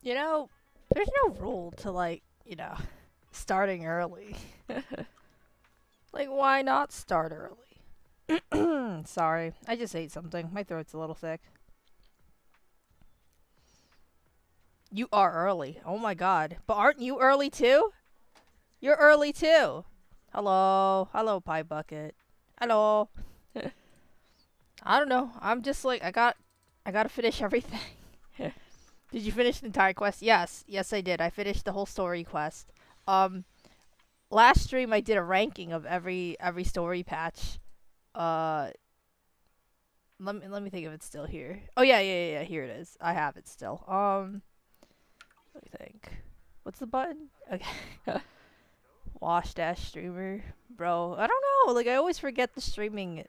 You know, there's no rule to like, starting early. Like, why not start early? Sorry, I just ate something. My throat's a little thick. You are early. Oh my god. But aren't you early too? You're early too. Hello. Hello, Pie Bucket. Hello. I don't know. I'm just like, I gotta finish everything. Did you finish the entire quest? Yes. Yes, I did. I finished the whole story quest. Um, last stream I did a ranking of every story patch. Uh, let me think if it's still here. Oh yeah. Here it is. I have it still. Let me think. What's the button? Okay. Wash dash streamer, bro. I don't know. Like I always forget the streaming.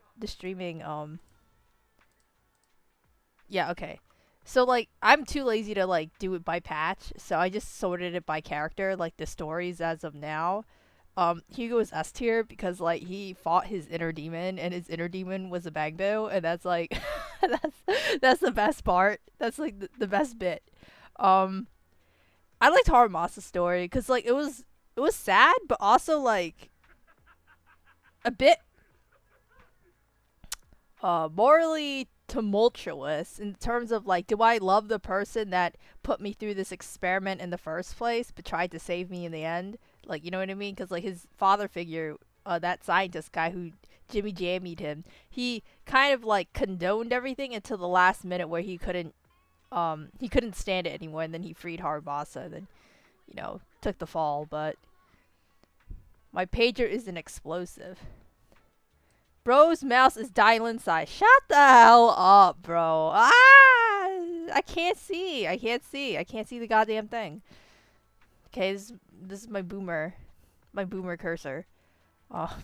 Yeah. Okay. So like I'm too lazy to like do it by patch, so I just sorted it by character, like the stories as of now. Hugo is S tier because like he fought his inner demon and his inner demon was a Bagbo, and that's like that's the best part. That's like the best bit. Um, I liked Harasa's story because like it was sad, but also like a bit morally tumultuous in terms of like, do I love the person that put me through this experiment in the first place, but tried to save me in the end? Like, you know what I mean? Because like his father figure, that scientist guy who Jimmy jammied him, he kind of like condoned everything until the last minute where he couldn't stand it anymore, and then he freed Harabasa, and then took the fall. But my pager is an explosive. Bro's mouse is dial inside. Shut the hell up, bro. Ah! I can't see. I can't see. I can't see the goddamn thing. Okay, this is my boomer. My boomer cursor. Oh.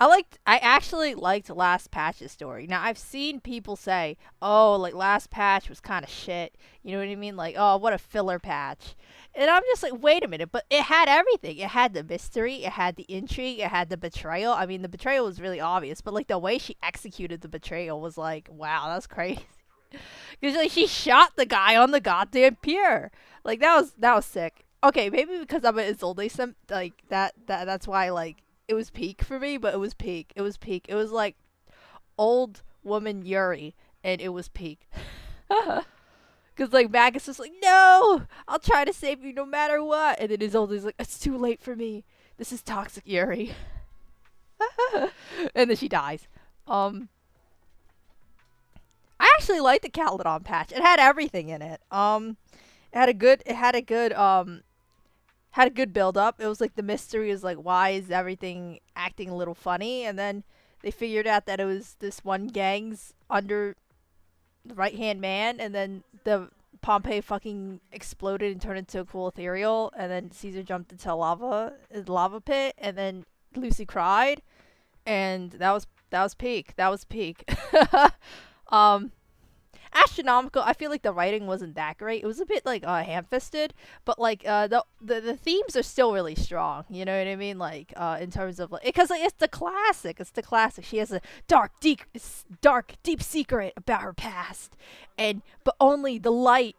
I actually liked last patch's story. Now, I've seen people say, oh, like, last patch was kind of shit. You know what I mean? Like, oh, what a filler patch. And I'm just like, wait a minute, but it had everything. It had the mystery, it had the intrigue, it had the betrayal. I mean, the betrayal was really obvious, but, like, the way she executed the betrayal was like, wow, that's crazy. Because, like, she shot the guy on the goddamn pier. Like, that was sick. Okay, maybe because I'm an Isolde sim, like, that's why, like, it was peak for me, but it was peak. It was peak. It was like old woman Yuri, and it was peak. Because like Magus was like, no, I'll try to save you no matter what, and then his oldie's like, it's too late for me. This is toxic Yuri. And then she dies. I actually liked the Caledon patch. It had everything in it. It had a good build up. It was like the mystery is like, why is everything acting a little funny? And then they figured out that it was this one gang's under the right hand man, and then the Pompeii fucking exploded and turned into a cool ethereal, and then Caesar jumped into lava pit, and then Lucy cried, and that was peak. That was peak. um Astronomical, I feel like the writing wasn't that great. It was a bit like ham-fisted, but like the themes are still really strong. You know what I mean? Like in terms of like, because like it's the classic. It's the classic. She has a deep secret about her past, and but only the light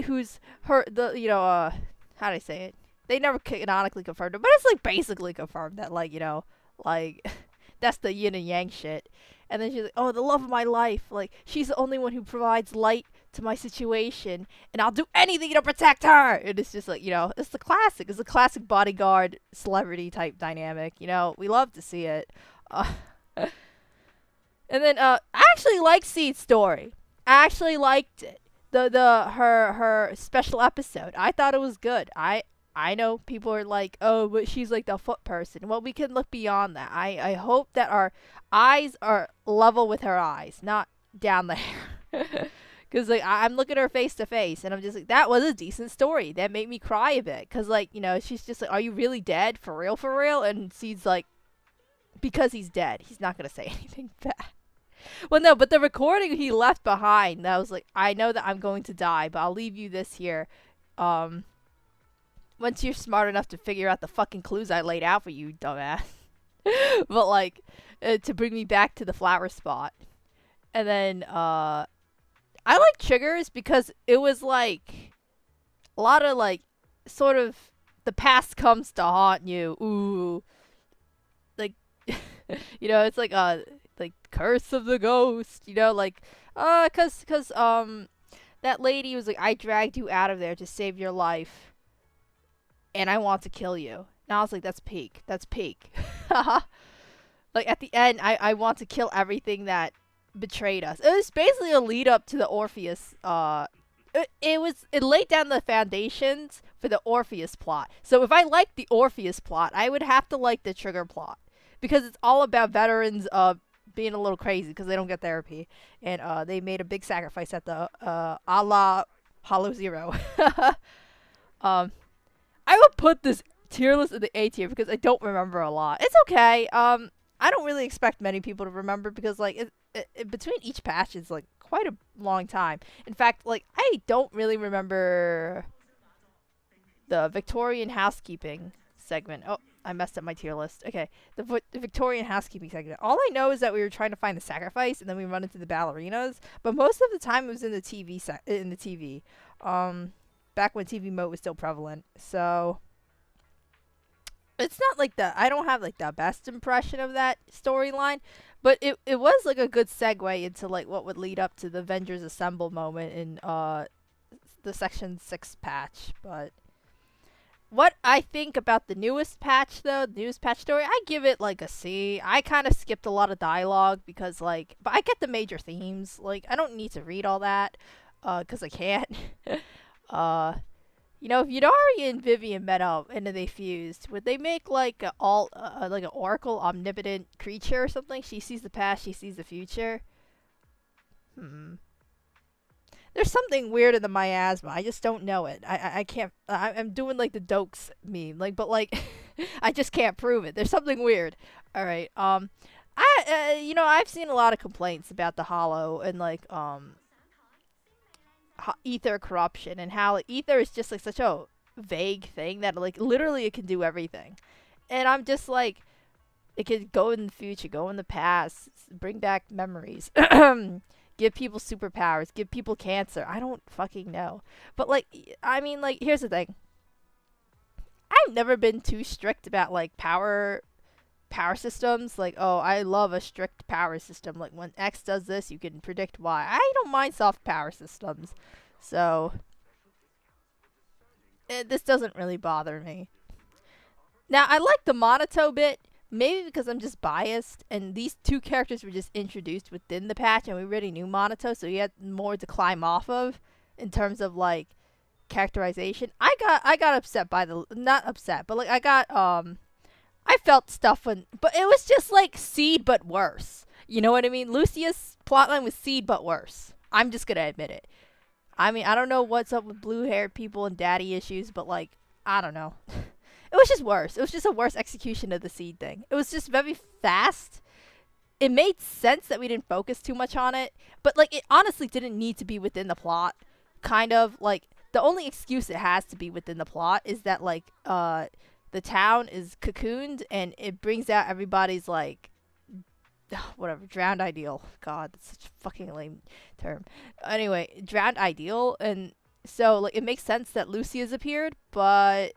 who's her the how do I say it? They never canonically confirmed it, but it's like basically confirmed that like that's the yin and yang shit. And then she's like, oh, the love of my life. Like, she's the only one who provides light to my situation. And I'll do anything to protect her. And it's just like, it's the classic. It's the classic bodyguard celebrity type dynamic. We love to see it. And then, I actually liked Seed's story. I actually liked it. Her special episode. I thought it was good. I know people are like, oh, but she's like the foot person. Well, we can look beyond that. I hope that our eyes are level with her eyes, not down there. Because like I'm looking at her face to face, and I'm just like, that was a decent story. That made me cry a bit. Because like she's just like, are you really dead for real, for real? And she's like, because he's dead, he's not gonna say anything bad. Well, no, but the recording he left behind, that was like, I know that I'm going to die, but I'll leave you this here. Once you're smart enough to figure out the fucking clues I laid out for you, dumbass. But like, to bring me back to the flower spot. And then, I like Triggers because it was like, a lot of like sort of the past comes to haunt you. Ooh, like it's like curse of the ghost. Like cause that lady was like, I dragged you out of there to save your life, and I want to kill you. And I was like, that's peak. That's peak. Like at the end, I want to kill everything that betrayed us. It was basically a lead up to the Orpheus. It laid down the foundations for the Orpheus plot. So if I liked the Orpheus plot, I would have to like the Trigger plot because it's all about veterans being a little crazy because they don't get therapy, and they made a big sacrifice at the a la Hollow Zero. um, I would put this tier list in the A tier because I don't remember a lot. It's okay. I don't really expect many people to remember because like between each patch is like quite a long time. In fact, like I don't really remember the Victorian housekeeping segment. Oh, I messed up my tier list. Okay, the Victorian housekeeping segment. All I know is that we were trying to find the sacrifice, and then we run into the ballerinas. But most of the time, it was in the TV. Back when TV mode was still prevalent. So it's not like I don't have like the best impression of that storyline, but it was like a good segue into like what would lead up to the Avengers Assemble moment in the Section 6 patch. But what I think about the newest patch though, the newest patch story, I give it like a C. I kind of skipped a lot of dialogue because like, but I get the major themes. Like I don't need to read all that cuz I can't. If Yudari and Vivian met up and then they fused, would they make like like an oracle omnipotent creature or something? She sees the past, she sees the future. There's something weird in the miasma. I just don't know it. I can't. I'm doing like the Dokes meme, like, but like, I just can't prove it. There's something weird. All right. I've seen a lot of complaints about the Hollow and like ether corruption and how like, ether is just like such a vague thing that like literally it can do everything, and I'm just like, it could go in the future, go in the past, bring back memories. Give people superpowers, give people cancer. I don't fucking know. But like, I mean, like, here's the thing. I've never been too strict about like power systems. Like, oh, I love a strict power system. Like when X does this, you can predict Y. I don't mind soft power systems. So this doesn't really bother me. Now, I like the Monato bit. Maybe because I'm just biased, and these two characters were just introduced within the patch, and we already knew Monato, so he had more to climb off of in terms of like characterization. I got upset by not upset, but like I felt stuff but it was just like Seed but worse. You know what I mean? Lucia's plotline was Seed but worse. I'm just gonna admit it. I mean, I don't know what's up with blue-haired people and daddy issues, but like, I don't know. It was just worse. It was just a worse execution of the Seed thing. It was just very fast. It made sense that we didn't focus too much on it, but like it honestly didn't need to be within the plot. Kind of like the only excuse it has to be within the plot is that like the town is cocooned and it brings out everybody's like whatever, drowned ideal. God, that's such a fucking lame term. Anyway, drowned ideal, and so like it makes sense that Lucia's appeared, but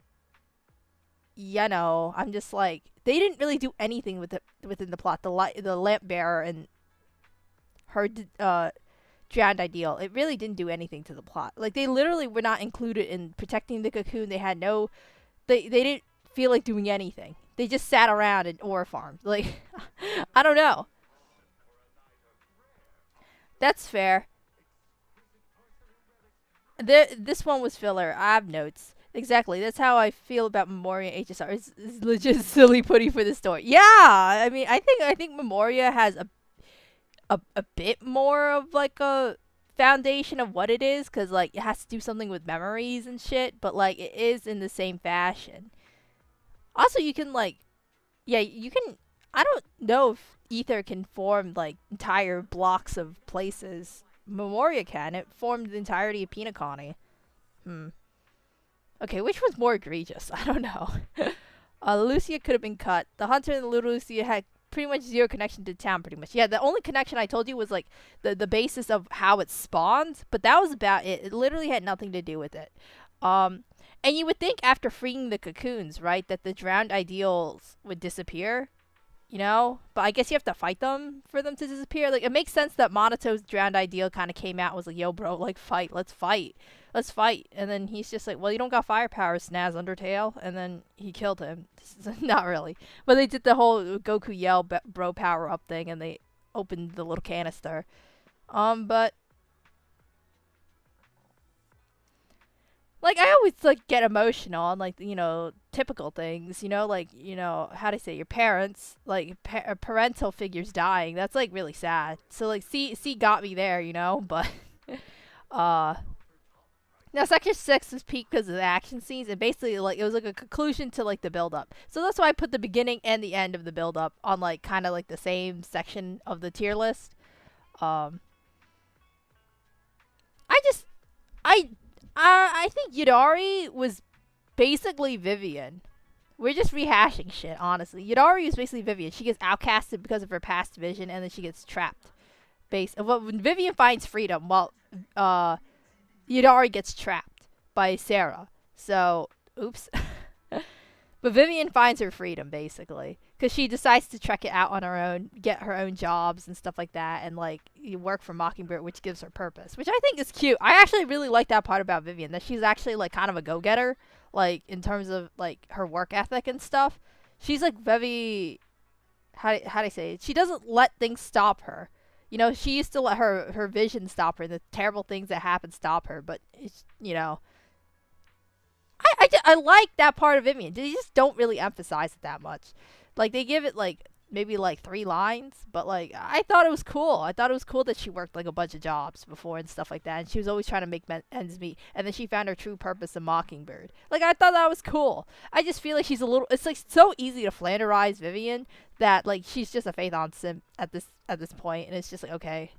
I'm just like, they didn't really do anything within the plot. The lamp bearer and her drowned ideal. It really didn't do anything to the plot. Like they literally were not included in protecting the cocoon. They had no, they didn't feel like doing anything. They just sat around and ore farmed. Like, I don't know. That's fair. This one was filler. I have notes. Exactly. That's how I feel about Memoria HSR. It's legit silly putty for the story. Yeah, I mean, I think Memoria has a bit more of like a foundation of what it is, because like it has to do something with memories and shit, but like it is in the same fashion. Also, you can like, yeah, you can. I don't know if Ether can form like entire blocks of places. Memoria can. It formed the entirety of Pinaconi. Okay, which was more egregious? I don't know. Lucia could have been cut. The Hunter and the Little Lucia had pretty much zero connection to town, pretty much. Yeah, the only connection I told you was like the basis of how it spawned, but that was about it. It literally had nothing to do with it. Um, and you would think after freeing the cocoons, right, that the drowned ideals would disappear, you know? But I guess you have to fight them for them to disappear. Like, it makes sense that Monato's drowned ideal kind of came out and was like, yo, bro, like, fight. Let's fight. Let's fight. And then he's just like, well, you don't got firepower, Snaz Undertale. And then he killed him. Not really. But they did the whole Goku yell bro power up thing, and they opened the little canister. But like I always like get emotional on like typical things, like how to say your parents like parental figures dying. That's like really sad. So like C got me there, but uh now Sector 6 was peak because of the action scenes, and basically like it was like a conclusion to like the build up. So that's why I put the beginning and the end of the build up on like kind of like the same section of the tier list. Um I just I I think Yudari was basically Vivian. We're just rehashing shit, honestly. Yudari is basically Vivian. She gets outcasted because of her past vision, and then she gets trapped. When Vivian finds freedom, well, Yudari gets trapped by Sarah. So, oops. But Vivian finds her freedom, basically. Because she decides to trek it out on her own, get her own jobs and stuff like that, and, like, you work for Mockingbird, which gives her purpose. Which I think is cute. I actually really like that part about Vivian, that she's actually, like, kind of a go-getter, like, in terms of, like, her work ethic and stuff. She's, like, very... How do I say it? She doesn't let things stop her. She used to let her vision stop her, the terrible things that happen stop her, but, I like that part of Vivian. They just don't really emphasize it that much. Like, they give it, like, maybe, like, 3 lines. But, like, I thought it was cool. I thought it was cool that she worked, like, a bunch of jobs before and stuff like that. And she was always trying to make ends meet. And then she found her true purpose in Mockingbird. Like, I thought that was cool. I just feel like she's a little... It's, like, so easy to flanderize Vivian that, like, she's just a Phaethon sim at this point. And it's just like, okay...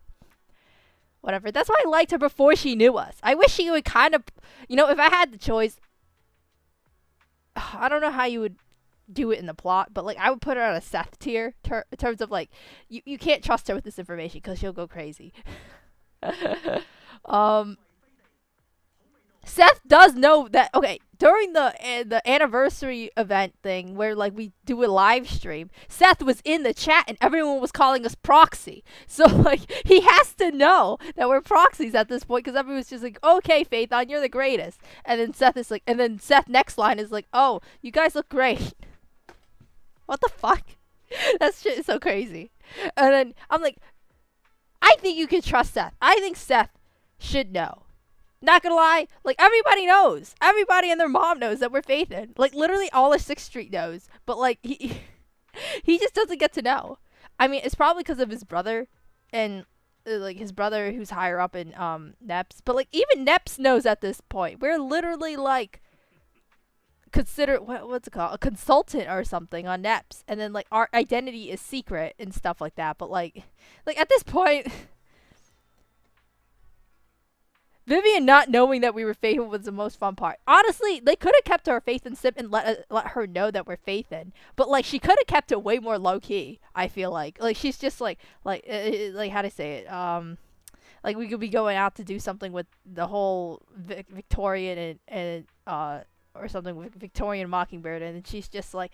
Whatever. That's why I liked her before she knew us. I wish she would kind of... if I had the choice... I don't know how you would do it in the plot, but like I would put her on a Seth tier in terms of like you can't trust her with this information because she'll go crazy. Seth does know that. Okay, during the anniversary event thing where like we do a live stream, Seth was in the chat and everyone was calling us proxy. So like he has to know that we're proxies at this point because everyone's just like, okay, Phaethon, you're the greatest. And then Seth next line is like, oh, you guys look great. What the fuck? That shit is so crazy. And then I'm like, I think you can trust Seth. I think Seth should know. Not gonna lie, like everybody knows. Everybody and their mom knows that we're Phaethon. Like literally all of 6th Street knows. But like he just doesn't get to know. I mean, it's probably because of his brother and like his brother who's higher up in Neps. But like even Neps knows at this point. We're literally like considered what's it called? A consultant or something on Neps. And then like our identity is secret and stuff like that. But like at this point Vivian not knowing that we were Phaethon was the most fun part. Honestly, they could have kept her Phaethon sip and let her know that we're Phaethon. But like she could have kept it way more low key. I feel like she's just like how to say it. Like we could be going out to do something with the whole Victorian and or something with Victorian Mockingbird, and she's just like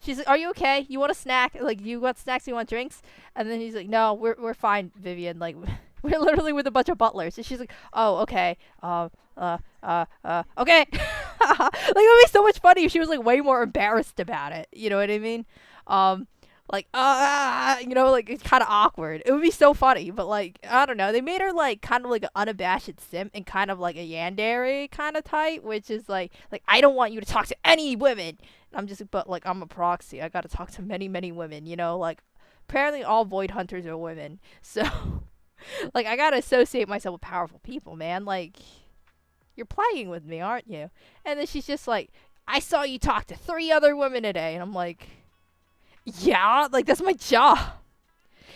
she's like, are you okay? You want a snack? Like, you want snacks? You want drinks? And then he's like, no, we're fine, Vivian. Like, we're literally with a bunch of butlers. And she's like, oh, okay. Okay. Like, it would be so much funny if she was, like, way more embarrassed about it. You know what I mean? Like, like, it's kind of awkward. It would be so funny, but, like, I don't know. They made her, like, kind of, like, an unabashed simp and kind of, like, a yandere kind of type, which is, like, I don't want you to talk to any women. I'm just, but, like, I'm a proxy. I gotta talk to many, many women, like, apparently all void hunters are women. So, like, I gotta associate myself with powerful people, man. Like, you're playing with me, aren't you? And then she's just like, I saw you talk to 3 other women today. And I'm like, yeah, like, that's my job.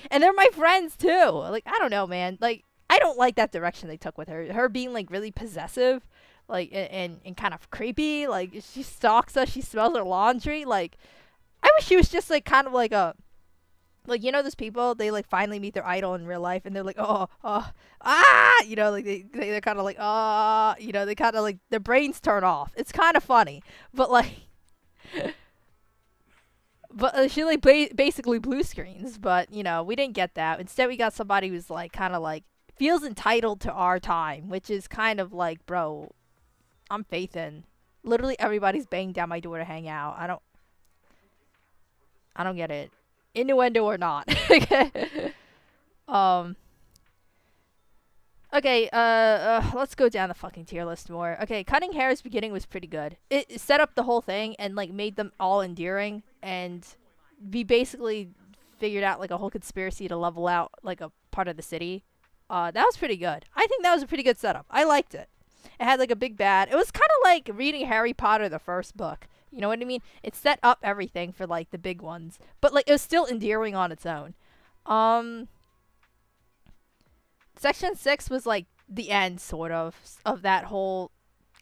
And they're my friends, too. Like, I don't know, man. Like, I don't like that direction they took with her. Her being, like, really possessive, like, and kind of creepy. Like, she stalks us. She smells her laundry. Like, I wish she was just, like, kind of like a Like, you know, those people, they like finally meet their idol in real life, and they're like, ah, you know, like they're kind of like, you know, they kind of like their brains turn off. It's kind of funny, but like, she like basically blue screens. But you know, we didn't get that. Instead, we got somebody who's like kind of like feels entitled to our time, which is kind of like, bro, I'm faith in. Literally everybody's banging down my door to hang out. I don't get it. Innuendo or not. Okay. Um. Okay. Let's go down the fucking tier list more. Okay. Cutting Hair's beginning was pretty good. It set up the whole thing and like made them all endearing, and we basically figured out like a whole conspiracy to level out like a part of the city. That was pretty good. I think that was a pretty good setup. I liked it. It had like a big bad. It was kind of like reading Harry Potter, the first book. You know what I mean? It set up everything for like the big ones, but like it was still endearing on its own. Um, Section 6 was like the end, sort of that whole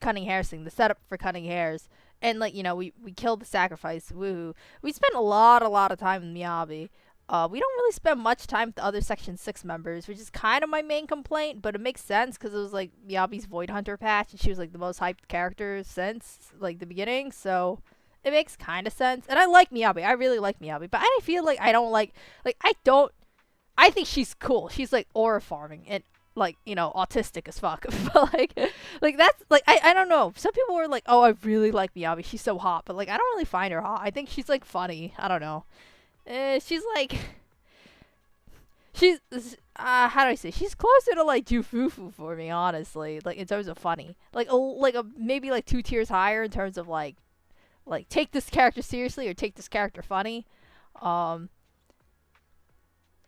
cutting hairs thing, the setup for cutting hairs. And like, you know, we killed the sacrifice. Woo. We spent a lot of time in Miyabi. We don't really spend much time with the other Section 6 members, which is kind of my main complaint, but it makes sense because it was like Miyabi's Void Hunter patch, and she was like the most hyped character since like the beginning, so it makes kind of sense. And I like Miyabi. I really like Miyabi, but I feel like I don't I think she's cool. She's like aura farming and like, you know, autistic as fuck. But like that's like I don't know. Some people were like, "Oh, I really like Miyabi. She's so hot." But like I don't really find her hot. I think she's like funny. I don't know. She's like she's how do I say? She's closer to like Jufufu for me, honestly. Like in terms of funny. Like a maybe like 2 tiers higher in terms of like take this character seriously or take this character funny. Um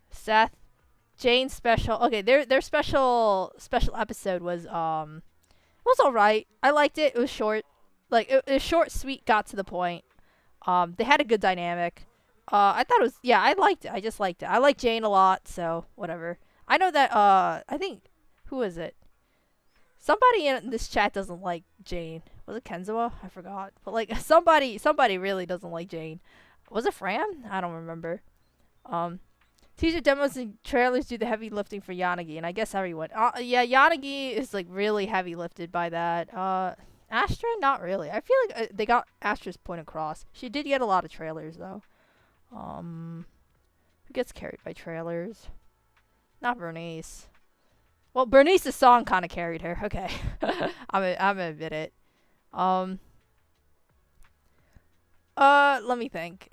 Seth, Jane's special. Okay, their special episode was alright. I liked it. It was short. Like it was short, sweet, got to the point. They had a good dynamic. I thought it was I liked it. I just liked it. I like Jane a lot, so whatever. I know that I think who is it? Somebody in this chat doesn't like Jane. Was it Kenzawa? I forgot. But like somebody really doesn't like Jane. Was it Fran? I don't remember. Teaser demos and trailers do the heavy lifting for Yanagi, and I guess everyone. Yeah, Yanagi is like really heavy lifted by that. Astra, not really. I feel like they got Astra's point across. She did get a lot of trailers though. Who gets carried by trailers? Not Bernice. Well, Bernice's song kind of carried her. Okay, I'm gonna admit it. Let me think.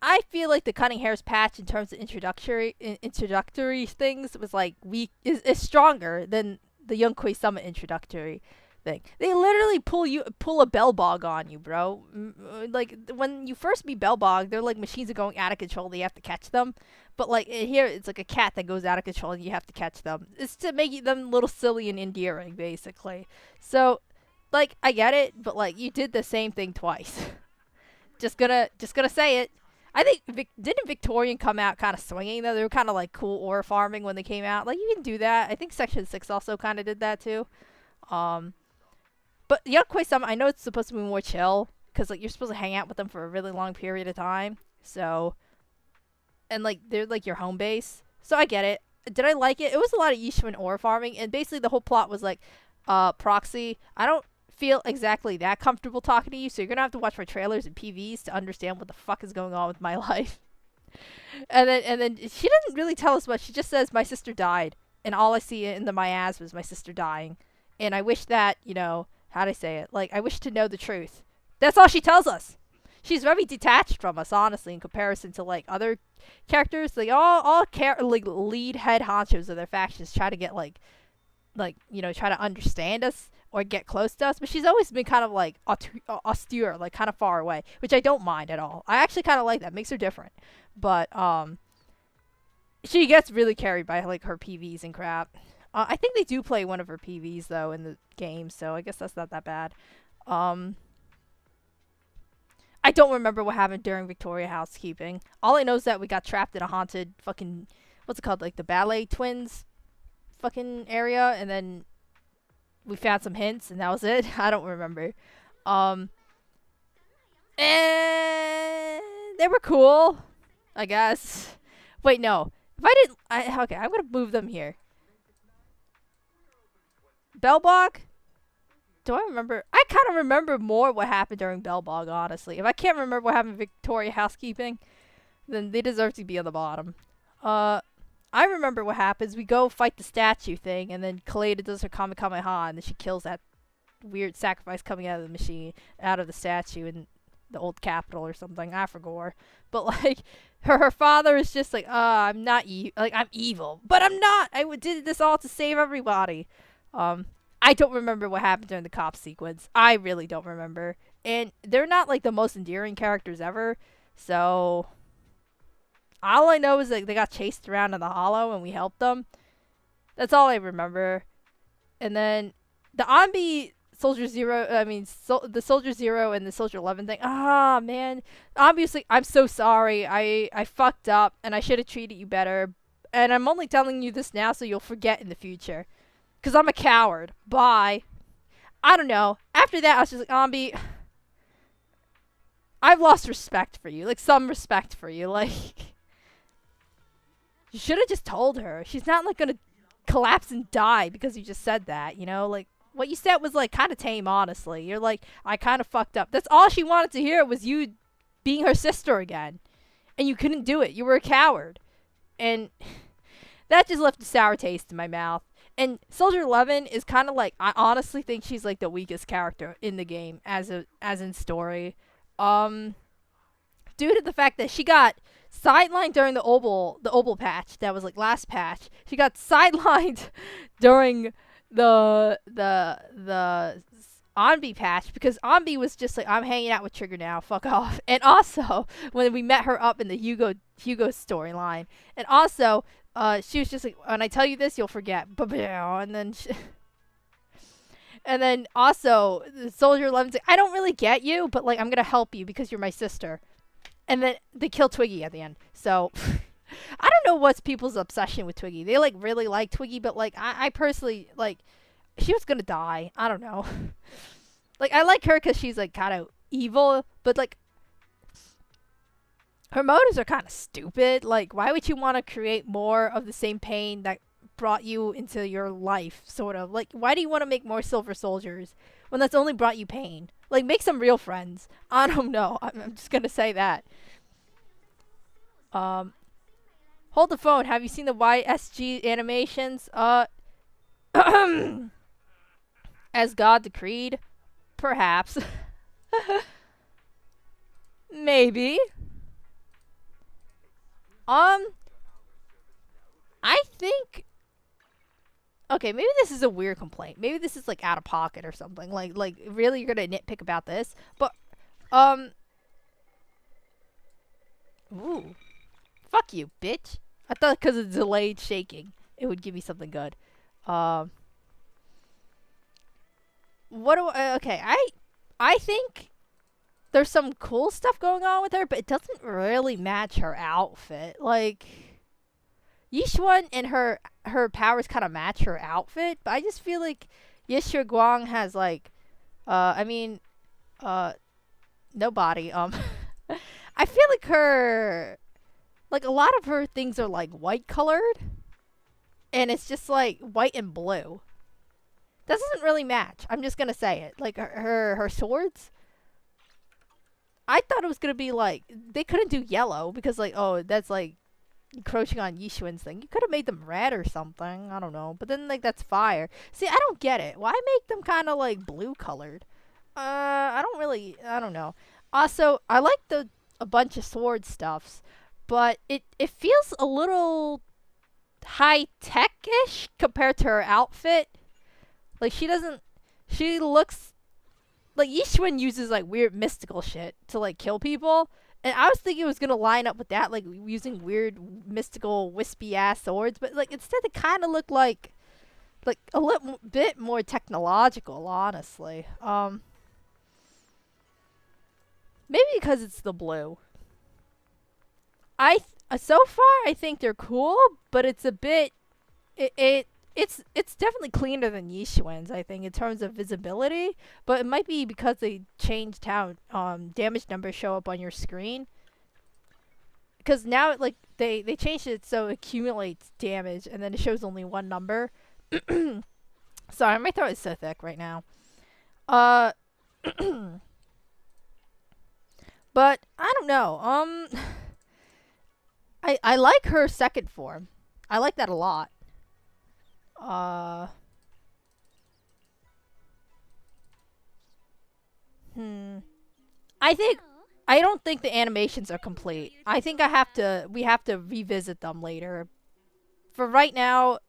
I feel like the Cutting Hairs patch in terms of introductory things was like is stronger than the Young Koi Summit introductory thing. They literally pull a Bellbog on you, bro. Like when you first meet Bellbog, they're like machines are going out of control. They have to catch them. But like here, it's like a cat that goes out of control and you have to catch them. It's to make them a little silly and endearing, basically. So, like I get it, but like you did the same thing twice. just gonna say it. I think didn't Victorian come out kind of swinging though? They were kind of like cool ore farming when they came out. Like you can do that. I think Section 6 also kind of did that too. But Yokoi Summit, I know it's supposed to be more chill because like you're supposed to hang out with them for a really long period of time. So, and like they're like your home base. So I get it. Did I like it? It was a lot of Yishuan ore farming, and basically the whole plot was like, proxy. I don't feel exactly that comfortable talking to you, so you're gonna have to watch my trailers and PVs to understand what the fuck is going on with my life. And then she didn't really tell us much. She just says my sister died, and all I see in my ass was my sister dying, and I wish that how'd I say it? Like I wish to know the truth. That's all she tells us. She's very detached from us, honestly, in comparison to like other characters. Like all like lead head honchos of their factions try to get like try to understand us or get close to us, but she's always been kind of like austere, like kind of far away, which I don't mind at all. I actually kind of like that. Makes her different. But she gets really carried by like her PVs and crap. I think they do play one of her PVs though in the game, so I guess that's not that bad. I don't remember what happened during Victoria housekeeping. All I know is that we got trapped in a haunted fucking what's it called, like the ballet twins fucking area, and then we found some hints and that was it. I don't remember. And they were cool. I guess. Wait, no. If I didn't, okay, I'm gonna move them here. Bell block. Do I remember? I kind of remember more what happened during Bell Bog, honestly. If I can't remember what happened in Victoria Housekeeping, then they deserve to be on the bottom. Uh, I remember what happens. We go fight the statue thing, and then Kaleda does her Kamehameha, and then she kills that weird sacrifice coming out of the machine, out of the statue in the old capital or something. I forgot. But like, her father is just like, I'm not like I'm evil, but I'm not. Did this all to save everybody. I don't remember what happened during the cop sequence. I really don't remember. And they're not like the most endearing characters ever. So all I know is like they got chased around in the hollow and we helped them. That's all I remember. And then the Ambi Soldier Zero, the Soldier Zero and the Soldier 11 thing. Ah, man. Obviously, I'm so sorry. I fucked up and I should have treated you better. And I'm only telling you this now so you'll forget in the future. Because I'm a coward. Bye. I don't know. After that, I was just like, Ambi, I've lost respect for you. Like, some respect for you. Like, you should have just told her. She's not, like, gonna collapse and die because you just said that, you know? Like, what you said was, like, kind of tame, honestly. You're like, I kind of fucked up. That's all she wanted to hear was you being her sister again. And you couldn't do it. You were a coward. And that just left a sour taste in my mouth. And Soldier 11 is kind of like, I honestly think she's like the weakest character in the game as in story. Due to the fact that she got sidelined during the Obel patch, that was like last patch. She got sidelined during the Onbi patch because Onbi was just like, I'm hanging out with Trigger now, fuck off. And also when we met her up in the Hugo storyline, and also she was just like, when I tell you this, you'll forget. And then and then also the Soldier 11's like, I don't really get you, but like I'm gonna help you because you're my sister. And then they kill Twiggy at the end. So I don't know what's people's obsession with Twiggy. They like really like Twiggy, but like I personally like she was gonna die. I don't know. Like I like her because she's like kind of evil, but like her motives are kind of stupid. Like, why would you want to create more of the same pain that brought you into your life, sort of? Like, why do you want to make more Silver Soldiers when that's only brought you pain? Like, make some real friends. I don't know. I'm just going to say that. Hold the phone. Have you seen the YSG animations? As God decreed? Perhaps. Maybe. I think. Okay, maybe this is a weird complaint. Maybe this is like out of pocket or something. Like really, you're gonna nitpick about this? But, ooh, fuck you, bitch. I thought because of delayed shaking, it would give me something good. What do I? Okay, I think there's some cool stuff going on with her, but it doesn't really match her outfit. Like, Yishuan and her powers kind of match her outfit, but I just feel like Yeshua Guang has like, no body. I feel like like a lot of her things are like white colored, and it's just like white and blue. That doesn't really match. I'm just gonna say it. Like her swords. I thought it was gonna be like they couldn't do yellow because like, oh, that's like encroaching on Yishuan's thing. You could have made them red or something. I don't know. But then like that's fire. See, I don't get it. Why make them kind of like blue colored? I don't know. Also, I like a bunch of sword stuffs, but it feels a little high tech-ish compared to her outfit. Like she looks like Yishuan uses like weird mystical shit to like kill people. And I was thinking it was gonna line up with that, like using weird mystical wispy ass swords, but like instead it kind of looked like a little bit more technological, honestly. Maybe because it's the blue. So far I think they're cool, but it's a bit it's definitely cleaner than Yishuan's, I think, in terms of visibility. But it might be because they changed how damage numbers show up on your screen. because now like they changed it so it accumulates damage and then it shows only one number. Sorry, my throat is so thick right now. Uh, but I don't know. I like her second form. I like that a lot. Uh, hmm. I think I don't think the animations are complete. I think we have to revisit them later. For right now,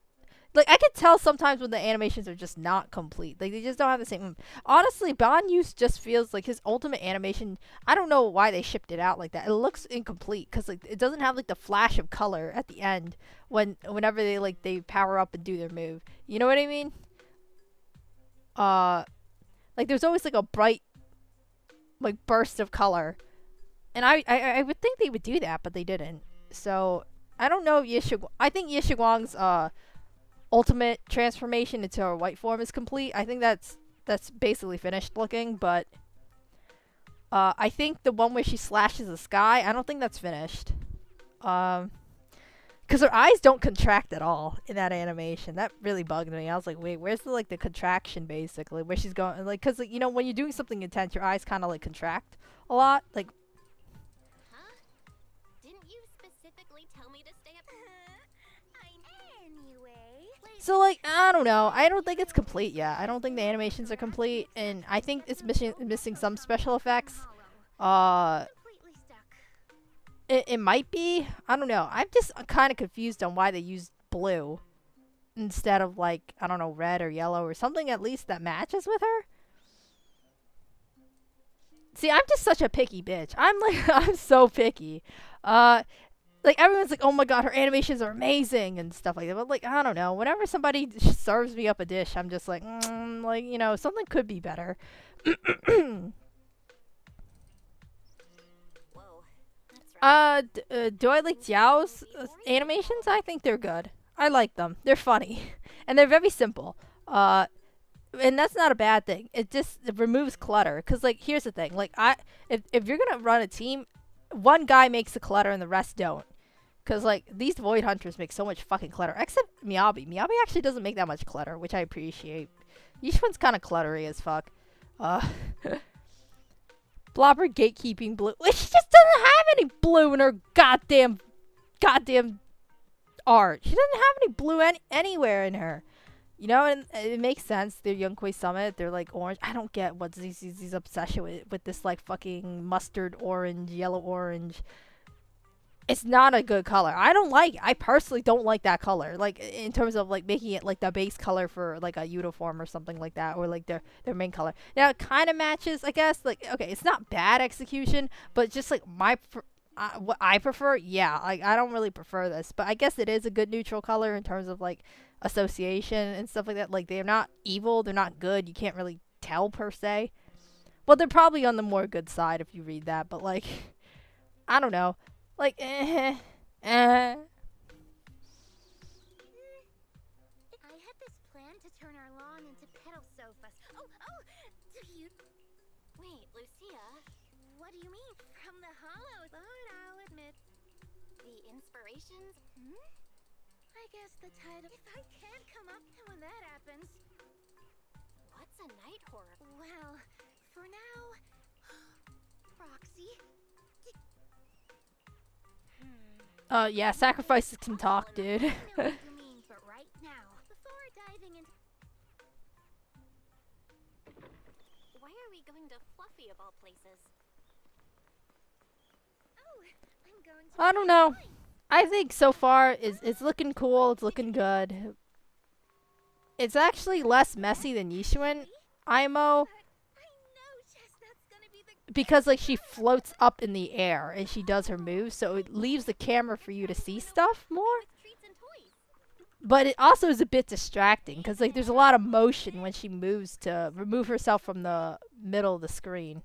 like I can tell sometimes when the animations are just not complete. Like they just don't have the same. Honestly, Banyu's just feels like his ultimate animation. I don't know why they shipped it out like that. It looks incomplete because like it doesn't have like the flash of color at the end whenever they power up and do their move. You know what I mean? Uh, like there's always like a bright like burst of color, and I would think they would do that, but they didn't. So I don't know if I think Yishiguang's ultimate transformation into her white form is complete. I think that's basically finished looking, but I think the one where she slashes the sky, I don't think that's finished. Because her eyes don't contract at all in that animation. That really bugged me. I was like, wait, where's the contraction basically? Where she's going, like, because you know when you're doing something intense, your eyes kind of like contract a lot, like. Huh? Didn't you specifically tell me to stay up? Anyway. So like I don't know. I don't think it's complete yet. I don't think the animations are complete, and I think it's missing some special effects. It might be. I don't know. I'm just kind of confused on why they used blue instead of like I don't know red or yellow or something at least that matches with her. See, I'm just such a picky bitch. I'm like I'm so picky. Like everyone's like, oh my god, her animations are amazing and stuff like that. But like, I don't know. Whenever somebody serves me up a dish, I'm just like, like you know, something could be better. Do I like Jiao's animations? I think they're good. I like them. They're funny, and they're very simple. And that's not a bad thing. It removes clutter. Cause like, here's the thing. Like, if you're gonna run a team, one guy makes the clutter and the rest don't. Cause like these Void Hunters make so much fucking clutter. Except Miyabi. Miyabi actually doesn't make that much clutter, which I appreciate. Each one's kind of cluttery as fuck. Blobber gatekeeping blue. She just doesn't have any blue in her goddamn art. She doesn't have any blue anywhere in her. You know, and it makes sense. They're Youngquay Summit. They're like orange. I don't get what these obsession with this like fucking mustard orange, yellow orange. It's not a good color. I don't like it. I personally don't like that color. Like in terms of like making it like the base color for like a uniform or something like that, or like their main color. Now it kind of matches, I guess. Like okay, it's not bad execution, but just like what I prefer, yeah. Like I don't really prefer this, but I guess it is a good neutral color in terms of like association and stuff like that. Like they're not evil, they're not good. You can't really tell per se. Well, they're probably on the more good side if you read that, but like I don't know. Like, I had this plan to turn our lawn into pedal sofas. Oh, cute. Wait, Lucia. What do you mean? From the hollow, but I'll admit. The inspirations? I guess the title. If I can't come up when that happens. What's a night horror? Well, for now, Roxy. yeah, sacrifices can talk, dude. Why are we going to Fluffy of all places? I don't know. I think so far it's looking cool. It's looking good. It's actually less messy than Yishuan IMO. Because like she floats up in the air and she does her moves, so it leaves the camera for you to see stuff more. But it also is a bit distracting because like there's a lot of motion when she moves to remove herself from the middle of the screen.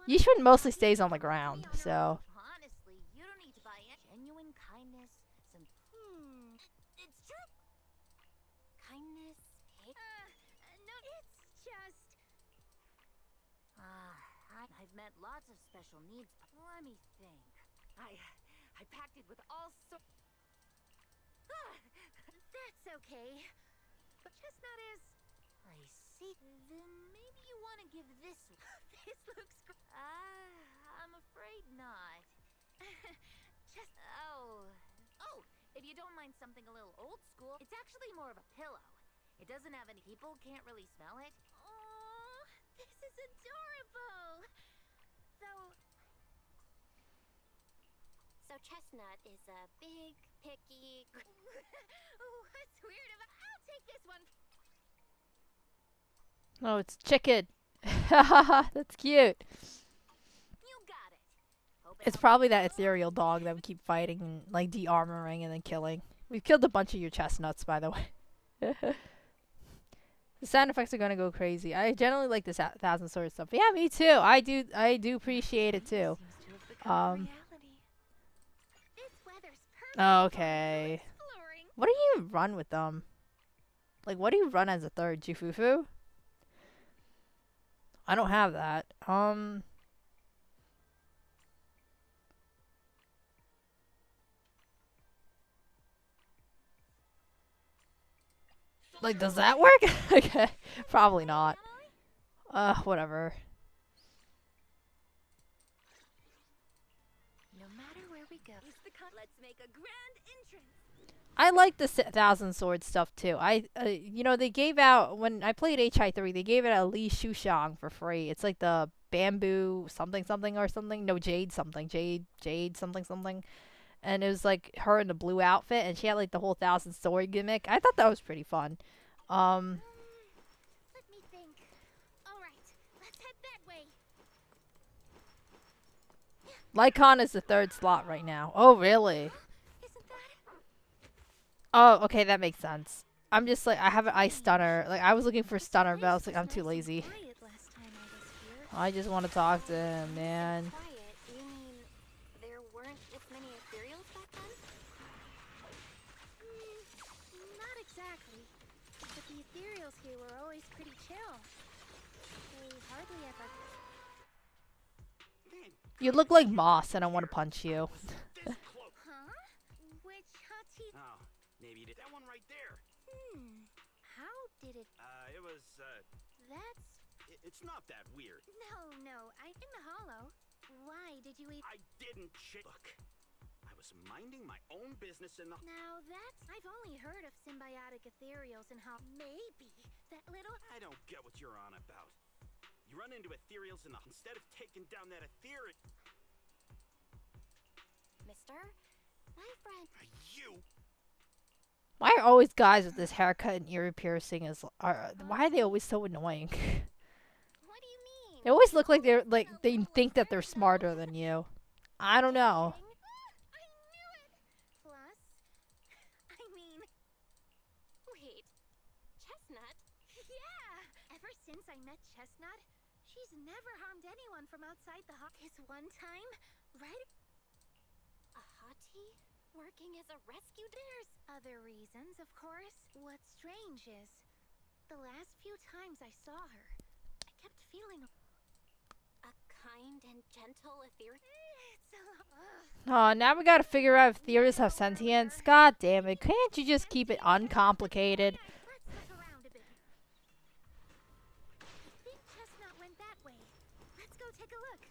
Yishuan mostly stays on the ground, so. Honestly, you don't need to buy genuine kindness. It's true. Kindness. No, it's just. I've met lots of special needs. Let me think. I packed it with all sorts. That's okay. But Chestnut is. I see. Then maybe you want to give this. This looks. I'm afraid not. Oh. Oh, if you don't mind something a little old school, it's actually more of a pillow. It doesn't have any. People can't really smell it. Oh, this is adorable. So Chestnut is a big, picky. What's weird about? I'll take this one. Oh, it's chicken. That's cute. You got it. It's probably that ethereal dog that we keep fighting, and, like de-armoring and then killing. We've killed a bunch of your chestnuts, by the way. The sound effects are gonna go crazy. I generally like this Thousand Swords stuff. Yeah, me too. I do appreciate it too. Okay. What do you run with them? Like, what do you run as a third? Jufufu? I don't have that. Like, does that work? Okay. Probably not. Whatever. No matter where we go, let's make a grand entrance. I like the Thousand Swords stuff too. You know, they gave out when I played HI3. They gave it a Li Shushang for free. It's like the bamboo something something or something. No, jade something. Jade something something. And it was like her in the blue outfit, and she had like the whole Thousand Sword gimmick. I thought that was pretty fun. Let me think. All right, let's head that way. Lycon is the third slot right now. Oh, really? Isn't that? Oh, okay, that makes sense. I'm just like, I have an ice stunner. Like, I was looking for stunner, but I was like, I'm too lazy. I just want to talk to him, man. You mean there weren't as many ethereals back then? Not exactly. But the ethereals here were always pretty chill. They hardly ever. You look like Moss, and I want to punch you. Huh? Which hottie? Oh, maybe you did that one right there. How did it? It was, That's. it's not that weird. No. I in the hollow. Why did you eat? I didn't Look, I was minding my own business in the. Now that's. I've only heard of symbiotic ethereals and how maybe that little. I don't get what you're on about. You run into ethereals in the. Instead of taking down that ethereal. Mister, my friend. You. Why are always guys with this haircut and ear piercing why are they always so annoying? What do you mean? They always look like they think that they're smarter than you. I don't know. I knew it. Plus, I mean, wait, Chestnut? Yeah. Ever since I met Chestnut, she's never harmed anyone from outside the hut. This one time, right? A hottie? Working as a rescue? There's other reasons, of course. What's strange is, the last few times I saw her, I kept feeling a kind and gentle ethereal. It's Oh, now we gotta figure out if theorists have sentience. God damn it. Can't you just keep it uncomplicated? Let's look around a bit. I think Chestnut went that way. Let's go take a look.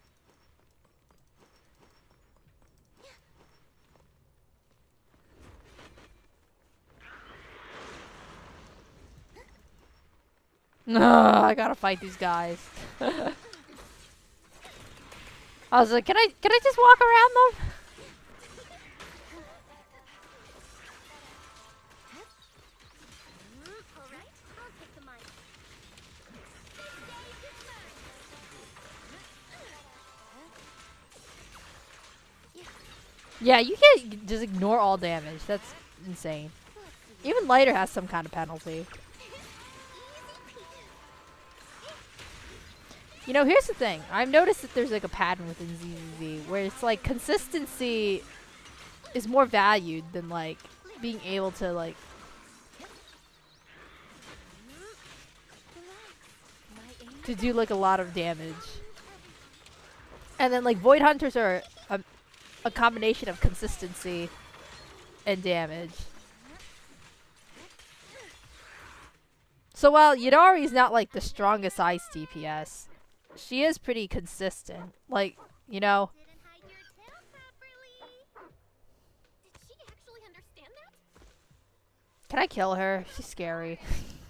I gotta fight these guys. I was like, can I just walk around them? All right, I'll take the mic. Yeah, you can't just ignore all damage. That's insane. Even lighter has some kind of penalty. You know, here's the thing. I've noticed that there's like a pattern within ZZZ where it's like consistency is more valued than like being able to like to do like a lot of damage. And then like Void Hunters are a combination of consistency and damage. So while Yadari's not like the strongest ice DPS, she is pretty consistent. Like, you know. Didn't hide your tail properly. Did she actually understand that? Can I kill her? She's scary.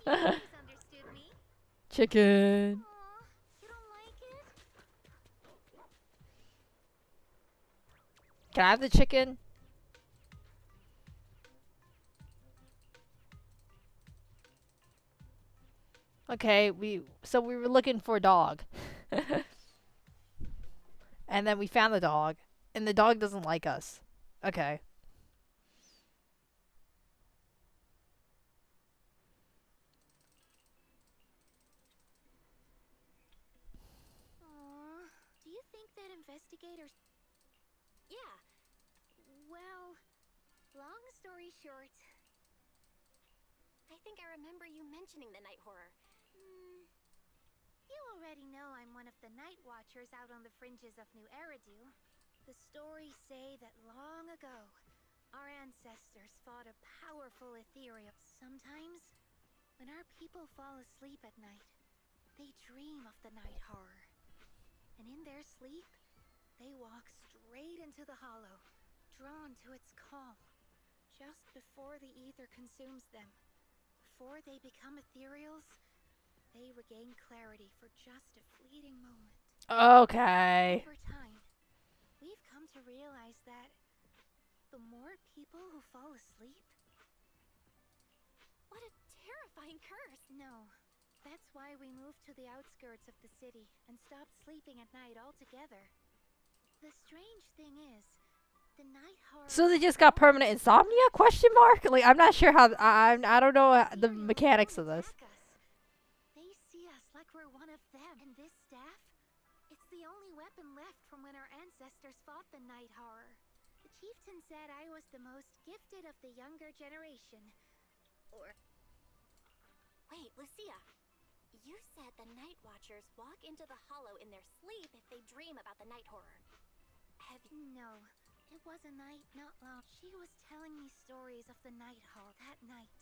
She misunderstood me. Chicken. Aw, you don't like it? Can I have the chicken? Okay, so we were looking for a dog. And then we found the dog. And the dog doesn't like us. Okay. Aw, do you think that investigators... Yeah. Well, long story short... I think I remember you mentioning the night horror. You already know I'm one of the night watchers out on the fringes of New Eridu. The stories say that long ago, our ancestors fought a powerful ethereal. Sometimes, when our people fall asleep at night, they dream of the night horror. And in their sleep, they walk straight into the hollow, drawn to its calm, just before the ether consumes them. Before they become ethereals, they regain clarity for just a fleeting moment. Okay. Over time, we've come to realize that the more people who fall asleep... What a terrifying curse! No, that's why we moved to the outskirts of the city and stopped sleeping at night altogether. The strange thing is, the night horror... So they just got permanent insomnia? Question mark? Like, I'm not sure how. I don't know the mechanics of this. They see us like we're one of them. And this staff? It's the only weapon left from when our ancestors fought the night horror. The chieftain said I was the most gifted of the younger generation. Or... Wait, Lucia. You said the night watchers walk into the hollow in their sleep if they dream about the night horror. Have you... No. It was a night not long. She was telling me stories of the night horror that night.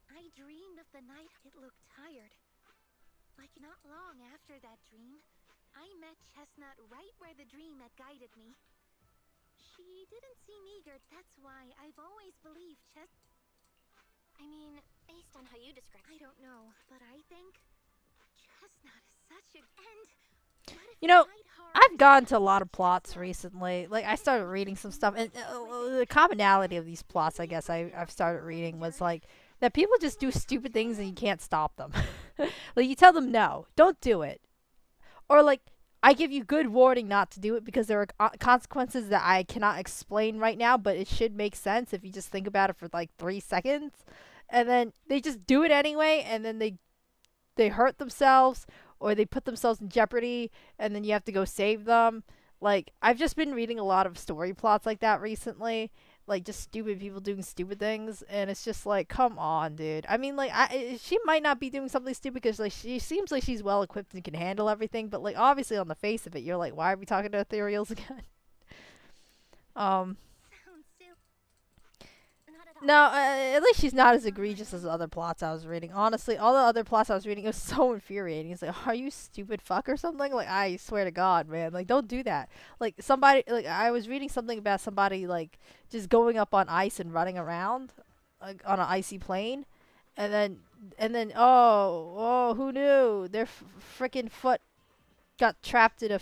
I dreamed of the night. It looked tired. Like not long after that dream, I met Chestnut right where the dream had guided me. She didn't seem eager. That's why I've always believed I mean, based on how you describe... I don't know, but I think Chestnut is such a... And... You know, I've gone to a lot of plots recently. Like, I started reading some stuff, and the commonality of these plots, I guess, I've started reading was like that people just do stupid things and you can't stop them. Like, you tell them no, don't do it, or like I give you good warning not to do it because there are consequences that I cannot explain right now, but it should make sense if you just think about it for like 3 seconds, and then they just do it anyway, and then they hurt themselves. Or they put themselves in jeopardy, and then you have to go save them. Like, I've just been reading a lot of story plots like that recently. Like, just stupid people doing stupid things. And it's just like, come on, dude. I mean, like, she might not be doing something stupid because, like, she seems like she's well-equipped and can handle everything. But, like, obviously on the face of it, you're like, why are we talking to ethereals again? No, at least she's not as egregious as the other plots I was reading. Honestly, all the other plots I was reading, it was so infuriating. It's like, are you stupid fuck or something? Like, I swear to God, man. Like, don't do that. Like, somebody, like, I was reading something about somebody, like, just going up on ice and running around, like, on an icy plane. And then, oh, who knew? Their freaking foot got trapped in a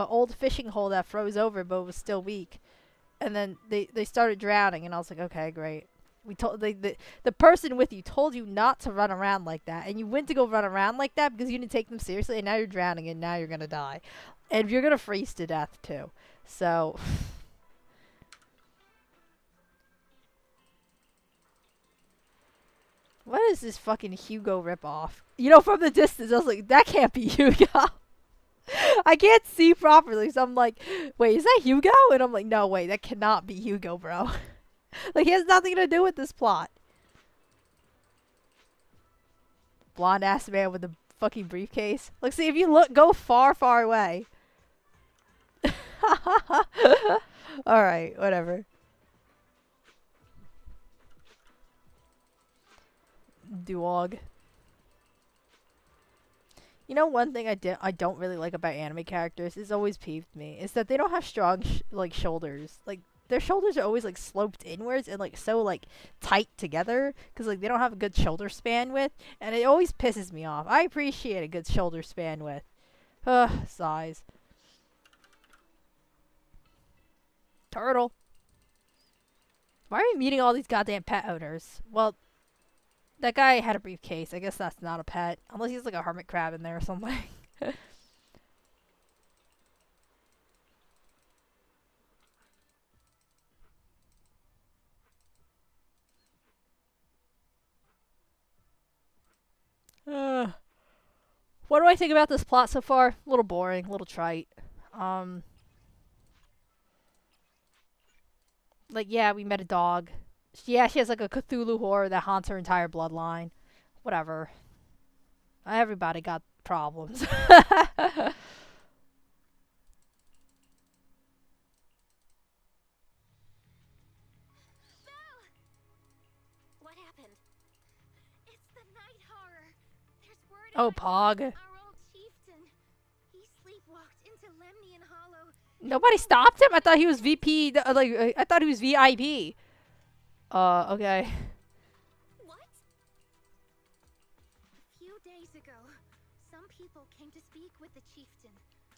old fishing hole that froze over but was still weak. And then they started drowning, and I was like, okay, great. We told the person with you told you not to run around like that, and you went to go run around like that because you didn't take them seriously, and now you're drowning, and now you're gonna die, and you're gonna freeze to death too. So, what is this fucking Hugo ripoff? You know, from the distance, I was like, that can't be Hugo. I can't see properly, so I'm like, wait, is that Hugo? And I'm like, no, wait, that cannot be Hugo, bro. Like, he has nothing to do with this plot. Blonde ass man with a fucking briefcase. Like, see, if you go far, far away. Alright, whatever. Duog. You know, one thing I don't really like about anime characters is always peeved me is that they don't have strong like shoulders. Like their shoulders are always like sloped inwards and like so like tight together because like they don't have a good shoulder span width, and it always pisses me off. I appreciate a good shoulder span width. Ugh, size. Turtle. Why are we meeting all these goddamn pet owners? Well, that guy had a briefcase. I guess that's not a pet. Unless he's like a hermit crab in there or something. What do I think about this plot so far? A little boring, a little trite. Like, yeah, we met a dog. Yeah, she has like a Cthulhu horror that haunts her entire bloodline. Whatever. Everybody got problems. What happened? It's the night horror. There's word Oh, out. Pog. Our old chieftain. He sleepwalked into Lemnian Hollow. Nobody stopped him? I thought he was VP. I thought he was VIP. Okay. What? A few days ago, some people came to speak with the chieftain.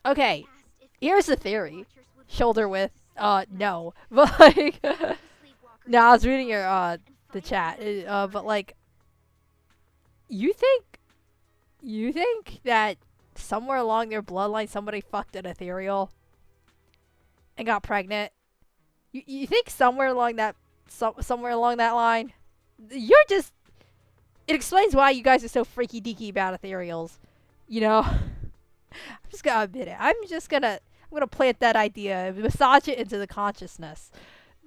Okay. Asked if Here's the the theory. Watchers would Shoulder be width. able to No. But like, stop the sleepwalkers no, I was reading your and the find chat. out where But they like, you think that somewhere along their bloodline somebody fucked an ethereal and got pregnant? You think somewhere along that line? You're just. It explains why you guys are so freaky deaky about ethereals. You know. I'm just gonna admit it. I'm gonna plant that idea, massage it into the consciousness.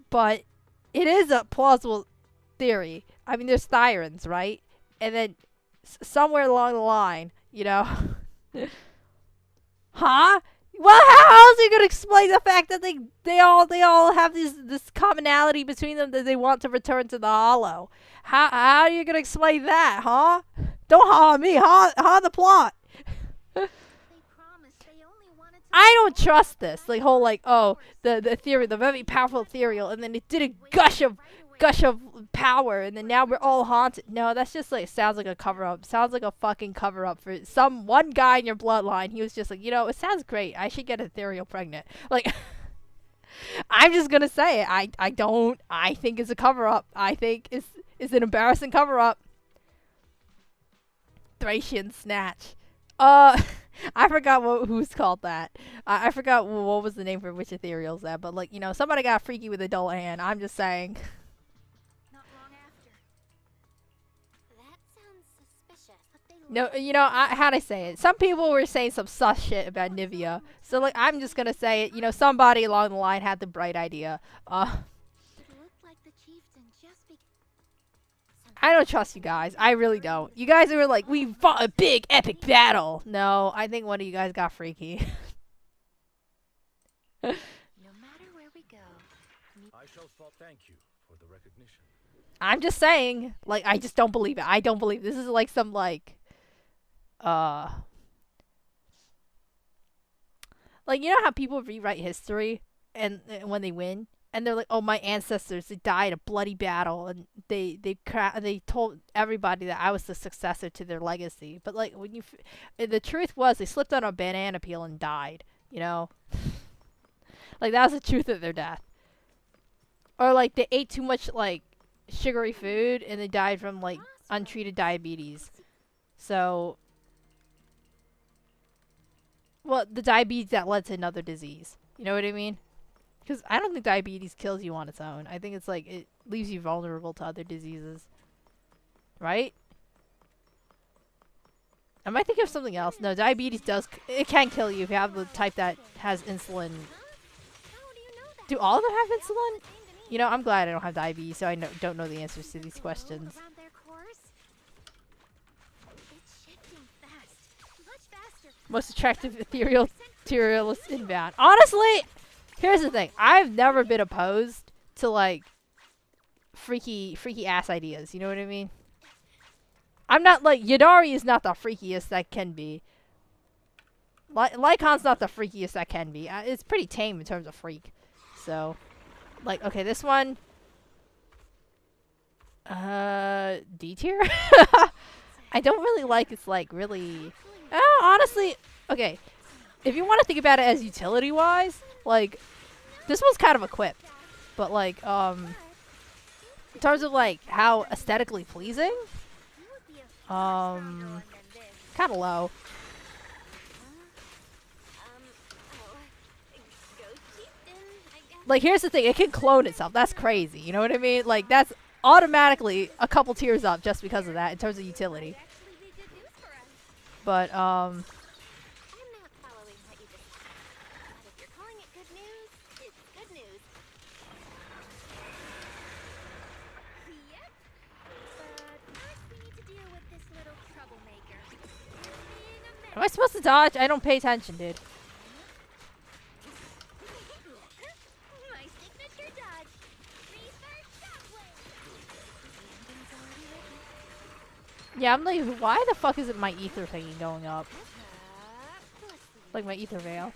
But it is a plausible theory. I mean, there's Thyrans, right? And then somewhere along the line, you know. Huh? Well, how else are you gonna explain the fact that they all have this commonality between them that they want to return to the Hollow? How are you gonna explain that, huh? Don't haw me, haw the plot. They promised they only wanted to I don't trust this. Like whole like, oh, the ethereal, the very powerful ethereal, and then it did a gush of power, and then now we're all haunted. No, that's just like sounds like a cover up. Sounds like a fucking cover up for one guy in your bloodline. He was just like, you know, it sounds great. I should get ethereal pregnant. Like, I'm just gonna say it. I don't. I think it's a cover up. I think it's an embarrassing cover up. Thracian snatch. I forgot who's called that. I forgot what was the name for which ethereal's that. But like, you know, somebody got freaky with a dull hand. I'm just saying. not long after. That sounds suspicious. But they No, you know, how'd I say it? Some people were saying some sus shit about Nivea. So, like, I'm just gonna say it. You know, somebody along the line had the bright idea. It looked like the chieftain just I don't trust you guys. I really don't. You guys were like, we fought a big, epic battle. No, I think one of you guys got freaky. No matter where we go. I shall thank you for the recognition. I'm just saying. Like, I just don't believe it. I don't believe this is like some, like, like, you know how people rewrite history and when they win? And they're like, oh, my ancestors, they died a bloody battle, and they told everybody that I was the successor to their legacy. But like, when the truth was, they slipped on a banana peel and died. You know, like that was the truth of their death. Or like they ate too much like sugary food and they died from like untreated diabetes. So, well, the diabetes that led to another disease. You know what I mean? Because I don't think diabetes kills you on its own. I think it's like it leaves you vulnerable to other diseases. Right? Am I thinking of something else? No, diabetes it can kill you if you have the type that has insulin. How do you know that? Do all of them have insulin? Same to me. You know, I'm glad I don't have diabetes, so I don't know the answers to these They questions. move around their course. It's shifting fast. Much faster. Most attractive ethereal materialist inbound. Honestly, Here's the thing. I've never been opposed to like freaky ass ideas. You know what I mean? I'm not like Yadari is not the freakiest that can be. Lycon's not the freakiest that can be. It's pretty tame in terms of freak. So, like, okay, this one. D tier? I don't really like it's like really. Honestly, okay. If you want to think about it as utility wise, like, this one's kind of equipped. But, like, in terms of, like, how aesthetically pleasing, kind of low. Like, here's the thing. It can clone itself. That's crazy. You know what I mean? Like, that's automatically a couple tiers up just because of that in terms of utility. But, I'm not following what you just said. But if you're calling it good news, it's good news. Yep. But first we need to deal with this little troublemaker. Being a am I supposed to dodge? I don't pay attention, dude. My signature dodge. Reverse shockwave. The ending's already written. Yeah, I'm like, why the fuck isn't my ether thingy going up? Let's see. Like my ether veil.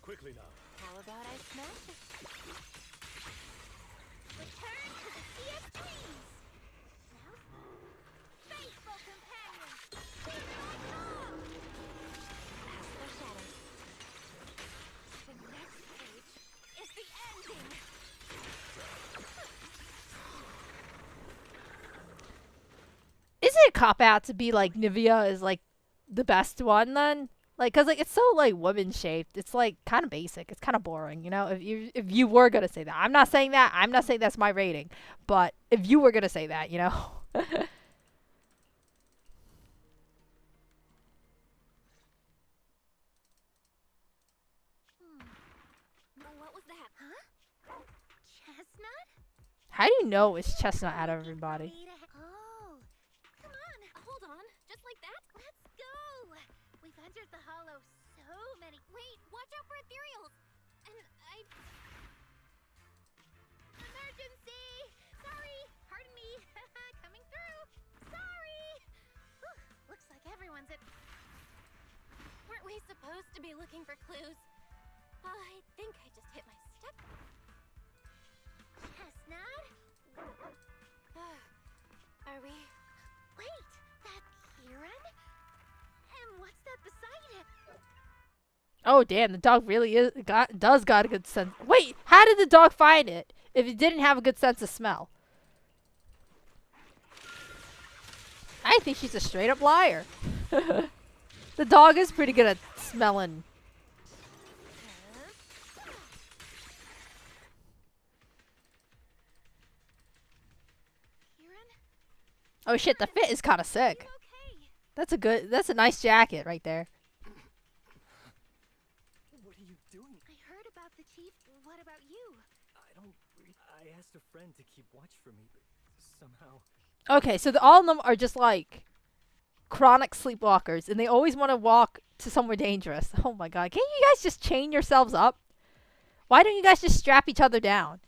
Quickly now. How about I smash it? Return to the CX3s. Now, faithful companions. Here I come. As foreshadowed. The next page is the ending. Is it a cop out to be like Nivea is like the best one then? Like, cause like it's so like woman shaped. It's like kind of basic. It's kind of boring, you know. If you were gonna say that, I'm not saying that. I'm not saying that's my rating. But if you were gonna say that, you know. What was that? Huh? Chestnut? How do you know it's Chestnut out of everybody? Oh, come on. Hold on. Just like that? Let's go. We've entered the hollow so many. Wait, watch out for ethereals. And Emergency! Sorry. Pardon me. Coming through. Sorry. Whew, looks like everyone's at... Weren't we supposed to be looking for clues? I think I just hit my step. Chestnut? Are we? Wait, that's Kieran? And what's that beside him? Oh damn, the dog really does got a good sense. Wait, how did the dog find it if it didn't have a good sense of smell? I think she's a straight up liar. The dog is pretty good at smelling. Kieran? Oh shit, the fit is kind of sick. Okay. That's a nice jacket right there. What are you doing? I heard about the chief. What about you? I asked a friend to keep watch for me, but somehow... Okay, so all of them are just like chronic sleepwalkers, and they always want to walk to somewhere dangerous. Oh my god, can't you guys just chain yourselves up? Why don't you guys just strap each other down?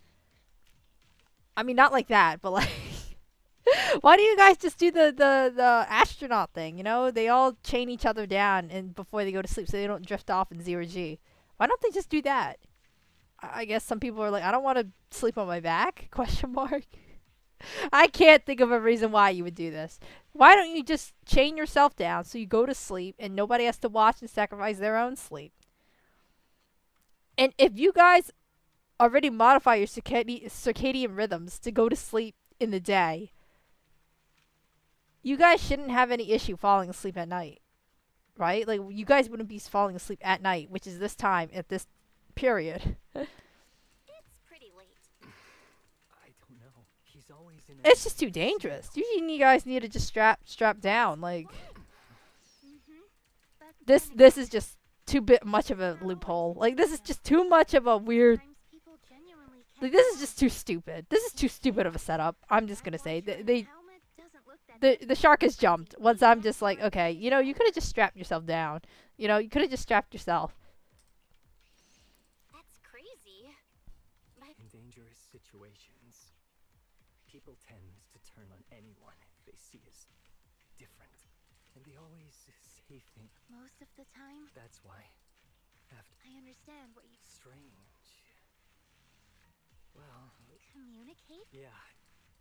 I mean, not like that, but like... Why do you guys just do the astronaut thing, you know? They all chain each other down and before they go to sleep so they don't drift off in 0G. Why don't they just do that? I guess some people are like, I don't want to sleep on my back? Question mark. I can't think of a reason why you would do this. Why don't you just chain yourself down so you go to sleep and nobody has to watch and sacrifice their own sleep? And if you guys already modify your circadian rhythms to go to sleep in the day, you guys shouldn't have any issue falling asleep at night, right? Like, you guys wouldn't be falling asleep at night, which is this time at this period. It's pretty late. I don't know. He's always in a... It's just too dangerous. You guys need to just strap down. Like, But this is just too much of a loophole. Like, this is just too much of a weird. sometimes people genuinely Like, this is just too stupid. This is too stupid of a setup. I'm just gonna say they helmet doesn't look that the shark has jumped. Once I'm just like, okay, you know, you could have just strapped yourself down. You know, you could have just strapped yourself. tend to turn on anyone they see as different. And they always say things. Most of the time, That's why. After. I understand what you Strange. Well, communicate. yeah.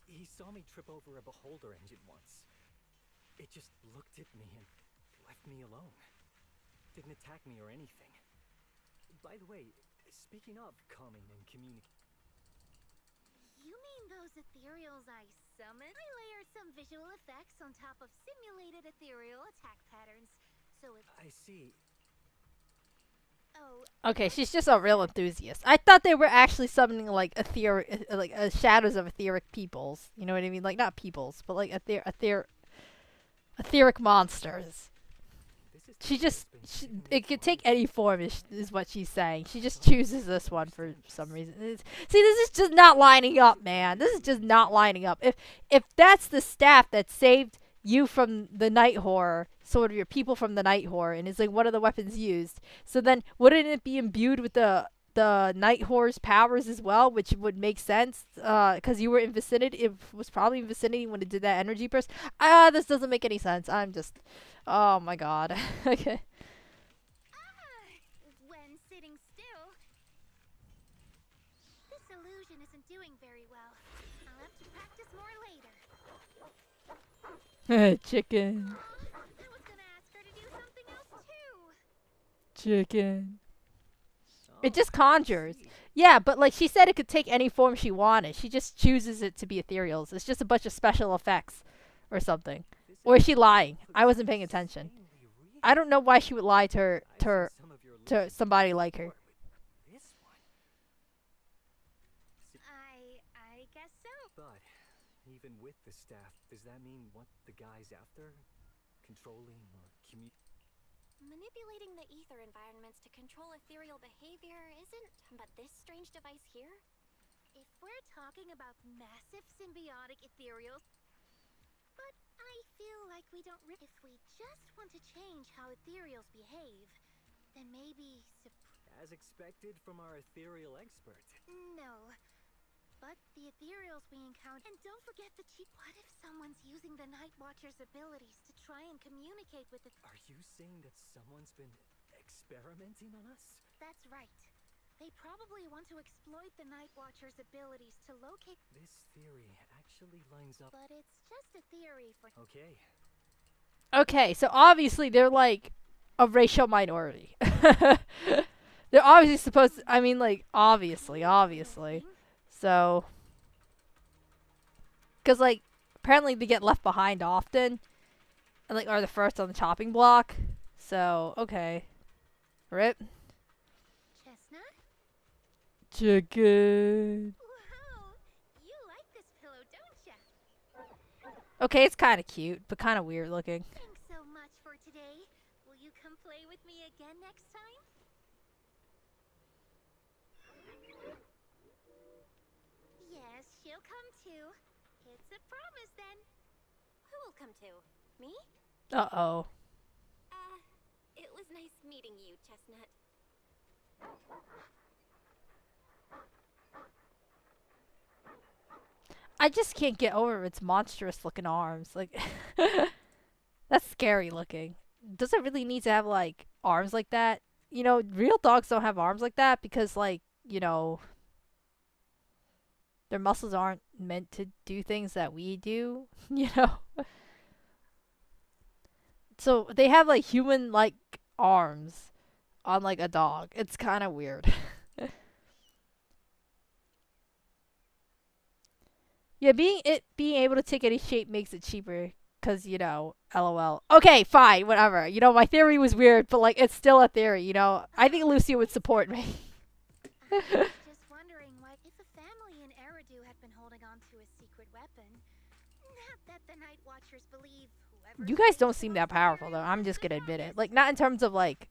He saw me trip over a beholder engine once. It just looked at me and left me alone. Didn't attack me or anything. By the way, speaking of calming and communicating. You mean those ethereals I summoned? I layered some visual effects on top of simulated ethereal attack patterns. So if I see. oh, Okay, she's just a real enthusiast. I thought they were actually summoning like shadows of etheric peoples. You know what I mean? Like not peoples, but like etheric monsters. She just it could take any form is what she's saying. She just chooses this one for some reason. See, this is just not lining up, man. This is just not lining up. If that's the staff that saved you from the night horror, sort of your people from the night horror, and is like one of the weapons used, so then wouldn't it be imbued with the night horror's powers as well, which would make sense, because you were in vicinity. It was probably in vicinity when it did that energy burst. This doesn't make any sense. I'm just, oh my god. Okay. when sitting still, this illusion isn't doing very well. I'll have to practice more later. Chicken. I was gonna ask her to do something else too. Chicken. It Oh, just I conjures. see. Yeah, but like she said, it could take any form she wanted. She just chooses it to be ethereals. It's just a bunch of special effects or something. This Or is she lying? looks I wasn't paying attention. insanely real. I don't know why she would lie to her, I've seen some of your to illusions somebody like her. before, but this one. I guess so. But even with the staff, does that mean what the guy's after? Controlling or Manipulating the ether environments to control ethereal behavior isn't, but this strange device here? If we're talking about massive symbiotic ethereals, but I feel like we don't if we just want to change how ethereals behave, then maybe as expected from our ethereal expert. no. But the ethereals we encounter, and don't forget the what if someone's using the Night Watcher's abilities to try and communicate with the Are you saying that someone's been experimenting on us? That's right. They probably want to exploit the Night Watcher's abilities to locate, This theory actually lines up. but it's just a theory for Okay. Okay, so obviously they're like a racial minority. They're obviously supposed to, I mean, like, obviously. So, because, like, apparently they get left behind often. And, like, are the first on the chopping block. So, okay. Rip. Chestnut? Chicken. Wow, you like this pillow, don't ya? Okay, it's kind of cute, but kind of weird looking. Thanks so much for today. Will you come play with me again next time? Yes, she'll come too. It's a promise then. Who will come too? Me? Uh-oh. It was nice meeting you, Chestnut. I just can't get over its monstrous looking arms. Like, that's scary looking. Does it really need to have, like, arms like that? You know, real dogs don't have arms like that because, like, you know, their muscles aren't meant to do things that we do, you know? So they have, like, human-like arms on, like, a dog. It's kind of weird. Yeah, being able to take any shape makes it cheaper. Cause, you know, LOL. Okay, fine, whatever. You know, my theory was weird, but like it's still a theory, you know. I think Lucia would support me. I was just wondering what if a family in Eridu had been holding on to a secret weapon. Not that the Night Watchers believe whoever You guys don't created seem the that powerful though. monster I'm just gonna is admit it. honest. Like not in terms of like,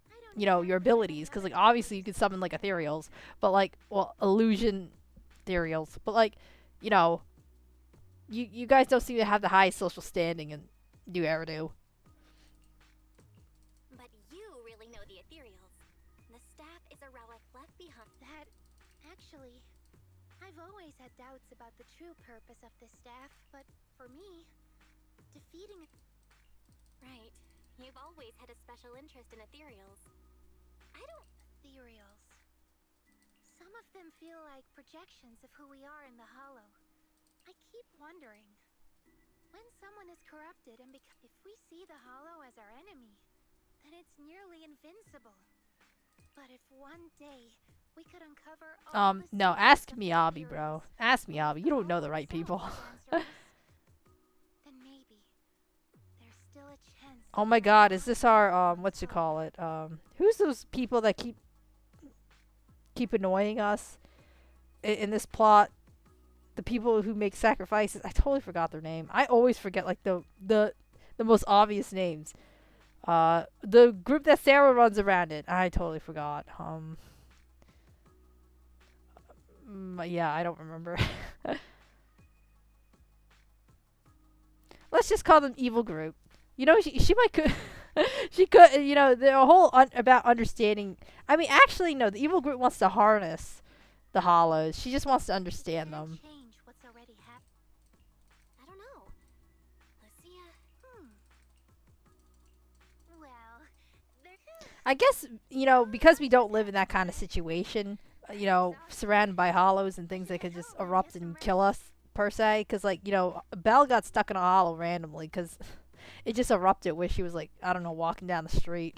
I don't you know, know your if there's any abilities, cause other like obviously you theories. could summon like ethereals, but like well illusion ethereals. But like, you know, you guys don't seem to have the highest social standing in New Eridu. But you really know the ethereals. The staff is a relic left behind. That, actually, I I've always had doubts about the true purpose of this staff, but for me, defeating it. Right. You've always had a special interest in ethereals. I don't. Ethereals. Some of them feel like projections of who we are in the Hollow. I keep wondering. When someone is corrupted and if we see the Hollow as our enemy, then it's nearly invincible. But if one day we could uncover all the No, secrets ask of Miyabi, ethereals, bro. Ask Miyabi. You don't know the right people. then maybe there's still a chance. Oh my god, is this our, what's it call it? Who's those people that keep annoying us in this plot? The people who make sacrifices. I totally forgot their name. I always forget, like, the most obvious names. The group that Sarah runs around in. I totally forgot. Yeah, I don't remember. Let's just call them evil group. You know, she might could she could, you know, the whole about understanding. I mean, actually no, the evil group wants to harness the hollows. She just wants to understand them. Change what's already happened. I don't know. Lucia. Well, there could. I guess, you know, because we don't live in that kind of situation, you know, surrounded by hollows and things that could just erupt and kill us, per se. Because, like, you know, Belle got stuck in a hollow randomly because it just erupted where she was, like, I don't know, walking down the street.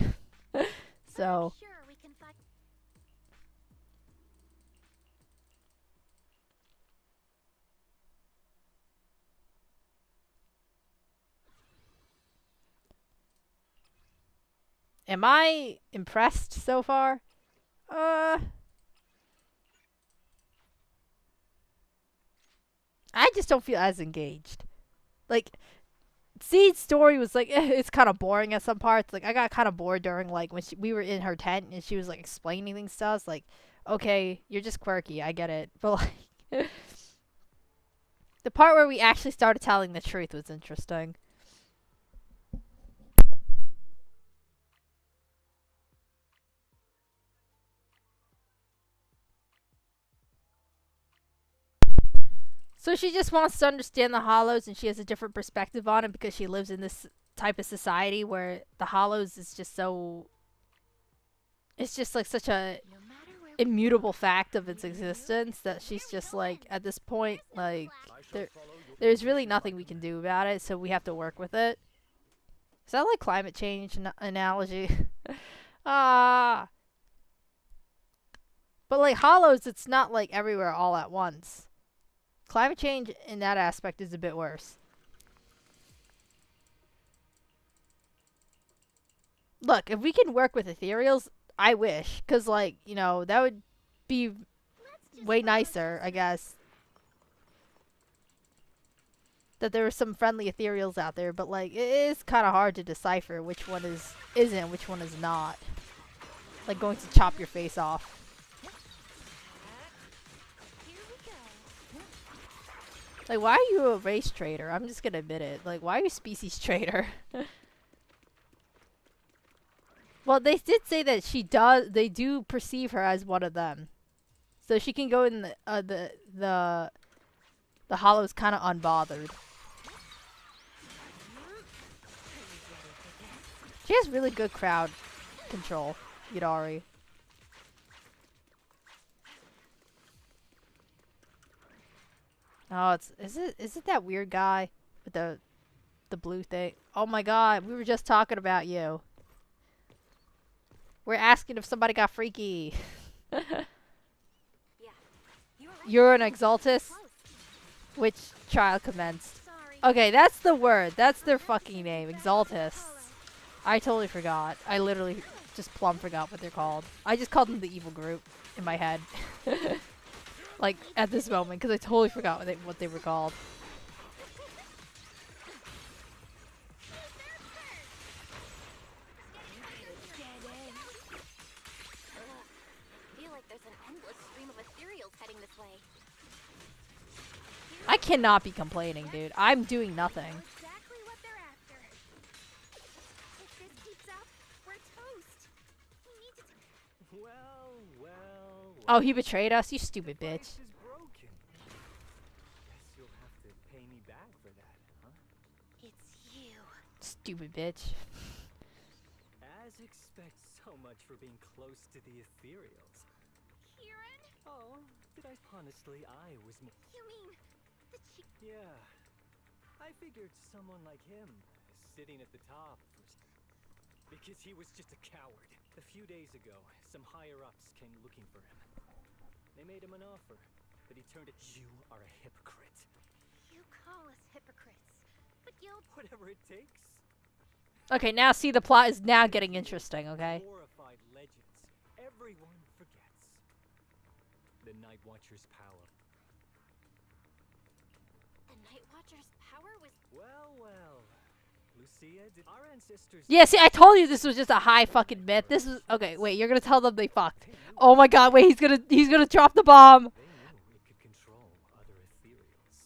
So, Sure, we can find. am I impressed so far? I just don't feel as engaged. Like, Seed's story was like, it's kind of boring at some parts. Like, I got kind of bored during, like, when we were in her tent and she was, like, explaining things to us. Like, okay, you're just quirky, I get it. But, like, the part where we actually started telling the truth was interesting. So she just wants to understand the hollows, and she has a different perspective on it because she lives in this type of society where the hollows is just so, it's just like such a No matter where immutable fact of its existence that she's just like, at this point, like, there's really nothing we can do about it, so we have to work with it. Is that like climate change analogy? Ah. But like hollows, it's not like everywhere all at once. Climate change in that aspect is a bit worse. Look, if we can work with ethereals, I wish. Because, like, you know, that would be way nicer, I guess. That there were some friendly ethereals out there. But, like, it is kind of hard to decipher which one isn't, which one is not. Like going to chop your face off. Like, why are you a race trader? I'm just gonna admit it. Like, why are you a species trader? Well, they did say that they do perceive her as one of them. So she can go in the hollows kind of unbothered. She has really good crowd control, Yidari. Oh, is it that weird guy with the blue thing? Oh my god, we were just talking about you. We're asking if somebody got freaky. You're an Exaltus? Which trial commenced? Okay, that's the word. That's their fucking name, Exaltus. I totally forgot. I literally just plumb forgot what they're called. I just called them the evil group in my head. Like, at this moment, because I totally forgot what they were called. I feel like there's an endless stream of ethereals heading this way. I cannot be complaining, dude. I'm doing nothing. exactly what they're after. If this keeps up, we're toast. We need to. Well. Oh, he betrayed us? You stupid bitch. Device is broken. me back for that, huh? It's you. Stupid bitch. As expect so much for being close to the ethereals. Kieran? Oh, did I? Honestly, I was You mean the chief? Yeah. I figured someone like him, sitting at the top, because he was just a coward. A few days ago, some higher-ups came looking for him. They made him an offer, but he turned it. You are a hypocrite. You call us hypocrites, but you'll. Whatever it takes. Okay, now see, the plot is now getting interesting, okay? Glorified legends. Everyone forgets. The Night Watcher's power. The Night Watcher's power was. Well. Lucia, did our ancestors... Yeah, see, I told you this was just a high fucking myth. This is okay. Wait, you're gonna tell them they fucked? Oh my god! Wait, he's gonna drop the bomb. They knew it could control other ethereals.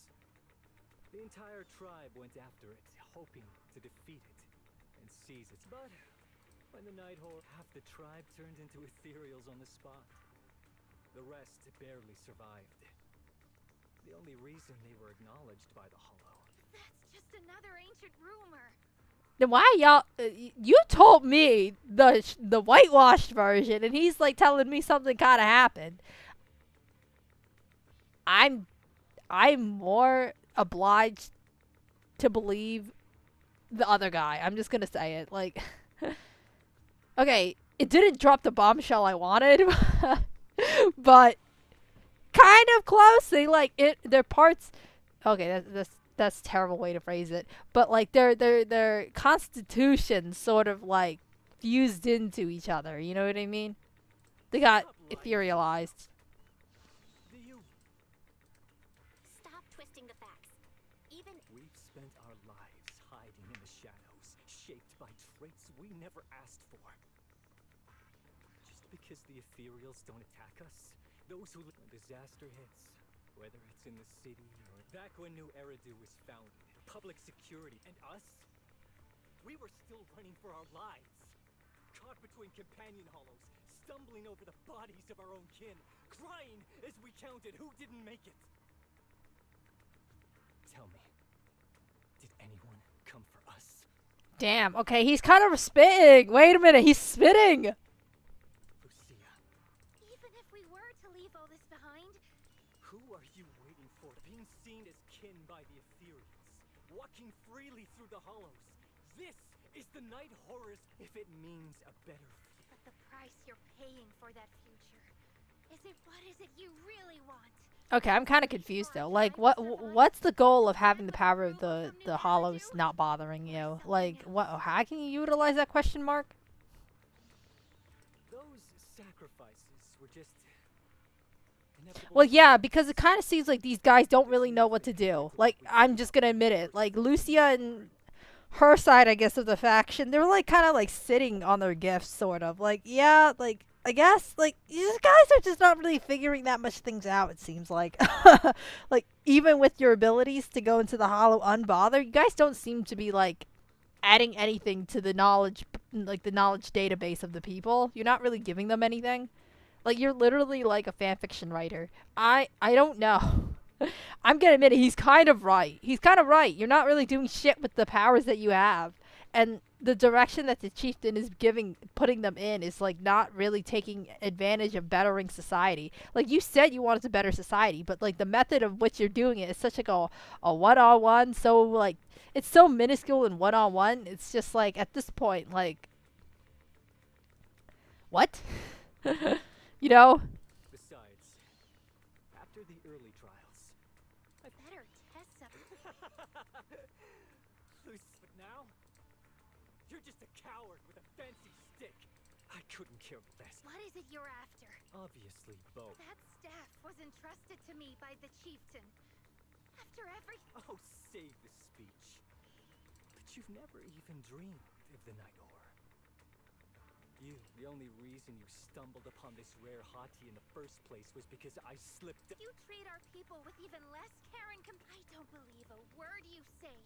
The entire tribe went after it, hoping to defeat it and seize it. But when the Night Horde, half the tribe turned into ethereals on the spot. The rest barely survived. The only reason they were acknowledged by the Hollow. That's just another ancient rumor. Then why y'all? You told me the whitewashed version, and he's like telling me something kind of happened. I'm more obliged to believe the other guy. I'm just gonna say it. Like, okay, it didn't drop the bombshell I wanted, but kind of close. They like it. Their parts. Okay, that's a terrible way to phrase it. But like their constitutions sort of like fused into each other. You know what I mean? They got etherealized. Do you? Stop twisting the facts. Even. We've spent our lives hiding in the shadows, shaped by traits we never asked for. Just because the ethereals don't attack us, those who when disaster hits, whether it's in the city or back when New Eridu was founded, public security and us, we were still running for our lives, caught between companion hollows, stumbling over the bodies of our own kin, crying as we counted who didn't make it. Tell me, did anyone come for us? Damn. Okay, he's kind of spitting. Wait a minute, he's spitting. Lucia, Even if we were to leave all this behind, who are you waiting for? Being seen as kin by the ethereals, walking freely through the hollows. This is the Night Horrors if it means a better future. but the price you're paying for that future, what is it you really want? Okay, I'm kind of confused though. Like, what's the goal of having the power of the hollows not bothering you? Like, what? How can you utilize that question mark? Those sacrifices were just inevitable. Well, yeah, because it kind of seems like these guys don't really know what to do. Like, I'm just gonna admit it. Like, Lucia and her side, I guess, of the faction, they're like kind of like sitting on their gifts, sort of. Like, yeah, like I guess like these guys are just not really figuring that much things out. It seems like, like even with your abilities to go into the hollow unbothered, you guys don't seem to be like adding anything to the knowledge, like the knowledge database of the people. You're not really giving them anything. Like, you're literally like a fanfiction writer. I don't know. I'm gonna admit it, he's kind of right. He's kind of right. You're not really doing shit with the powers that you have. And the direction that the chieftain is putting them in is like not really taking advantage of bettering society. Like, you said you wanted to better society, but like the method of which you're doing it is such like a one-on-one. So like, it's so minuscule and one-on-one. It's just like, at this point, like, what? You know? Besides, after the early trials, I better test something. but now you're just a coward with a fancy stick. I couldn't care less. What is it you're after? Obviously, both. That staff was entrusted to me by the chieftain. After every... Oh, save the speech. But you've never even dreamed of the Night Horror. The only reason you stumbled upon this rare hottie in the first place was because I slipped. You treat our people with even less care and I don't believe a word you say.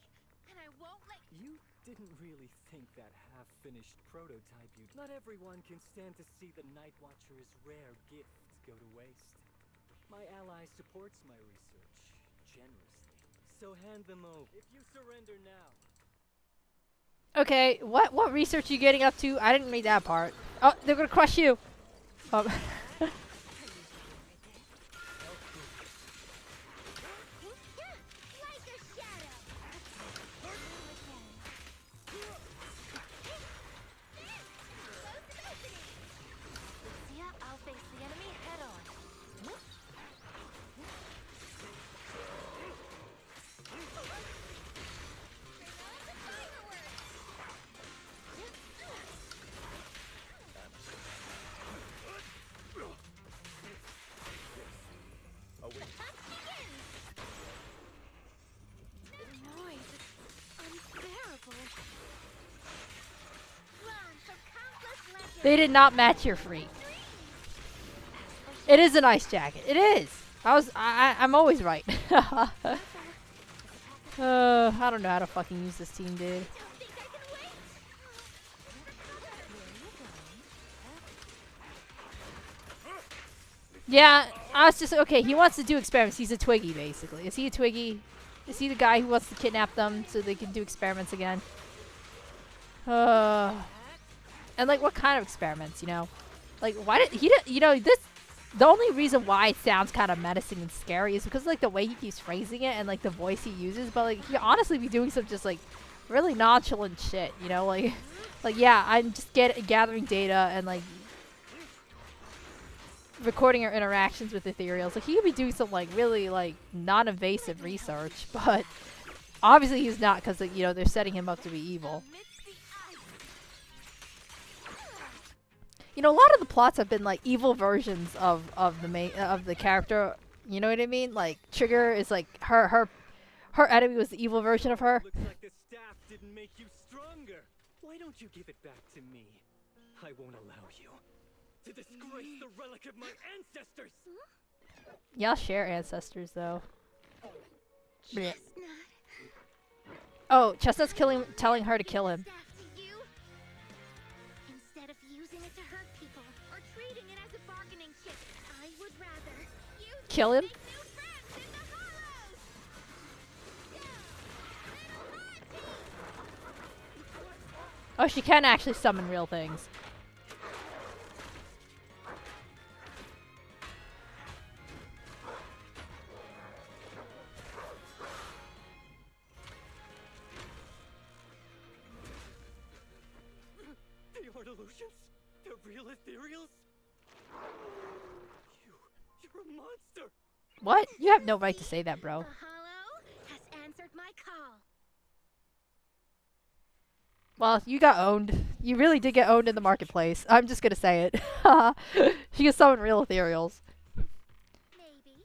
And I won't let... You didn't really think that half-finished prototype you... Not everyone can stand to see the Night Watcher's rare gifts go to waste. My ally supports my research generously, So hand them over. If you surrender now. Okay, what research are you getting up to? I didn't read that part. Oh, they're gonna crush you. Um, Like a shadow. Lucia, I'll face the enemy head on. The noise is unbearable. Run for countless legends. they did not match your freak. It is a nice jacket. It is. I'm always right. I don't know how to fucking use this team, dude. Don't think I can wait. Yeah, I was just okay. He wants to do experiments. He's a Twiggy, basically. Is he a Twiggy? Is he the guy who wants to kidnap them so they can do experiments again? And like, what kind of experiments? You know, like why did he? You know, this. The only reason why it sounds kind of menacing and scary is because like the way he keeps phrasing it and like the voice he uses. But like he honestly be doing some just like really nonchalant shit. You know, like yeah, I'm just gathering data and like recording our interactions with ethereals. Like he could be doing some like really like non-invasive research, but obviously he's not because like, you know, they're setting him up to be evil. You know, a lot of the plots have been like evil versions of the main of the character. You know what I mean? Like Trigger is like her enemy was the evil version of her. Looks like the staff didn't make you stronger. Why don't you give it back to me? I won't allow you to disgrace the relic of my ancestors. Y'all share ancestors though. Blech. Chestnut. Oh, Chestnut's telling her to kill him. Staff to you. Instead of using it to hurt people or treating it as a bargaining chip, I would rather use it Kill to him? make new friends in the hollows. Oh, she can actually summon real things. They aren't illusions. They're real ethereals. You're a monster. What? You have no right to say that, bro. The hollow has answered my call. Well, you got owned. You really did get owned in the marketplace. I'm just gonna say it. She can summon real ethereals. Maybe.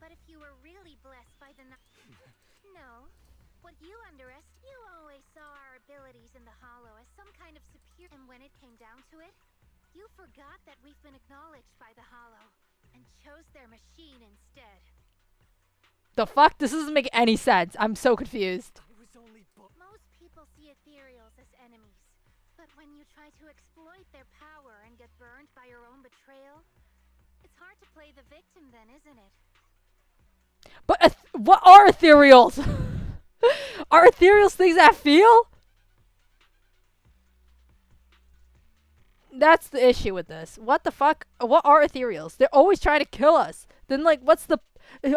But if you were really blessed by the No. What you You always saw our abilities in the hollow as some kind of superior. And when it came down to it, you forgot that we've been acknowledged by the hollow and chose their machine instead. The fuck? This doesn't make any sense. I'm so confused. I was only Most people see ethereals as enemies, but when you try to exploit their power and get burned by your own betrayal, it's hard to play the victim then, isn't it? But what are ethereals? Are ethereals things that feel? That's the issue with this. What the fuck? What are ethereals? They're always trying to kill us. Then, like, what's the...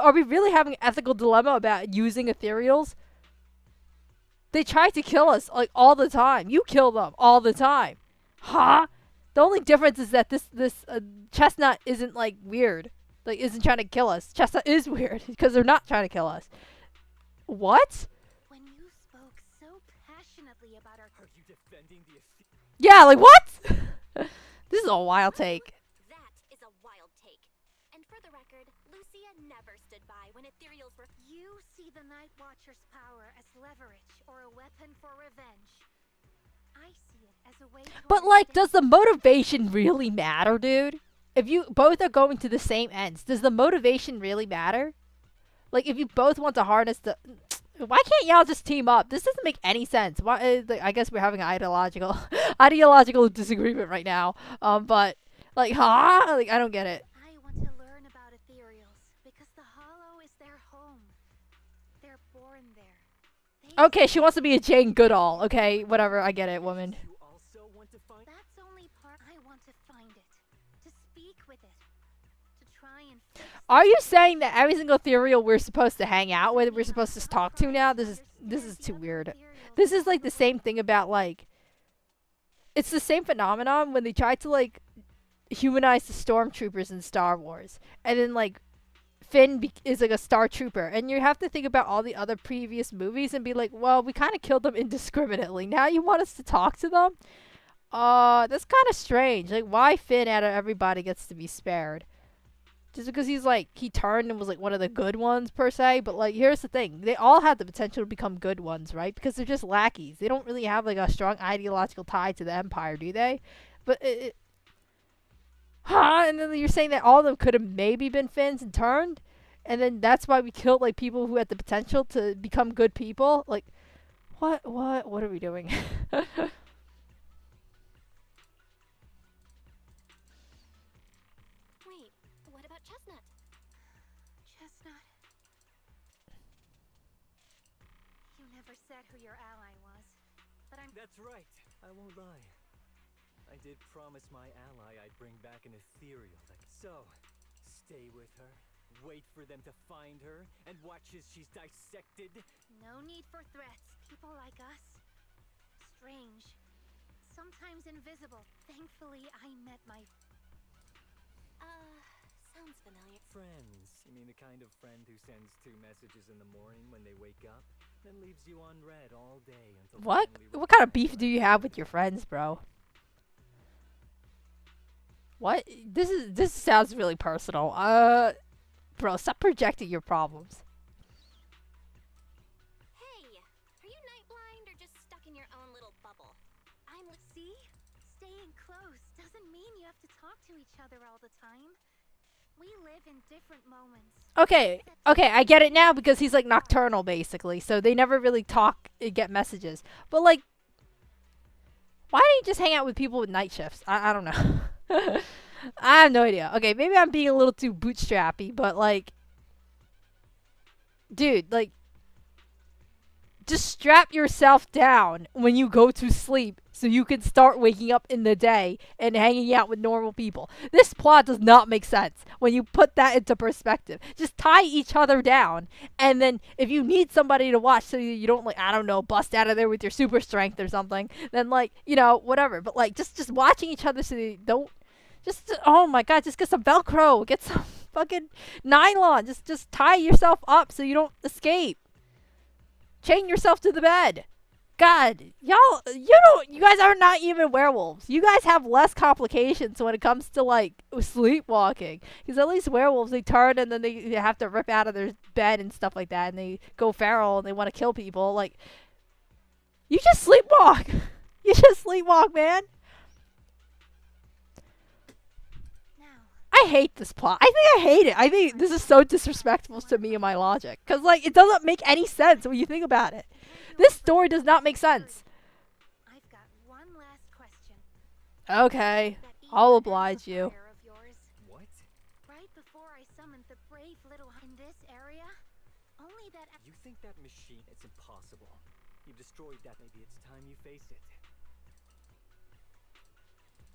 Are we really having an ethical dilemma about using ethereals? They try to kill us, like, all the time. You kill them all the time. Huh? The only difference is that this Chestnut isn't, like, weird. Like, isn't trying to kill us. Chestnut is weird, because they're not trying to kill us. What? When you spoke so passionately about our... Are you defending the Yeah, like, what? This is a wild take. That is a wild take. And for the record, Lucia never stood by when ethereals were... You see the Night Watcher's power as leverage or a weapon for revenge. I see it as a way to... But, like, does the motivation really matter, dude? If you both are going to the same ends, does the motivation really matter? Like, if you both want to harness the... Why can't y'all just team up? This doesn't make any sense. Why? I guess we're having an ideological disagreement right now. But, like, huh? Like, I don't get it. I want to learn about ethereals because the hollow is their home. Their They Okay, she wants to be a Jane Goodall. Okay, whatever. I get it, woman. You also want to find. That's only part. I want to find it, to speak with it, to try and fix Are you saying that every single ethereal we're supposed to hang out with, we're supposed to talk to now? This is too weird. This is like the same thing about like. It's the same phenomenon when they tried to like humanize the stormtroopers in Star Wars, and then like Finn is like a Star Trooper, and you have to think about all the other previous movies and be like, well, we kind of killed them indiscriminately. Now you want us to talk to them? That's kind of strange. Like, why Finn out of everybody gets to be spared? Just because he's like, he turned and was like one of the good ones per se, but like, here's the thing. They all have the potential to become good ones, right? Because they're just lackeys. They don't really have like a strong ideological tie to the Empire, do they? But huh? And then you're saying that all of them could have maybe been Finns and turned? And then that's why we killed like people who had the potential to become good people? Like, what are we doing? Wait, what about Chestnut? Chestnut. You never said who your ally was, but I'm. That's right. I won't lie. I did promise my ally I'd bring back an ethereal. So, stay with her, wait for them to find her, and watch as she's dissected. No need for threats. People like us. Strange. Sometimes invisible. Thankfully, I met my. Sounds familiar. Friends. You mean the kind of friend who sends 2 messages in the morning when they wake up, then leaves you unread all day until What? finally What kind of beef do you have with your friends, bro? What? This sounds really personal. Bro, stop projecting your problems. Hey, are you night blind or just stuck in your own little bubble? See? Staying close doesn't mean you have to talk to each other all the time. We live in different moments. Okay, I get it now because he's like nocturnal basically, so they never really talk and get messages. But like, why don't you just hang out with people with night shifts? I don't know. I have no idea. Okay, maybe I'm being a little too bootstrappy, but like, dude, like, just strap yourself down when you go to sleep so you can start waking up in the day and hanging out with normal people. This plot does not make sense when you put that into perspective. Just tie each other down, and then if you need somebody to watch so you don't, like, I don't know, bust out of there with your super strength or something, then, like, you know, whatever. But, like, just watching each other so you don't, oh my god, just get some Velcro, get some fucking nylon, just tie yourself up so you don't escape. Chain yourself to the bed. God, you guys are not even werewolves. You guys have less complications when it comes to like sleepwalking. Because at least werewolves, they turn and then they have to rip out of their bed and stuff like that, and they go feral and they want to kill people. Like, you just sleepwalk. You just sleepwalk, man. I hate this plot. I hate it. I think this is so disrespectful to me and my logic. Because, like, it doesn't make any sense when you think about it. This story does not make sense. I've got one last question. Okay, I'll oblige you. What? Right before I summoned the brave little in this area, only that. You think that machine? It's impossible. You've destroyed that. Maybe it's time you face it.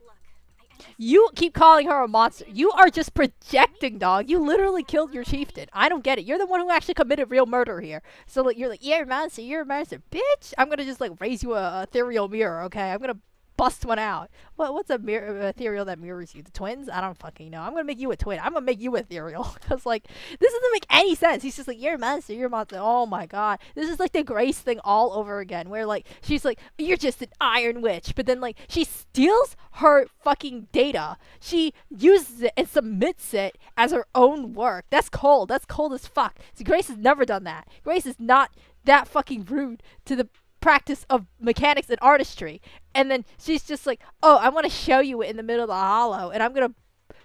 Look, I You keep calling her a monster. You are just projecting, dog. You literally killed your chieftain. I don't get it. You're the one who actually committed real murder here. So like, you're like, you're a monster. You're a monster, bitch. I'm gonna just like raise you a ethereal mirror. Okay, I'm gonna bust one out. What's a mirror ethereal that mirrors you? The twins? I don't fucking know. I'm gonna make you a twin. I'm gonna make you ethereal. Because like, this doesn't make any sense. He's just like, you're a monster. You're a monster. Oh my god. This is like the Grace thing all over again, where like she's like, you're just an iron witch, but then like she steals her fucking data. She uses it and submits it as her own work. That's cold. That's cold as fuck. See, Grace has never done that. Grace is not that fucking rude to the practice of mechanics and artistry. And then she's just like, oh, I want to show you it in the middle of the hollow, and I'm gonna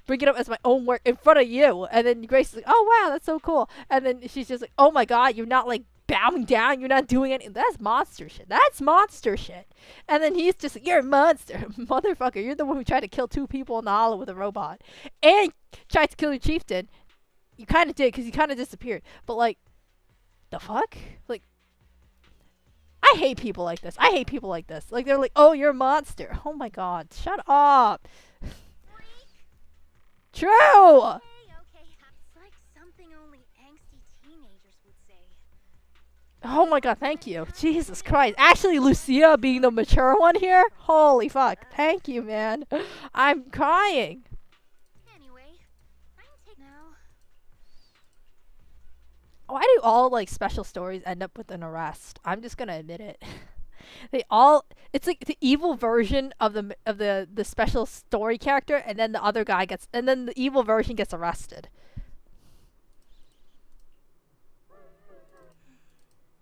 bring it up as my own work in front of you. And then Grace is like, oh wow, that's so cool. And then she's just like, oh my god, you're not like bowing down, you're not doing anything. That's monster shit. That's monster shit. And then he's just like, you're a monster. Motherfucker, you're the one who tried to kill 2 people in the hollow with a robot. And tried to kill your chieftain. You kind of did, because he kind of disappeared. But like, the fuck? Like, I hate people like this. I hate people like this. Like, they're like, oh, you're a monster. Oh my god, shut up. True. Okay. It's like something only angsty teenagers would say. Oh my god, thank you. Jesus Christ. Actually, Lucia being the mature one here? Holy fuck. Thank you, man. I'm crying. Anyway, I'm taking now. Why do all, like, special stories end up with an arrest? I'm just gonna admit it. They all, it's like the evil version of the special story character, and then the other guy gets, and then the evil version gets arrested.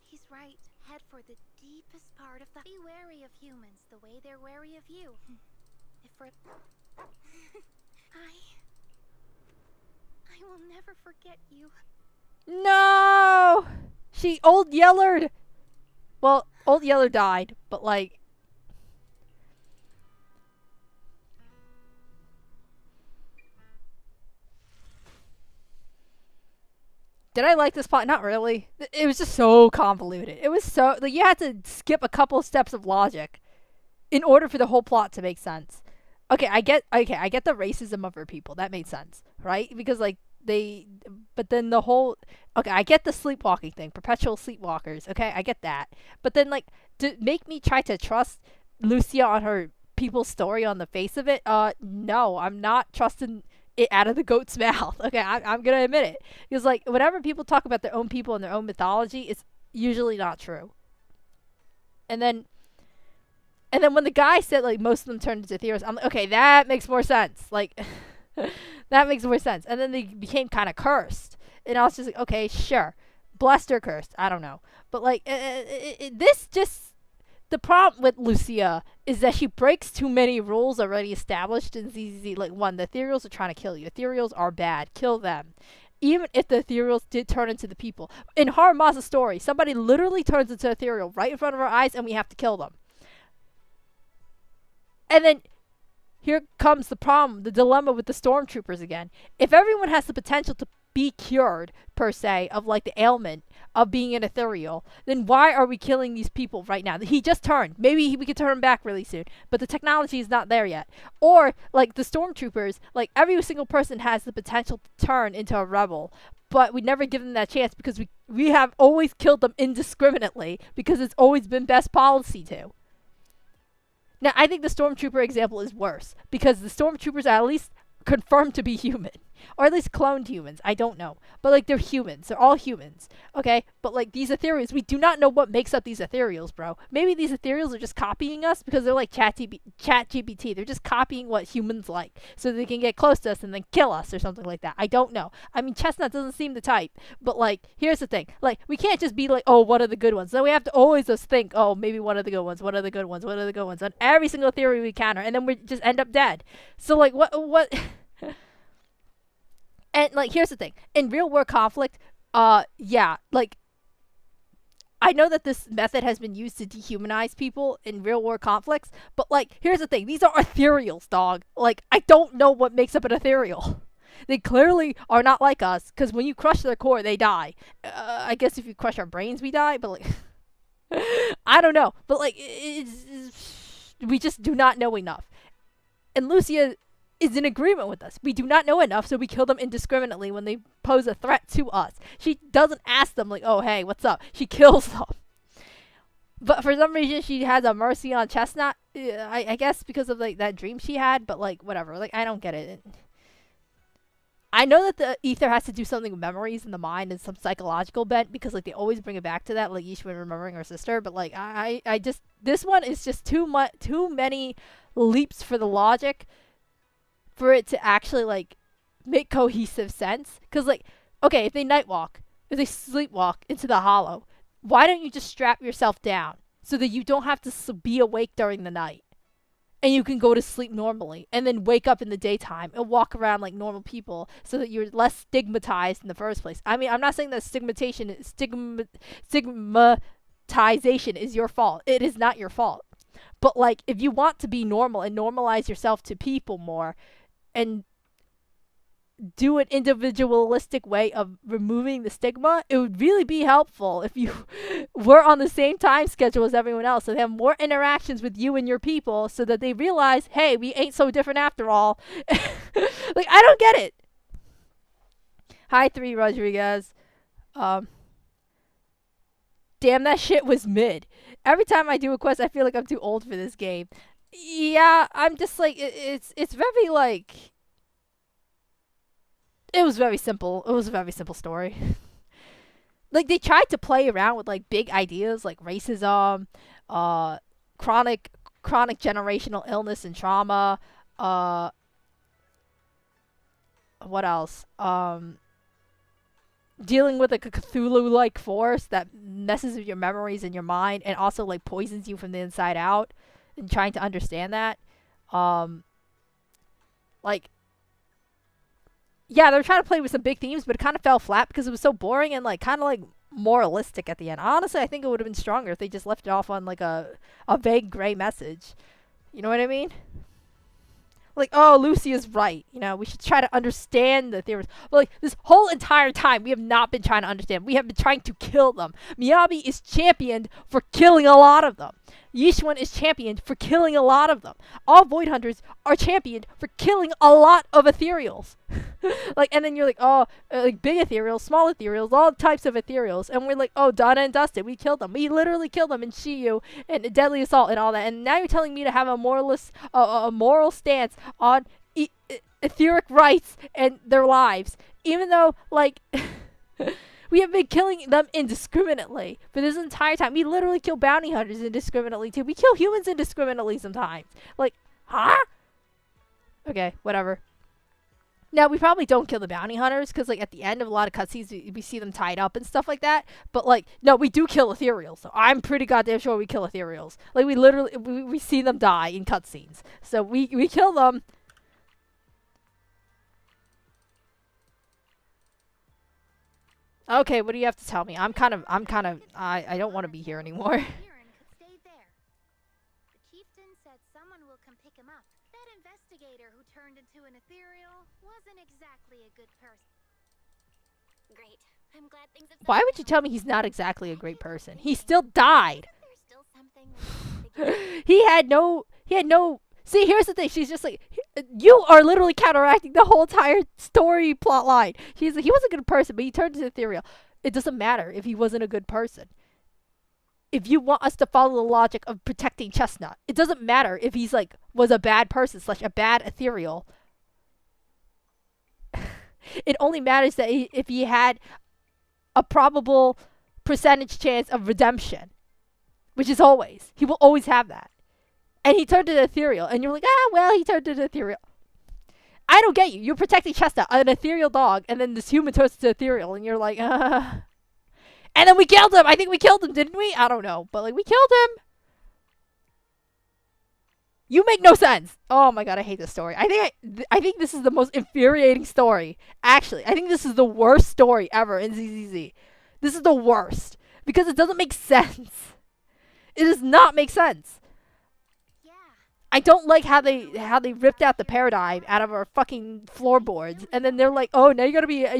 He's right. Head for the deepest part of the. Be wary of humans the way they're wary of you. If we're. I will never forget you. No! Old Yeller. Well, Old Yeller died, but like. Did I like this plot? Not really. It was just so convoluted. It was so, like, you had to skip a couple steps of logic in order for the whole plot to make sense. Okay, I get the racism of her people. That made sense, right? Because like but then the whole, okay, I get the sleepwalking thing, perpetual sleepwalkers. Okay, I get that. But then, like, to make me try to trust Lucia on her people's story on the face of it, no, I'm not trusting it out of the goat's mouth. Okay, I'm gonna admit it, because like whenever people talk about their own people and their own mythology, it's usually not true. And then when the guy said like most of them turned into ethereals, I'm like, okay, that makes more sense. Like, that makes more sense. And then they became kind of cursed, and I was just like, okay, sure, blessed or cursed, I don't know. But like, this just, the problem with Lucia is that she breaks too many rules already established in ZZZ. Like, one, the ethereals are trying to kill you. Ethereals are bad. Kill them. Even if the ethereals did turn into the people. In Haramasa's story, somebody literally turns into ethereal right in front of our eyes, and we have to kill them. And then here comes the problem, the dilemma with the stormtroopers again. If everyone has the potential to be cured, per se, of like the ailment of being an ethereal, then why are we killing these people right now? He just turned. Maybe we could turn him back really soon, but the technology is not there yet. Or like the stormtroopers, like every single person has the potential to turn into a rebel, but we never give them that chance because we have always killed them indiscriminately because it's always been best policy to. Now, I think the stormtrooper example is worse because the stormtroopers are at least confirmed to be human, or at least cloned humans. I don't know, but like they're humans. They're all humans, okay? But like these ethereals, we do not know what makes up these ethereals, bro. Maybe these ethereals are just copying us because they're like chat GPT. They're just copying what humans like so they can get close to us and then kill us or something like that. I don't know. I mean, Chestnut doesn't seem the type, but like here's the thing: like we can't just be like, oh, what are the good ones? Then we have to always just think, oh, maybe one of the good ones. What are the good ones? What are the good ones? On every single theory we counter, and then we just end up dead. So like what? And like here's the thing, in real world conflict, yeah, like I know that this method has been used to dehumanize people in real world conflicts, but like here's the thing, these are ethereals, dog. Like I don't know what makes up an ethereal. They clearly are not like us, because when you crush their core, they die. I guess if you crush our brains, we die, but like I don't know, but like we just do not know enough. And Lucia is in agreement with us. We do not know enough, so we kill them indiscriminately when they pose a threat to us. She doesn't ask them like, oh, hey, what's up? She kills them. But for some reason, she has a mercy on Chestnut. I guess because of like that dream she had, but like whatever. Like I don't get it. I know that the ether has to do something with memories in the mind and some psychological bent, because like they always bring it back to that, like Ishwin remembering her sister. But like I just, this one is just too many leaps for the logic for it to actually like make cohesive sense. Because like, okay, if they if they sleepwalk into the hollow, why don't you just strap yourself down so that you don't have to be awake during the night, and you can go to sleep normally and then wake up in the daytime and walk around like normal people, so that you're less stigmatized in the first place. I mean, I'm not saying that stigmatization is your fault. It is not your fault. But like, if you want to be normal and normalize yourself to people more, and do an individualistic way of removing the stigma, it would really be helpful if you were on the same time schedule as everyone else, so they have more interactions with you and your people, so that they realize, hey, we ain't so different after all. Like, I don't get it. Hi, 3 Rodriguez. Damn, that shit was mid. Every time I do a quest, I feel like I'm too old for this game. Yeah, I'm just like, it's very like, it was very simple. It was a very simple story. Like, they tried to play around with like big ideas like racism, chronic generational illness and trauma, what else? Dealing with like a Cthulhu-like force that messes with your memories and your mind, and also like poisons you from the inside out, and trying to understand that. Like, yeah, they were trying to play with some big themes, but it kind of fell flat because it was so boring and like kind of like moralistic at the end. Honestly, I think it would have been stronger if they just left it off on like a vague gray message. You know what I mean? Like, oh, Lucy is right. You know, we should try to understand the theories. But like, this whole entire time, we have not been trying to understand. We have been trying to kill them. Miyabi is championed for killing a lot of them. Yishuan is championed for killing a lot of them. All Void Hunters are championed for killing a lot of ethereals. Like, and then you're like, oh, like big ethereals, small ethereals, all types of ethereals. And we're like, oh, Donna and Dustin, we killed them. We literally killed them in Shiyu and Deadly Assault and all that. And now you're telling me to have a moralist, a moral stance on etheric rights and their lives. Even though, like... We have been killing them indiscriminately for this entire time. We literally kill bounty hunters indiscriminately, too. We kill humans indiscriminately sometimes. Like, huh? Okay, whatever. Now, we probably don't kill the bounty hunters, because, like, at the end of a lot of cutscenes, we see them tied up and stuff like that. But, like, no, we do kill ethereals. So I'm pretty goddamn sure we kill ethereals. Like, we literally, we see them die in cutscenes. So we kill them. Okay, what do you have to tell me? I don't want to be here anymore. Kieran could stay there. The chieftain said someone will come pick him up. That investigator who turned into an ethereal wasn't exactly a good person. Great. I'm glad things have Why would you tell me he's not exactly a great person? He still died. There's still something we haven't figured out. He had no. See, here's the thing. She's just like, you are literally counteracting the whole entire story plot line. She's like, he was a good person, but he turned into ethereal. It doesn't matter if he wasn't a good person. If you want us to follow the logic of protecting Chestnut, it doesn't matter if he's like, was a bad person / a bad ethereal. It only matters that if he had a probable percentage chance of redemption, which is always. He will always have that. And he turned into ethereal. And you're like, well, he turned into ethereal. I don't get you. You're protecting Chestnut, an ethereal dog, and then this human turns into ethereal, and you're like, And then we killed him. I think we killed him, didn't we? I don't know. But, like, we killed him. You make no sense. Oh, my God. I hate this story. I think this is the most infuriating story. Actually, I think this is the worst story ever in ZZZ. This is the worst. Because it doesn't make sense. It does not make sense. I don't like how they ripped out the paradigm out of our fucking floorboards, and then they're like, oh, now you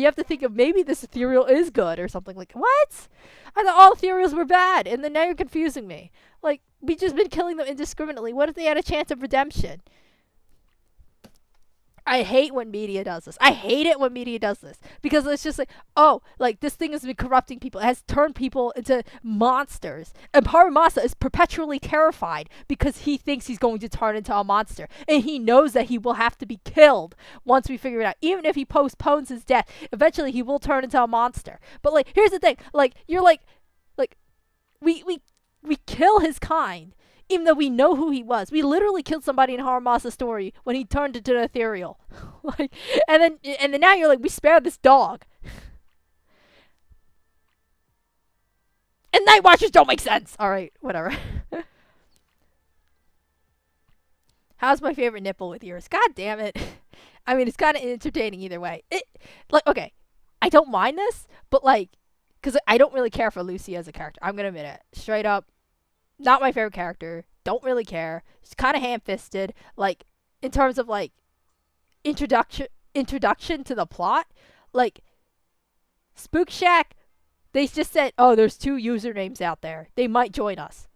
have to think of maybe this ethereal is good or something. Like, what? I thought all ethereals were bad, and then now you're confusing me. Like, we just been killing them indiscriminately. What if they had a chance of redemption? I hate when media does this. I hate it when media does this. Because it's just like, oh, like, this thing has been corrupting people. It has turned people into monsters. And Haramasa is perpetually terrified because he thinks he's going to turn into a monster. And he knows that he will have to be killed once we figure it out. Even if he postpones his death, eventually he will turn into a monster. But, like, here's the thing. Like, you're like, we kill his kind. Even though we know who he was. We literally killed somebody in Haramasa's story when he turned into an ethereal. Like, and then now you're like, we spared this dog. And Night Watchers don't make sense. Alright, whatever. How's my favorite nipple with yours? God damn it. I mean, it's kind of entertaining either way. Like, okay, I don't mind this, but like, because I don't really care for Lucy as a character. I'm going to admit it. Straight up. Not my favorite character. Don't really care. She's kind of ham-fisted. Like, in terms of, like, introduction introduction to the plot. Like, Spook Shack, they just said, oh, there's 2 usernames out there. They might join us.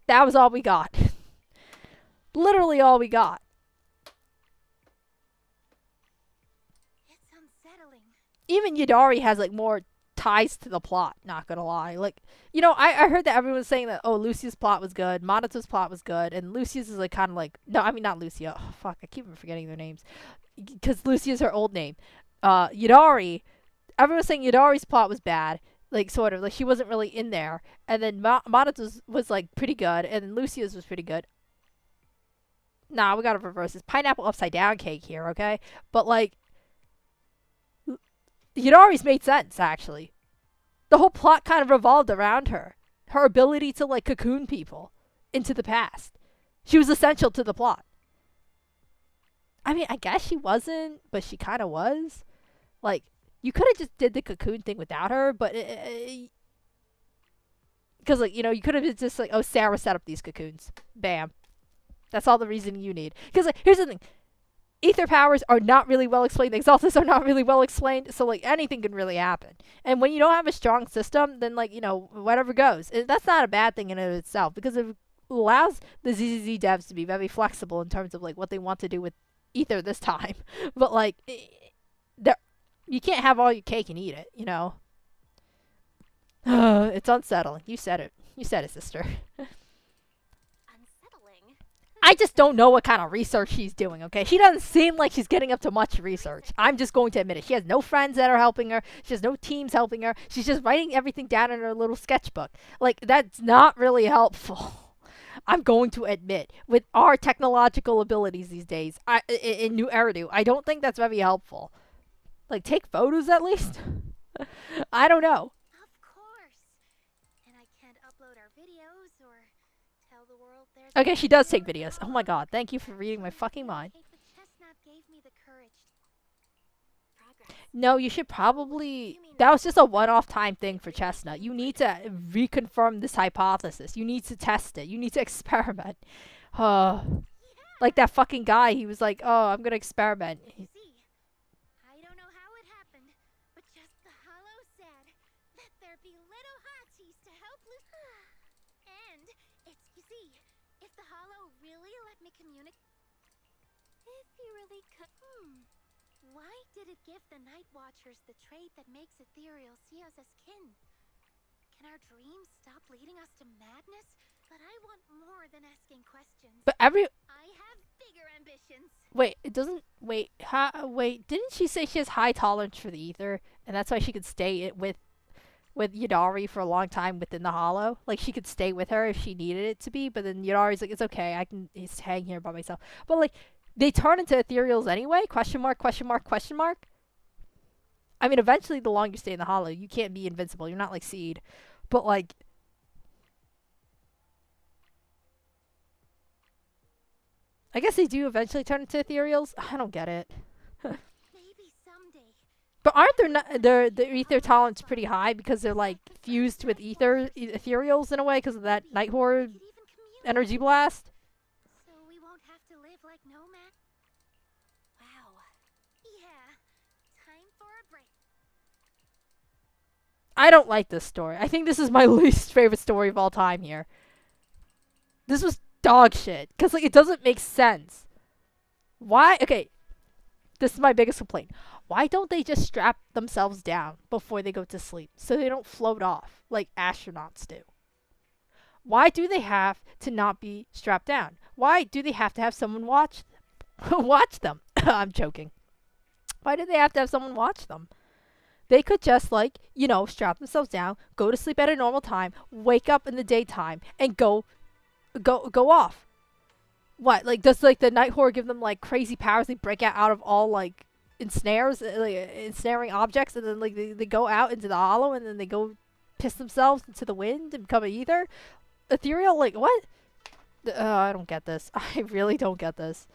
That was all we got. Literally all we got. It's unsettling. Even Yadari has, like, more ties to the plot, not gonna lie. Like, you know, I heard that everyone was saying that, oh, Lucia's plot was good, Monato's plot was good, and Lucia's is, like, kind of like, no, I mean, not Lucia. Oh, fuck, I keep forgetting their names. Because Lucia's her old name. Yadari, everyone was saying Yadari's plot was bad. Like, sort of. Like, she wasn't really in there. And then Monato's was, like, pretty good. And then Lucia's was pretty good. Nah, we gotta reverse this. Pineapple upside down cake here, okay? But, like, Yadari's made sense, actually. The whole plot kind of revolved around her. Her ability to, like, cocoon people into the past. She was essential to the plot. I mean, I guess she wasn't, but she kind of was. Like, you could have just did the cocoon thing without her, but because, like, you know, you could have just, like, oh, Sarah set up these cocoons. Bam. That's all the reason you need. Because, like, here's the thing. Ether powers are not really well explained. The Exaltus are not really well explained. So, like, anything can really happen. And when you don't have a strong system, then, like, you know, whatever goes. That's not a bad thing in and of itself. Because it allows the ZZZ devs to be very flexible in terms of, like, what they want to do with Ether this time. But, like, you can't have all your cake and eat it, you know? It's unsettling. You said it. You said it, sister. Unsettling? I just don't know what kind of research she's doing, okay? She doesn't seem like she's getting up to much research. I'm just going to admit it. She has no friends that are helping her. She has no teams helping her. She's just writing everything down in her little sketchbook. Like, that's not really helpful. I'm going to admit, with our technological abilities these days, in New Eridu, I don't think that's very helpful. Like, take photos at least? I don't know. Of course. And I can't upload our videos or tell the world there's Okay, she does take videos. Oh my god, thank you for reading my fucking mind. Cake with chestnut gave me the courage. Progress. No, you should probably... That was just a one-off time thing for Chestnut. You need to reconfirm this hypothesis. You need to test it. You need to experiment. Like that fucking guy, he was like, oh, I'm gonna experiment. See, I don't know how it happened, but just the hollow said that there be little hotties to help and it's, you see, if the hollow really let me communicate, if you really could, why did it give the Night Watchers the trait that makes ethereal see us as kin? Can our dreams stop leading us to madness? But I want more than asking questions. But I have bigger ambitions. Wait, it doesn't... Wait, didn't she say she has high tolerance for the ether? And that's why she could stay with Yadari for a long time within the hollow? Like, she could stay with her if she needed it to be, but then Yadari's like, it's okay, I can just hang here by myself. But, like, they turn into ethereals anyway? Question mark, question mark, question mark? I mean, eventually, the longer you stay in the hollow, you can't be invincible. You're not like Seed. But, like... I guess they do eventually turn into ethereals. I don't get it. Maybe someday. But aren't their ether tolerance pretty high because they're like fused with ethereals in a way because of that night horde Could even communicate. energy blast? So we won't have to live like nomads. Wow. Yeah. Time for a break. I don't like this story. I think this is my least favorite story of all time here. This was dog shit because like it doesn't make sense. Why? Okay, this is my biggest complaint. Why don't they just strap themselves down before they go to sleep so they don't float off like astronauts do? Why do they have to not be strapped down? Why do they have to have someone watch them? I'm joking. Why do they have to have someone watch them? They could just like, you know, strap themselves down, go to sleep at a normal time, wake up in the daytime, and go off. What, like, does like the night horde give them like crazy powers? They break out of all like ensnaring objects, and then like they go out into the hollow, and then they go piss themselves into the wind and become an ether ethereal. Like what? I don't get this. I really don't get this.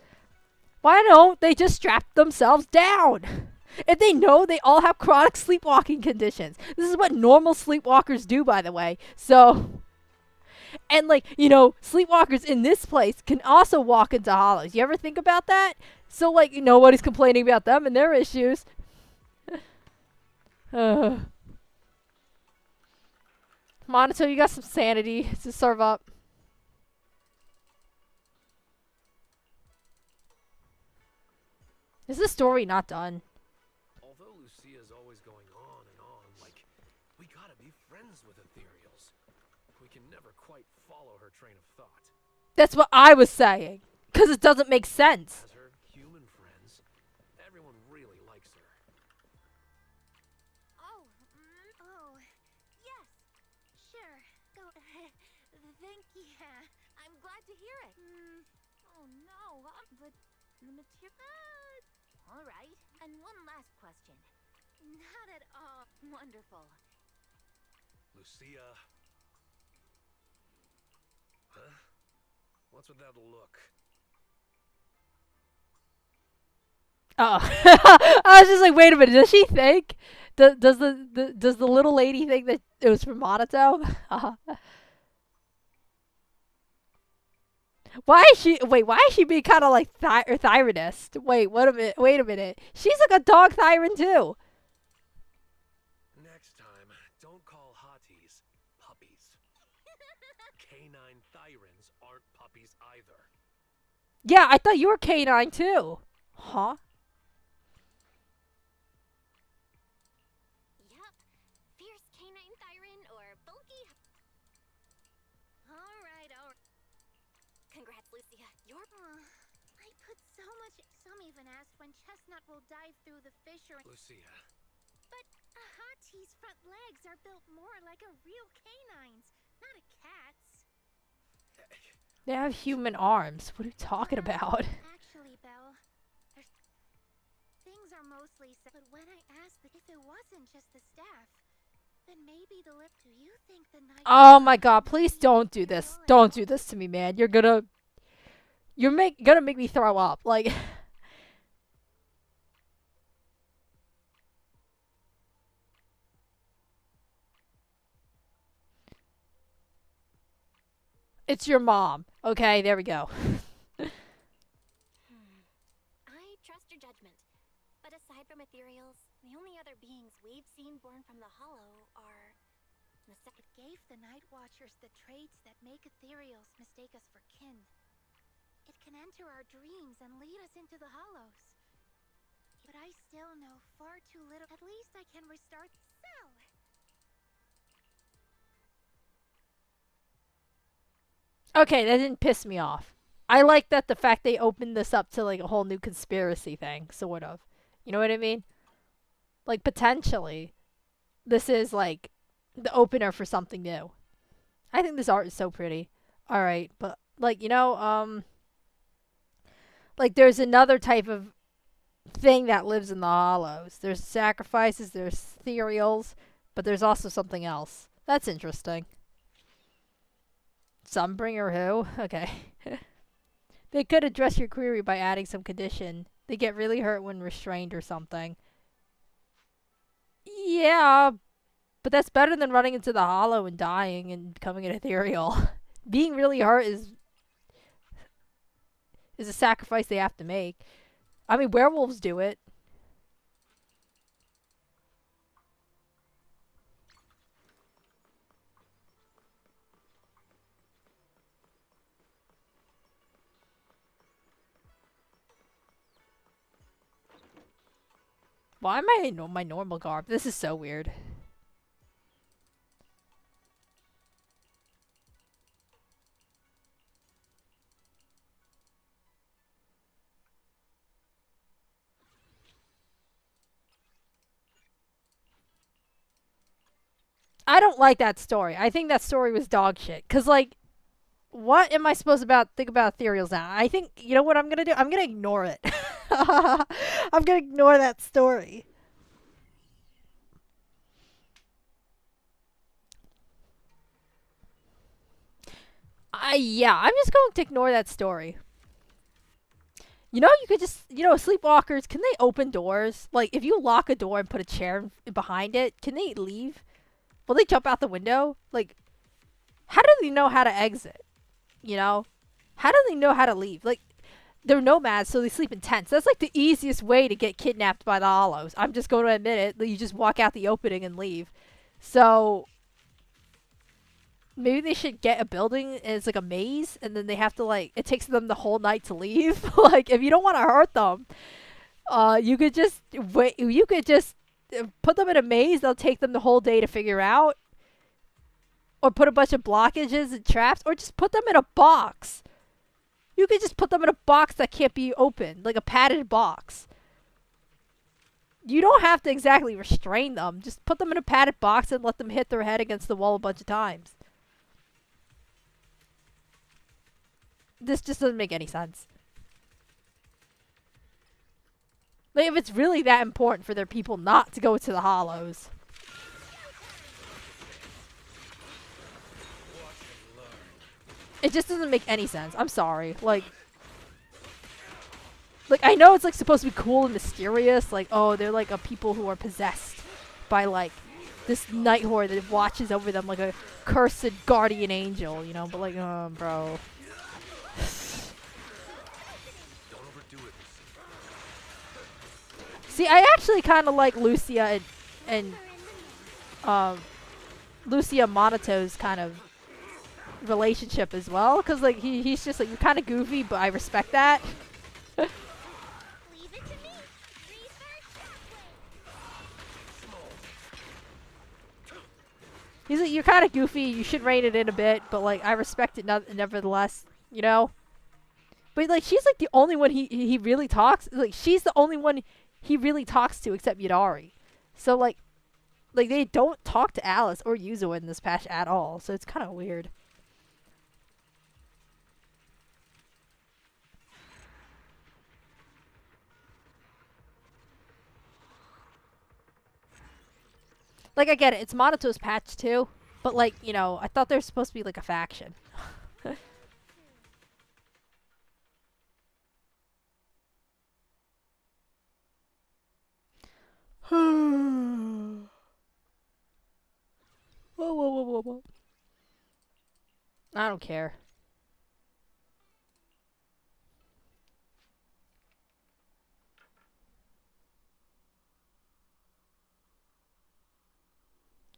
Why don't they just strap themselves down? If they know they all have chronic sleepwalking conditions. This is what normal sleepwalkers do, by the way. So, And like, you know, sleepwalkers in this place can also walk into hollows. You ever think about that? So like, nobody's complaining about them and their issues. Monato, you got some sanity to serve up. Is the story not done? Although Lucia's always going on and on, like, we gotta be friends with ethereals. We can never quite follow her train of thought. That's what I was saying. Because it doesn't make sense. As her human friends, everyone really likes her. Oh, yes. Sure. Go. Thank you. I'm glad to hear it. Oh no, but the material. All right. And one last question. Not at all. Wonderful. Lucia. Huh? What's with that look? Oh, I was just like, wait a minute. Does she think? Does the little lady think that it was from Monato? Why is she? Wait, why is she being kind of like Thyronist? Wait, what a minute. Wait a minute. She's like a dog Thyron too. Next time, don't call hotties puppies. Canine Thyrans aren't puppies either. Yeah, I thought you were canine too. Huh? Yep. Fierce canine Thyron or bulky. All right. Congrats, Lucia. You're. I put so much. Some even asked when Chestnut will dive through the fissure. Lucia. But a hottie's front legs are built more like a real canine's, not a cat's. They have human arms. What are you talking about? Actually, Belle, things are mostly set. But when I asked if it wasn't just the staff, then maybe the lip. Do you think the night? Oh my god, please don't do this. Don't do this to me, man. You're gonna make me throw up. Like it's your mom. Okay, there we go. I trust your judgment. But aside from ethereals, the only other beings we've seen born from the hollow are. It gave the Night Watchers the traits that make ethereals mistake us for kin. It can enter our dreams and lead us into the hollows. But I still know far too little. At least I can restart. So, Okay, that didn't piss me off. I like that the fact they opened this up to like a whole new conspiracy thing, sort of. You know what I mean? Like potentially this is like the opener for something new. I think this art is so pretty. All right, but like, like there's another type of thing that lives in the hollows. There's sacrifices, there's ethereals, but there's also something else. That's interesting. Sunbringer who? Okay. They could address your query by adding some condition. They get really hurt when restrained or something. Yeah, but that's better than running into the hollow and dying and becoming an ethereal. Being really hurt is a sacrifice they have to make. I mean, werewolves do it. Why am I in my normal garb? This is so weird. I don't like that story. I think that story was dog shit. Cause like, what am I supposed to think about ethereals now? I think, you know what I'm gonna do? I'm gonna ignore it. I'm gonna ignore that story. Yeah, I'm just going to ignore that story. You know, you could just, sleepwalkers, can they open doors? Like, if you lock a door and put a chair behind it, can they leave? Will they jump out the window? Like, how do they know how to exit? You know? How do they know how to leave? Like, they're nomads, so they sleep in tents. That's like the easiest way to get kidnapped by the Hollows. I'm just going to admit it. You just walk out the opening and leave. So maybe they should get a building and it's like a maze, and then they have to like it takes them the whole night to leave. Like if you don't want to hurt them, you could just wait. You could just put them in a maze. They'll take them the whole day to figure out, or put a bunch of blockages and traps, or just put them in a box. You could just put them in a box that can't be opened, like a padded box. You don't have to exactly restrain them. Just put them in a padded box and let them hit their head against the wall a bunch of times. This just doesn't make any sense. Like, if it's really that important for their people not to go to the Hollows. It just doesn't make any sense. I'm sorry. Like, I know it's, like, supposed to be cool and mysterious. Like, oh, they're, like, a people who are possessed by, like, this night horde that watches over them like a cursed guardian angel, you know? But, like, bro. See, I actually kind of like Lucia and Lucia Monato's kind of relationship as well, because like he's just like, you're kind of goofy, but I respect that. Leave it to me. Research He's like, you're kind of goofy, you should rein it in a bit, but like I respect it nevertheless, you know. But like she's like the only one he really talks. Like she's the only one he really talks to except Yadari. So like they don't talk to Alice or Yuzo in this patch at all. So it's kind of weird. Like I get it, it's Monato's patch too, but like, you know, I thought they were supposed to be like a faction. Whoa, whoa, whoa, whoa, whoa. I don't care.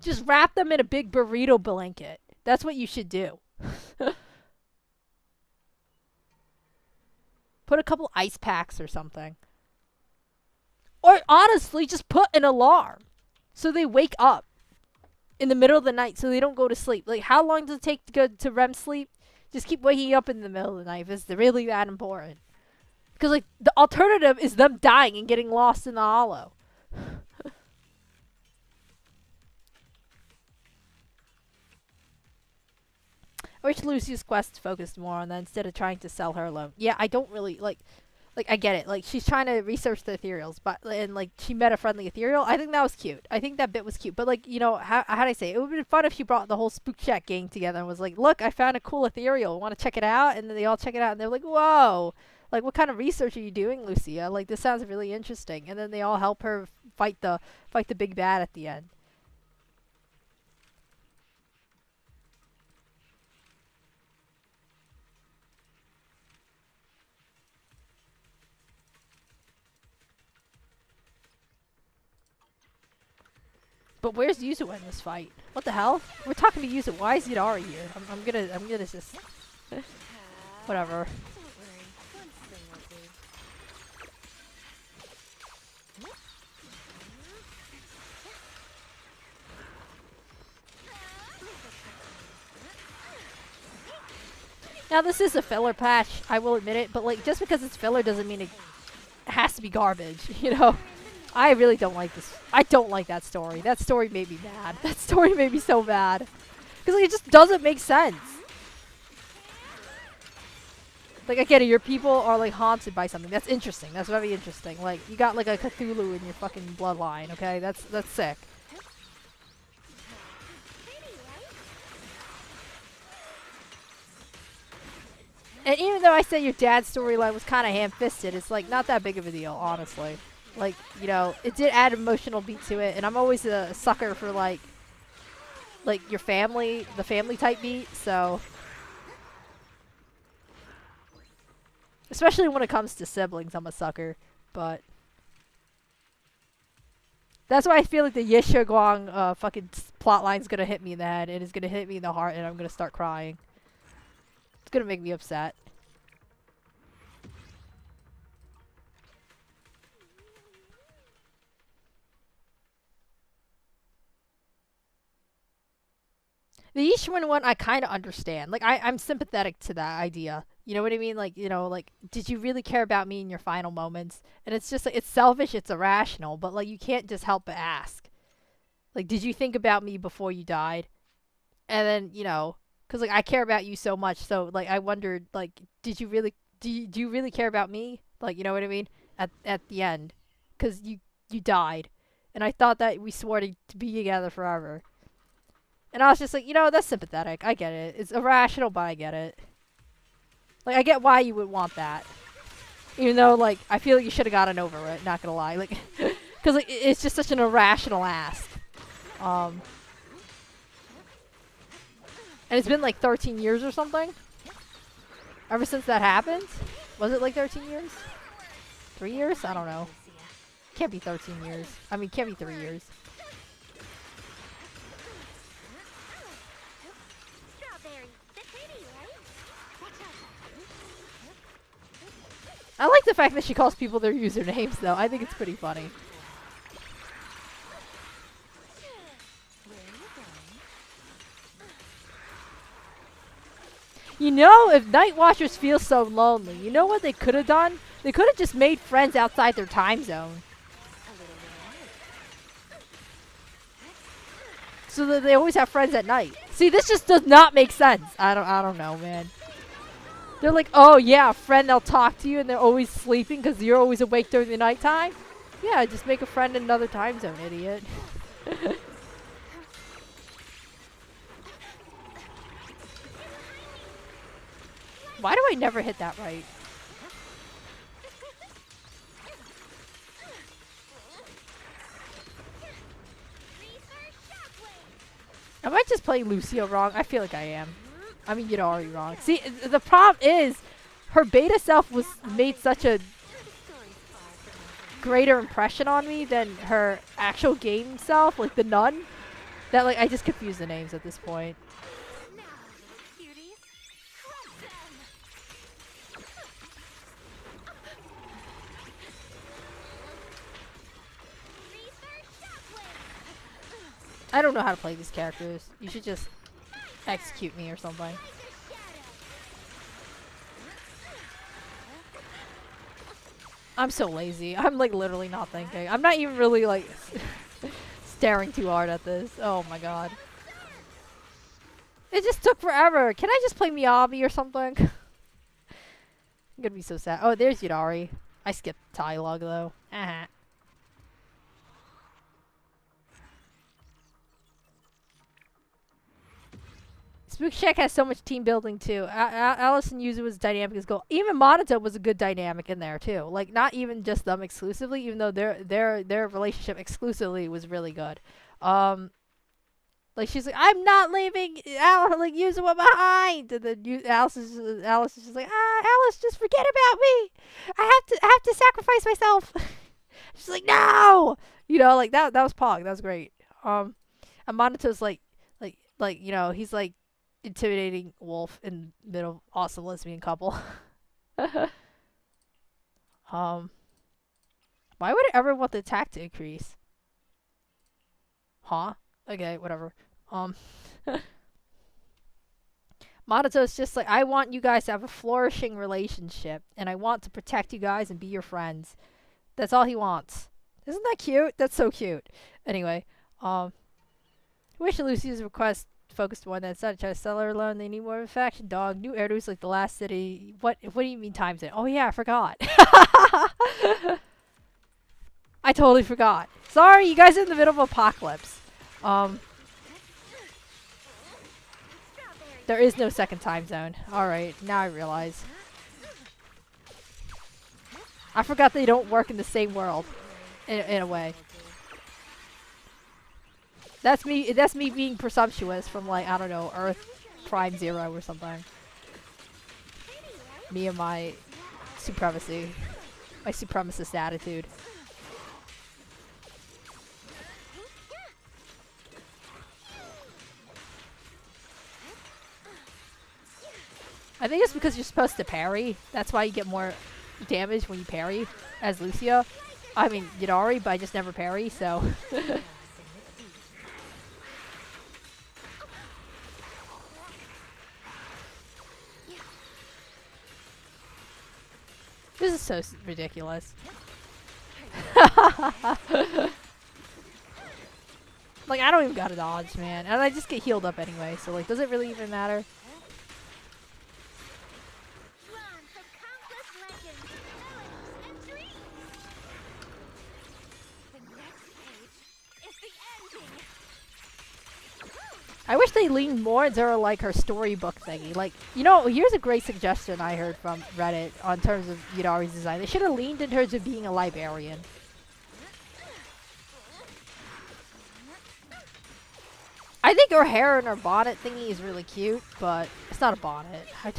Just wrap them in a big burrito blanket. That's what you should do. Put a couple ice packs or something. Or honestly, just put an alarm so they wake up in the middle of the night so they don't go to sleep. Like, how long does it take to go to REM sleep? Just keep waking up in the middle of the night if it's really that important. Because, like, the alternative is them dying and getting lost in the hollow. I wish Lucy's quest focused more on that instead of trying to sell her alone. Yeah, I don't really, like, I get it. Like, she's trying to research the ethereals, but, and, like, she met a friendly ethereal. I think that was cute. I think that bit was cute. But, like, you know, how'd I say? It would have been fun if she brought the whole Spook Shack gang together and was like, look, I found a cool ethereal. Want to check it out? And then they all check it out, and they're like, whoa. Like, what kind of research are you doing, Lucia? Like, this sounds really interesting. And then they all help her fight the big bad at the end. But where's Yuzu in this fight? What the hell? We're talking to Yuzu. Why is Yadari here? I'm gonna just whatever. Now this is a filler patch, I will admit it, but like just because it's filler doesn't mean it has to be garbage, you know? I really don't like this. I don't like that story. That story made me mad. That story made me so mad. Because like, it just doesn't make sense. Like, I get it. Your people are, like, haunted by something. That's interesting. That's very interesting. Like, you got, like, a Cthulhu in your fucking bloodline, okay? That's sick. And even though I say your dad's storyline was kind of ham-fisted, it's, like, not that big of a deal, honestly. Like, you know, it did add emotional beat to it, and I'm always a sucker for, like, like your family, the family type beat. So especially when it comes to siblings, I'm a sucker. But that's why I feel like the Yisha Guang fucking plot line's gonna hit me in the head. It is gonna hit me in the heart, and I'm gonna start crying. It's gonna make me upset. The Ishwan one, I kind of understand. Like, I'm sympathetic to that idea. You know what I mean? Like, you know, like, did you really care about me in your final moments? And it's just, like, it's selfish, it's irrational, but, like, you can't just help but ask. Like, did you think about me before you died? And then, you know, because, like, I care about you so much, so, like, I wondered, like, did you really, do you really care about me? Like, you know what I mean? At the end. Because you died. And I thought that we swore to be together forever. And I was just like, you know, that's sympathetic. I get it. It's irrational, but I get it. Like, I get why you would want that. Even though, like, I feel like you should have gotten over it, not gonna lie. Like, because like, it's just such an irrational ask. And it's been like 13 years or something. Ever since that happened. Was it like 13 years? 3 years? I don't know. Can't be 13 years. I mean, can't be 3 years. I like the fact that she calls people their usernames, though. I think it's pretty funny. You know, if Night Watchers feel so lonely, you know what they could have done? They could have just made friends outside their time zone. So that they always have friends at night. See, this just does not make sense. I don't know, man. They're like, oh yeah, a friend, they'll talk to you and they're always sleeping because you're always awake during the nighttime? Yeah, just make a friend in another time zone, idiot. Why do I never hit that right? Am I just playing Lucio wrong? I feel like I am. I mean, you're already wrong. See, the problem is, her beta self was made such a greater impression on me than her actual game self, like the nun, that like I just confuse the names at this point. I don't know how to play these characters. You should just execute me or something. I'm so lazy. I'm like literally not thinking. I'm not even really like staring too hard at this. Oh my god. It just took forever. Can I just play Miyabi or something? I'm gonna be so sad. Oh, there's Yudari. I skipped dialogue though. Spook Shack has so much team building too. Alice and Yuzu was dynamic as gold. Even Monota was a good dynamic in there too. Like not even just them exclusively, even though their relationship exclusively was really good. Like she's like, I'm not leaving like Yuzu behind. And then Alice is just like, Alice, just forget about me. I have to sacrifice myself. She's like, no, you know, like that was Pog. That was great. And Monota's like you know, he's like intimidating wolf in middle awesome lesbian couple. Why would I ever want the attack to increase? Huh? Okay, whatever. Madoto's just like, I want you guys to have a flourishing relationship, and I want to protect you guys and be your friends. That's all he wants. Isn't that cute? That's so cute. Anyway, wish Lucy's request focused more than instead of trying to sell her alone. They need more of a faction dog. New Erdo's like the last city. What do you mean times it? Oh yeah, I forgot. I totally forgot. Sorry, you guys are in the middle of apocalypse. There is no second time zone. Alright, now I realize. I forgot they don't work in the same world. In a way. That's me. That's me being presumptuous from like I don't know Earth Prime Zero or something. Me and my supremacy, my supremacist attitude. I think it's because you're supposed to parry. That's why you get more damage when you parry as Lucia. I mean, Yidari, but I just never parry, so. This is so ridiculous. Like, I don't even gotta dodge, man. And I just get healed up anyway, so, like, does it really even matter? Drawn from countless legends, melodies, and dreams. The next page is the ending. I wish they leaned more into, like, her storybook thingy. Like, you know, here's a great suggestion I heard from Reddit on terms of Yidari's design. They should have leaned in terms of being a librarian. I think her hair and her bonnet thingy is really cute, but it's not a bonnet. I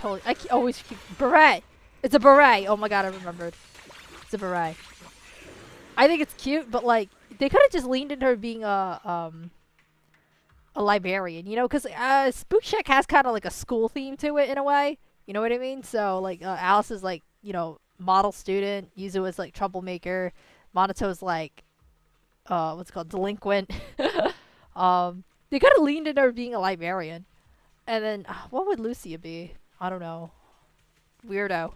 always keep beret. It's a beret. Oh my god, I remembered. It's a beret. I think it's cute, but like they could have just leaned into her being a librarian, you know, because Spook Shack has kind of like a school theme to it in a way. You know what I mean? So like Alice is like model student. Yuzu is like troublemaker. Monato's like what's it called delinquent. They could have leaned into her being a librarian. And then, what would Lucia be? I don't know. Weirdo.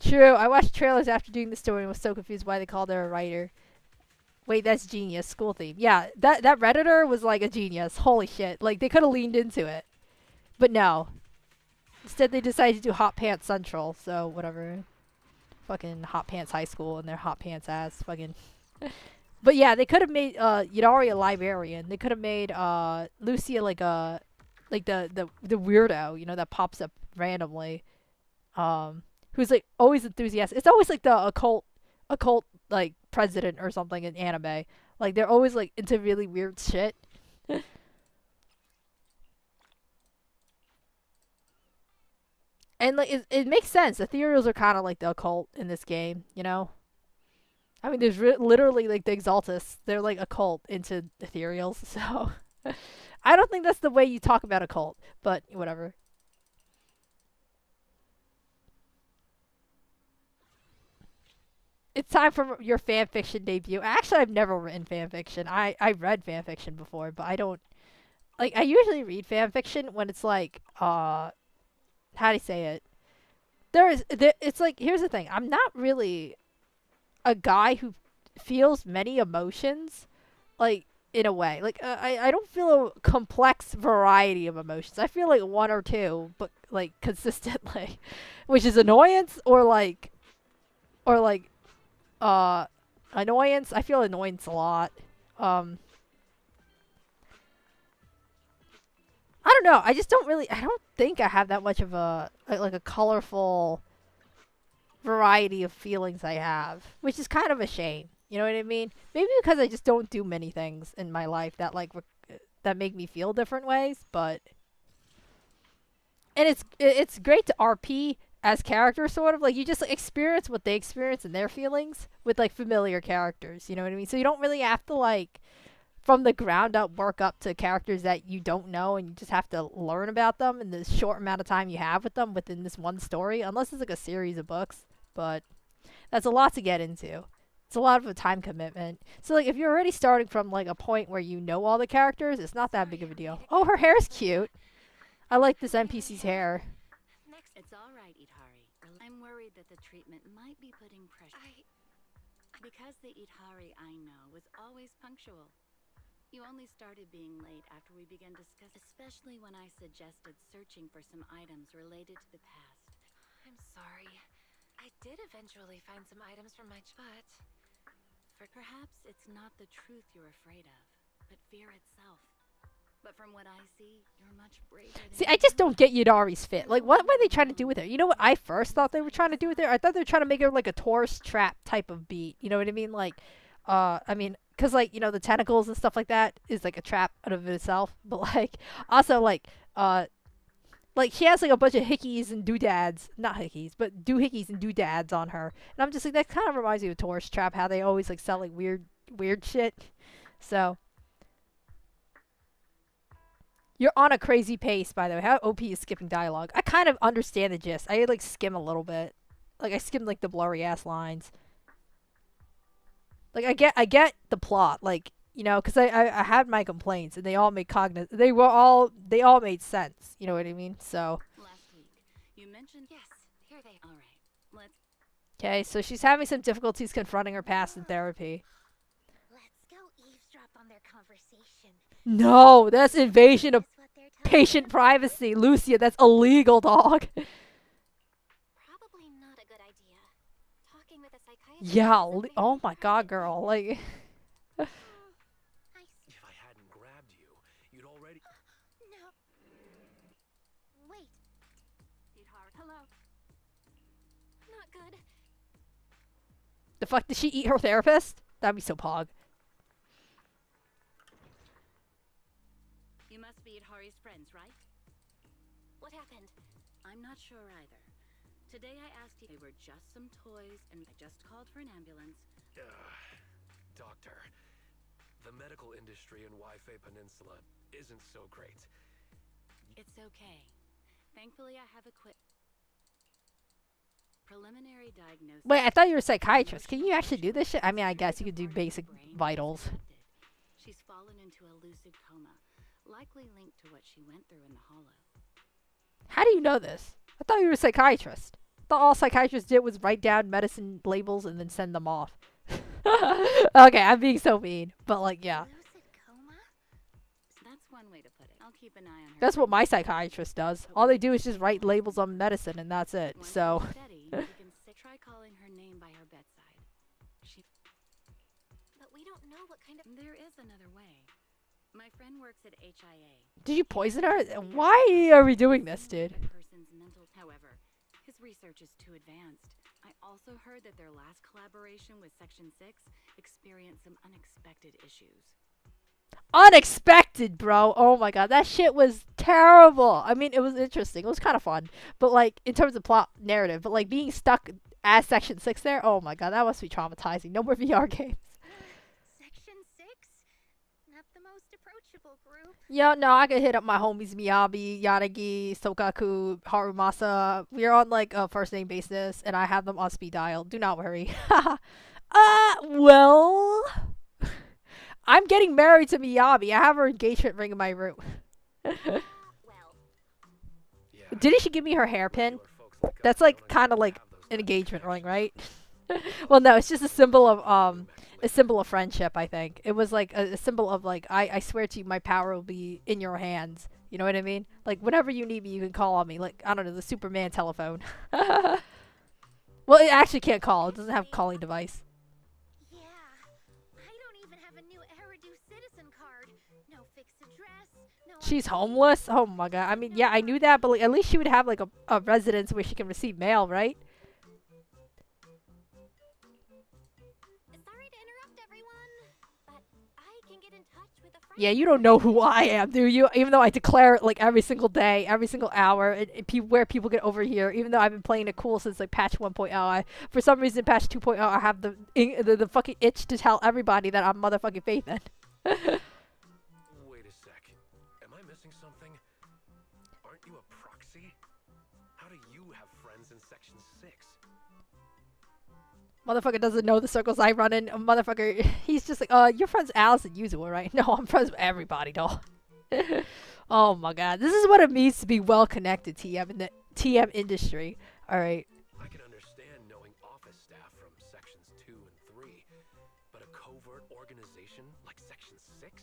True, I watched trailers after doing the story and was so confused why they called her a writer. Wait, that's genius. School theme. Yeah, that Redditor was like a genius. Holy shit. Like, they could have leaned into it. But no. Instead, they decided to do Hot Pants Central, so whatever. Fucking Hot Pants High School and their Hot Pants ass. Fucking. But yeah, they could have made Yidari a librarian. They could have made Lucia like a the weirdo, you know, that pops up randomly. Who's like always enthusiastic. It's always like the occult like president or something in anime. Like they're always like into really weird shit. And like it makes sense. Ethereals are kind of like the occult in this game, you know. I mean, there's literally like the Exaltists. They're like a cult into ethereals. So I don't think that's the way you talk about a cult, but whatever. It's time for your fan fiction debut. Actually, I've never written fan fiction. I've read fan fiction before, but I don't like. I usually read fan fiction when it's like how do you say it? It's like here's the thing. I'm not really a guy who feels many emotions, like in a way. Like I don't feel a complex variety of emotions. I feel like one or two, but like consistently, which is annoyance or like annoyance. I feel annoyance a lot. I don't know. I just don't really. I don't think I have that much of a like a colorful variety of feelings I have, which is kind of a shame. You know what I mean? Maybe because I just don't do many things in my life that like that make me feel different ways. But and it's great to RP as characters, sort of like you just like, experience what they experience and their feelings with like familiar characters. You know what I mean? So you don't really have to like from the ground up work up to characters that you don't know, and you just have to learn about them in the short amount of time you have with them within this one story, unless it's like a series of books. But that's a lot to get into. It's a lot of a time commitment. So like if you're already starting from like a point where you know all the characters, it's not that big of a deal. Oh, her hair's cute. I like this NPC's hair. It's all right, Itari. I'm worried that the treatment might be putting pressure. Because the Itari I know was always punctual. You only started being late after we began discussing, especially when I suggested searching for some items related to the past. I'm sorry. I did eventually find some items from my but Perhaps it's not the truth you're afraid of, but fear itself. But from what I see, you're much braver See, than I you just know. don't get Yudari's fit. Like, what were they trying to do with her? You know what I first thought they were trying to do with her? I thought they were trying to make her like a tourist trap type of beat. You know what I mean? Like, I mean, cause like you know the tentacles and stuff like that is like a trap out of itself. But like, also like she has like a bunch of hickeys and doodads, not hickeys, but doohickeys and doodads on her, and I'm just like that kind of reminds me of tourist trap. How they always like sell like weird shit. So. You're on a crazy pace, by the way. How OP is skipping dialogue? I kind of understand the gist. I like skim a little bit. Like I skimmed like the blurry ass lines. Like I get the plot. Like you know, because I had my complaints and they all made they all made sense. You know what I mean? So Last week, you mentioned. Yes, here they All right, let's. okay, so she's having some difficulties confronting her past in therapy. Let's go eavesdrop on their conversation. No, that's invasion of Guess what they're talking patient about? privacy, Lucia. That's illegal, dog. Probably not a good idea. Talking with a psychiatrist. Yeah. isn't very Oh my god, practical. girl. Like. I see. If I hadn't grabbed you, you'd already. No. Wait. Sweetheart, hello. Not good. The fuck did she eat her therapist? That'd be so pog. You must be Hari's friends, right? What happened? I'm not sure either. Today I asked you. They were just some toys, and I just called for an ambulance. Doctor, the medical industry in Waifei Peninsula isn't so great. It's okay. Thankfully, I have a quick preliminary diagnosis. Wait, I thought you were a psychiatrist. Can you actually do this shit? I mean, I guess you could do basic vitals. She's fallen into a lucid coma, likely linked to what she went through in the hollow. How do you know this? I thought you were a psychiatrist. I thought all psychiatrists did was write down medicine labels and then send them off. Okay, I'm being so mean, but like, yeah. Lucid coma? That's one way to put it. I'll keep an eye on her. That's what my psychiatrist does. All they do is just write labels on medicine and that's it. Once So, she's steady, you can try calling her name by her bedside. She. But we don't know what kind of. There is another way. My friend works at HIA. did you poison her? Why are we doing this, dude? A person's mental. However, his research is too advanced. I also heard that their last collaboration with Section 6 experienced some unexpected issues. Unexpected, bro. Oh my god, that shit was terrible. I mean, it was interesting. It was kind of fun, but like in terms of plot narrative, but like being stuck as Section 6 there, oh my god, that must be traumatizing. No more VR games. Section 6? Not the most approachable group. Yeah, no, I could hit up my homies Miyabi, Yanagi, Sokaku, Harumasa. We're on like a first name basis, and I have them on speed dial. Do not worry. Well, I'm getting married to Miyabi. I have her engagement ring in my room. Well, Yeah. Didn't she give me her hairpin? regular folks like us That's like don't kind of exactly like have those an kinds of engagement ring, connections. right? Well, no, it's just a symbol of Immaculate. a symbol of friendship. I think it was like a symbol of like I swear to you, my power will be in your hands. You know what I mean? Like whenever you need me, you can call on me. Like I don't know, the Superman telephone. Well, it actually can't call. It doesn't have a calling device. Yeah. I don't even have a new Eridu citizen card. No fixed address. No. She's homeless. Oh my god. I mean, yeah, I knew that, but like, at least she would have like a residence where she can receive mail, right? sorry to interrupt everyone, but I can get in touch with a friend. Yeah, you don't know who I am, do you? Even though I declare it like every single day, every single hour, where people get over here. Even though I've been playing it cool since like patch 1.0, for some reason patch 2.0 I have the fucking itch to tell everybody that I'm motherfucking Faithin. Wait a sec. Am I missing something? Aren't you a proxy? How do you have friends in Section 6? Motherfucker doesn't know the circles I run in. Motherfucker, he's just like, your friend's Alice and Yuzuo, right? No, I'm friends with everybody, though. Oh my god, this is what it means to be well connected, TM in the TM industry. All right. I can understand knowing office staff from Sections 2 and 3, but a covert organization like Section 6?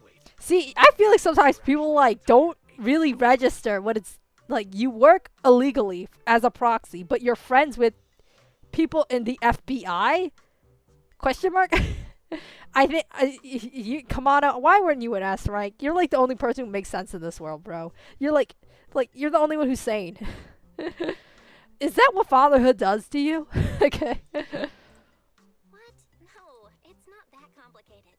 Wait, See, I feel like sometimes people like don't really register when it's like you work illegally as a proxy, but you're friends with people in the FBI? Question mark? I think you come on out. Why weren't you an S rank? You're like the only person who makes sense in this world, bro. You're like you're the only one who's sane. Is that what fatherhood does to you? Okay. What? No, it's not that complicated.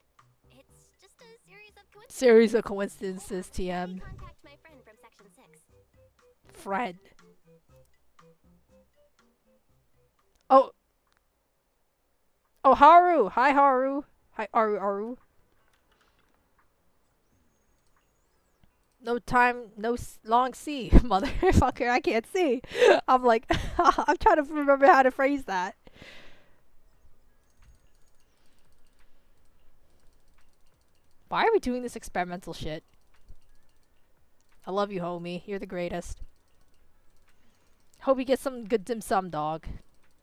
It's just a series of coincidences. Series of coincidences, Let me TM. contact my friend from Section 6. Friend. Oh. Oh, Haru. Hi, Haru. Hi, Aru. No time, no long see, motherfucker. I can't see. I'm like, I'm trying to remember how to phrase that. Why are we doing this experimental shit? I love you, homie. You're the greatest. Hope you get some good dim sum, dog.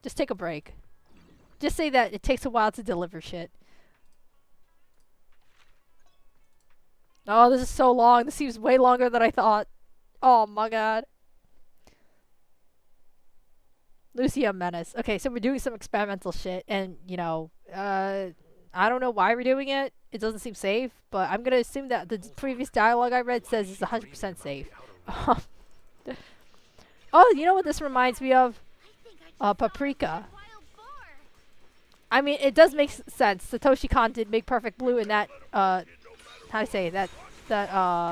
Just take a break. Just say that it takes a while to deliver shit. Oh, this is so long. This seems way longer than I thought. Oh my god. Lucia Menace. Okay, so we're doing some experimental shit, and, you know, I don't know why we're doing it. It doesn't seem safe, but I'm gonna assume that the previous dialogue I read says it's 100% safe. Oh, you know what this reminds me of? Paprika. I mean, it does make sense. Satoshi Kon did make Perfect Blue in that, how do I say that,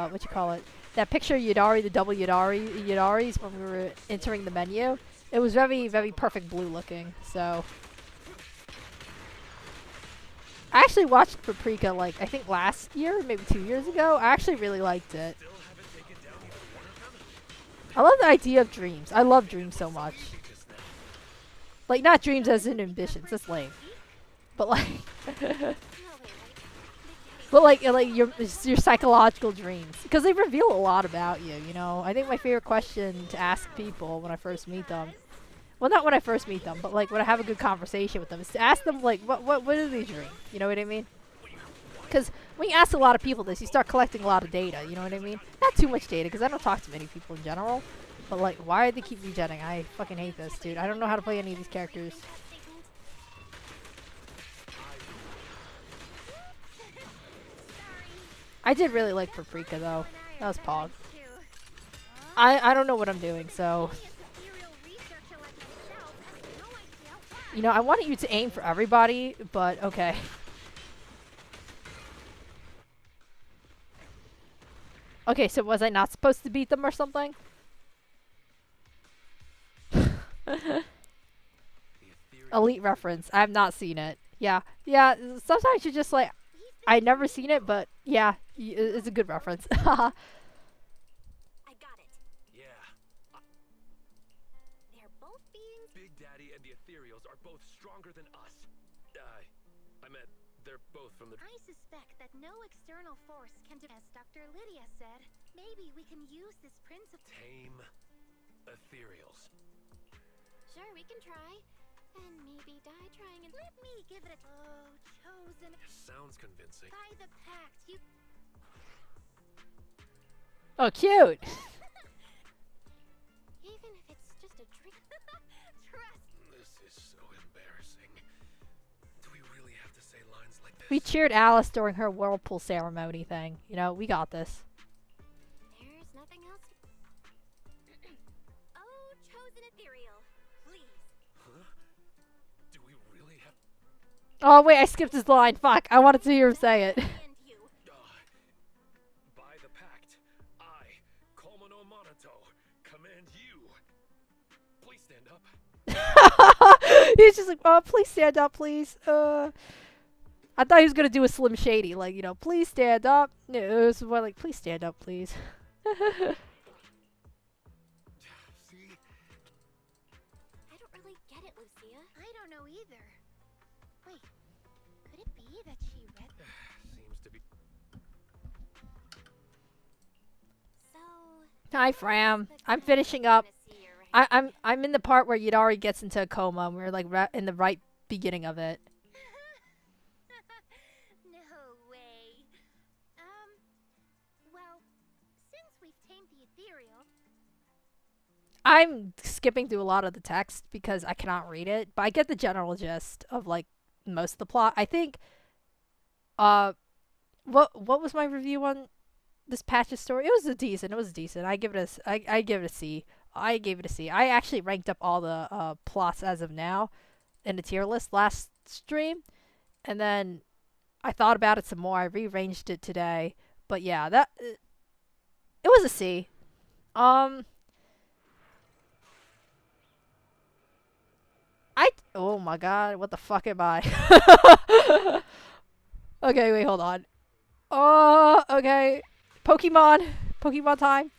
what you call it? That picture of Yadari, the double Yadaris when we were entering the menu. It was very, very Perfect Blue looking, so. I actually watched Paprika, like, I think last year, maybe 2 years ago. I actually really liked it. I love the idea of dreams. I love dreams so much. Like, not dreams as in ambitions. That's lame. But like, like your psychological dreams, because they reveal a lot about you. You know, I think my favorite question to ask people when I first meet them, well, not when I first meet them, but like when I have a good conversation with them, is to ask them like, what do they dream? You know what I mean? Because when you ask a lot of people this, you start collecting a lot of data. You know what I mean? Not too much data, because I don't talk to many people in general. But like, why do they keep regenning? I fucking hate this, dude. I don't know how to play any of these characters. I did really like Paprika though. That was Pog. I don't know what I'm doing, so. You know, I wanted you to aim for everybody, but okay. Okay, so was I not supposed to beat them or something? Elite reference. I have not seen it. Yeah. Yeah, sometimes you're just like, I never seen it, but yeah, it's a good reference. I got it. Yeah. They're both beings. Big Daddy and the Ethereals are both stronger than us. I meant they're both from the. I suspect that no external force can do, as Dr. Lydia said. Maybe we can use this principle. Tame Ethereals. Sure, we can try. And maybe die trying and. Let me give it a. Oh, chosen Sounds convincing. by the pact. You. Oh, cute. Even if it's just a drink. Trust. This is so embarrassing. Do we really have to say lines like this? We cheered Alice during her whirlpool ceremony thing. You know, we got this. There's nothing else. Oh, chosen ethereal. Please. Huh? Do we really have? Oh, wait, I skipped his line. Fuck, I wanted to hear him say it. And you. By the pact, I, Komono Monato, command you. Please stand up. He's just like, oh, please stand up, please. I thought he was gonna do a Slim Shady, like, you know, please stand up. No, it was more like, please stand up, please. See? I don't really get it, Lucia. I don't know either. Wait, could it be that she read? Seems to be. So. Hi, Fram. I'm finishing up. I'm in the part where Yadari gets into a coma, and we're like in the right beginning of it. No way. Well, since we've tamed the ethereal, I'm skipping through a lot of the text because I cannot read it, but I get the general gist of like most of the plot. I think What was my review on this Patch's story? It was a decent. It was decent. I give it a I give it a C. I gave it a C. I actually ranked up all the plots as of now in the tier list last stream, and then I thought about it some more. I rearranged it today, but yeah, that it was a C. Oh my god, what the fuck am I? Okay, wait, hold on. Oh, okay. Pokemon time.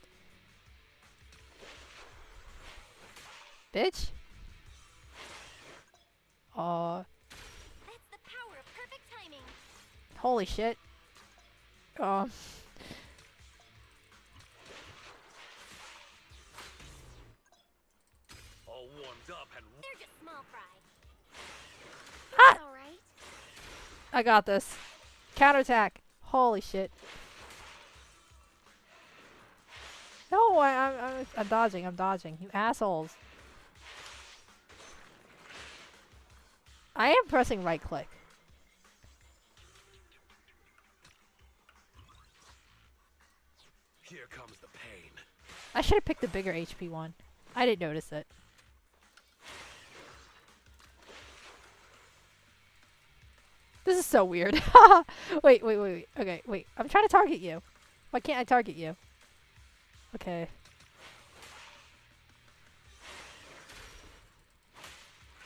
Bitch. That's the power of perfect timing. Holy shit. Um. All warmed up and They're just small fry. Ah! All right. I got this. Counterattack. Holy shit. No, I'm dodging. I'm dodging. You assholes. I am pressing right click. here comes the pain. I should have picked the bigger HP one. I didn't notice it. This is so weird. Wait. Okay, wait. I'm trying to target you. Why can't I target you? Okay.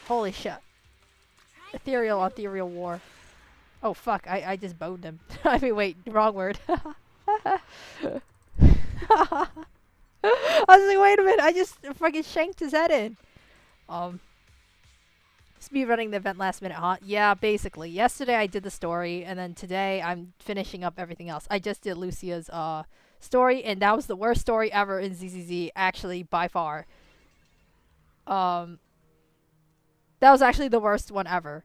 Holy shit. Ethereal war. Oh fuck, I just boned him. I mean, wait, wrong word. I was like, wait a minute, I just fucking shanked his head in. Speed running the event last minute, huh? Yeah, basically. Yesterday I did the story, and then today I'm finishing up everything else. I just did Lucia's story, and that was the worst story ever in ZZZ, actually, by far. That was actually the worst one ever.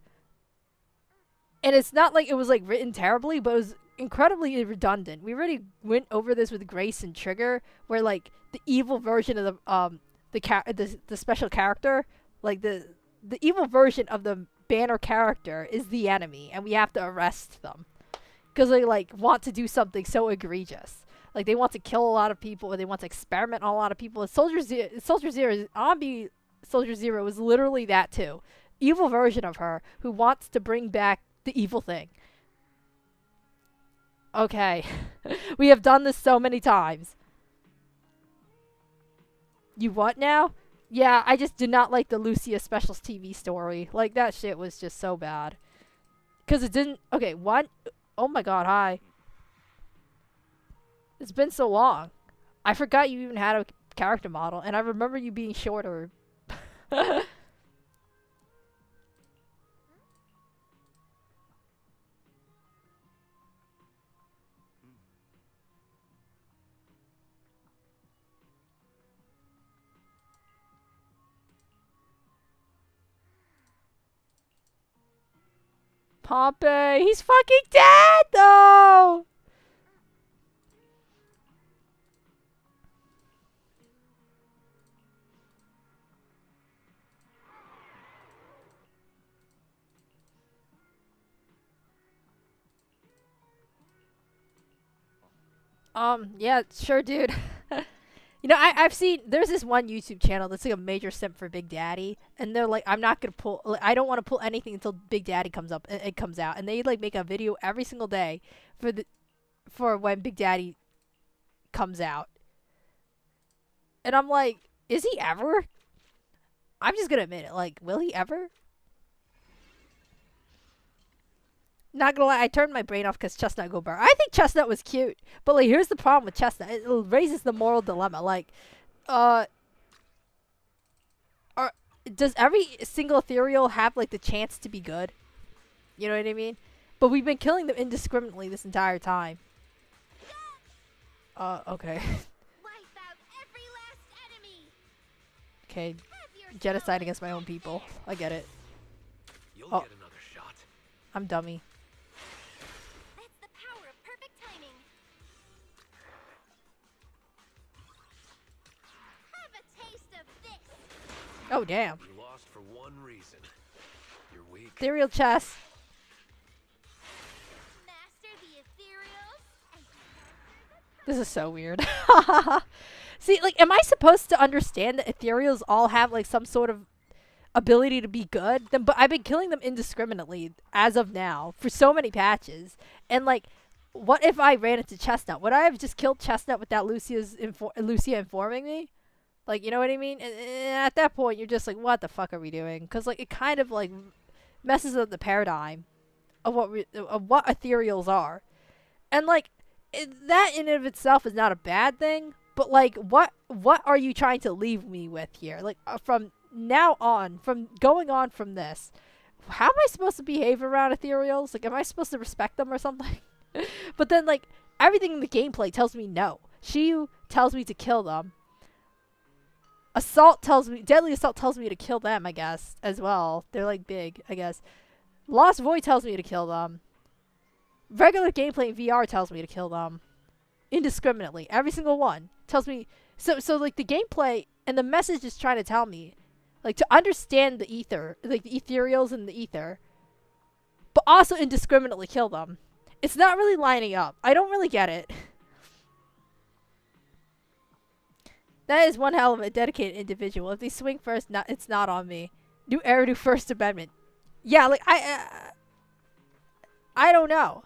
And it's not like it was like written terribly, but it was incredibly redundant. We already went over this with Grace and Trigger, where like the evil version of the special character, like the evil version of the banner character is the enemy, and we have to arrest them because they like want to do something so egregious. Like they want to kill a lot of people, or they want to experiment on a lot of people. And Soldier Zero, Zombie Soldier Zero is literally that too. Evil version of her who wants to bring back the evil thing. Okay. We have done this so many times. You what now? Yeah, I just did not like the Lucia Specials TV story. Like, that shit was just so bad. Because it didn't... Okay, one... Oh my god, hi. It's been so long. I forgot you even had a character model, and I remember you being shorter. Pompey, he's fucking dead, though! Yeah, sure, dude. You know, I've seen, there's this one YouTube channel that's like a major simp for Big Daddy, and they're like, I'm not gonna pull, like, I don't want to pull anything until Big Daddy comes up, it comes out, and they like make a video every single day for when Big Daddy comes out. And I'm like, is he ever? I'm just gonna admit it, like, will he ever? Not gonna lie, I turned my brain off because Chestnut go burr. I think Chestnut was cute, but like, here's the problem with Chestnut. It raises the moral dilemma. Like, does every single ethereal have like the chance to be good? You know what I mean? But we've been killing them indiscriminately this entire time. Okay. Wipe out every last enemy. Okay, genocide against my own people. I get it. You'll Oh. get another shot. I'm dummy. That's the power of perfect timing. Have a taste of this. Oh, damn. You lost for one reason. You're weak. Ethereal chest. Smash This is so weird. See, like, am I supposed to understand that ethereals all have like some sort of ability to be good? Then, but I've been killing them indiscriminately as of now for so many patches. And like, what if I ran into Chestnut? Would I have just killed Chestnut without Lucia informing me? Like, you know what I mean? And at that point, you're just like, what the fuck are we doing? Because like, it kind of like messes up the paradigm of what ethereals are. And like, that in and of itself is not a bad thing. But like, what are you trying to leave me with here? Like, from now on, from going on from this, how am I supposed to behave around ethereals? Like, am I supposed to respect them or something? But then, like, everything in the gameplay tells me no. Shiyu tells me to kill them. Deadly Assault tells me to kill them, I guess, as well. They're, like, big, I guess. Lost Void tells me to kill them. Regular gameplay in VR tells me to kill them. Indiscriminately. Every single one tells me. So like, the gameplay and the message is trying to tell me, like, to understand the ether, like, the ethereals in the ether, but also indiscriminately kill them. It's not really lining up. I don't really get it. That is one hell of a dedicated individual. If they swing first, it's not on me. New Eridu First Amendment. Yeah, like, I don't know.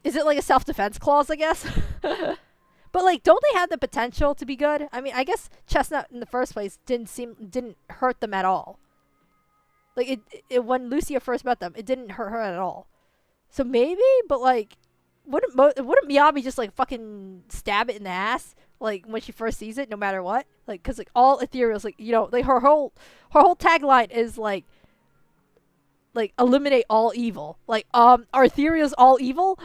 Is it like a self-defense clause, I guess? But like, don't they have the potential to be good? I mean, I guess Chestnut in the first place didn't hurt them at all. Like, it when Lucia first met them, it didn't hurt her at all. So maybe, but like, wouldn't Miyabi just like fucking stab it in the ass, like, when she first sees it, no matter what? Like, cause like, all ethereals, like, you know, like, her whole tagline is like eliminate all evil. Like, are ethereals all evil?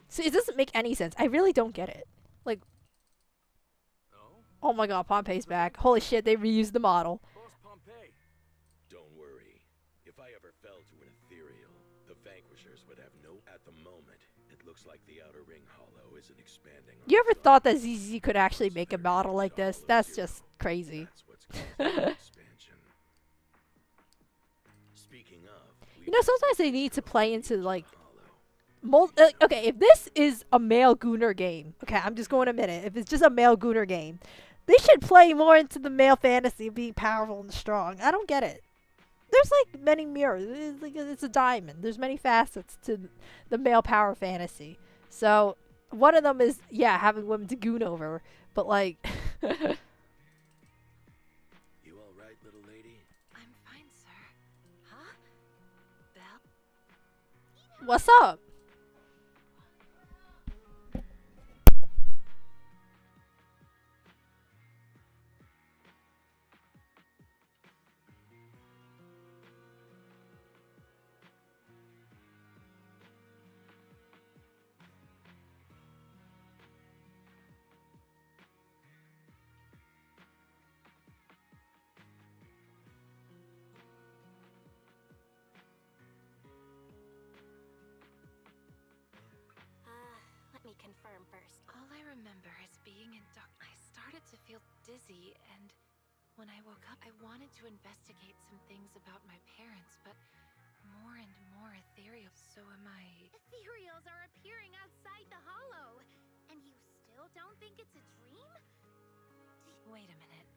So it doesn't make any sense. I really don't get it. Like, oh my god, Pompey's back. Holy shit, they reused the model. Boss Pompey. Don't worry. If I ever fell to an ethereal, the vanquishers would have no. At the moment, it looks like the outer ring hollow isn't expanding. You ever thought that ZZ could actually make a model like this? That's just crazy. That's what's causing the expansion. Speaking of, You know, sometimes they need to play into like okay, if this is a male Gooner game, okay, I'm just going to admit it. If it's just a male Gooner game, they should play more into the male fantasy of being powerful and strong. I don't get it. There's like many mirrors. It's a diamond. There's many facets to the male power fantasy. So one of them is, yeah, having women to goon over, but like. You all right, little lady? I'm fine, sir. Huh? Belle? What's up? Let me confirm first. All I remember is being in I started to feel dizzy, and when I woke up, I wanted to investigate some things about my parents, but more and more ethereal. So am I... Ethereals are appearing outside the hollow, and you still don't think it's a dream? Wait a minute.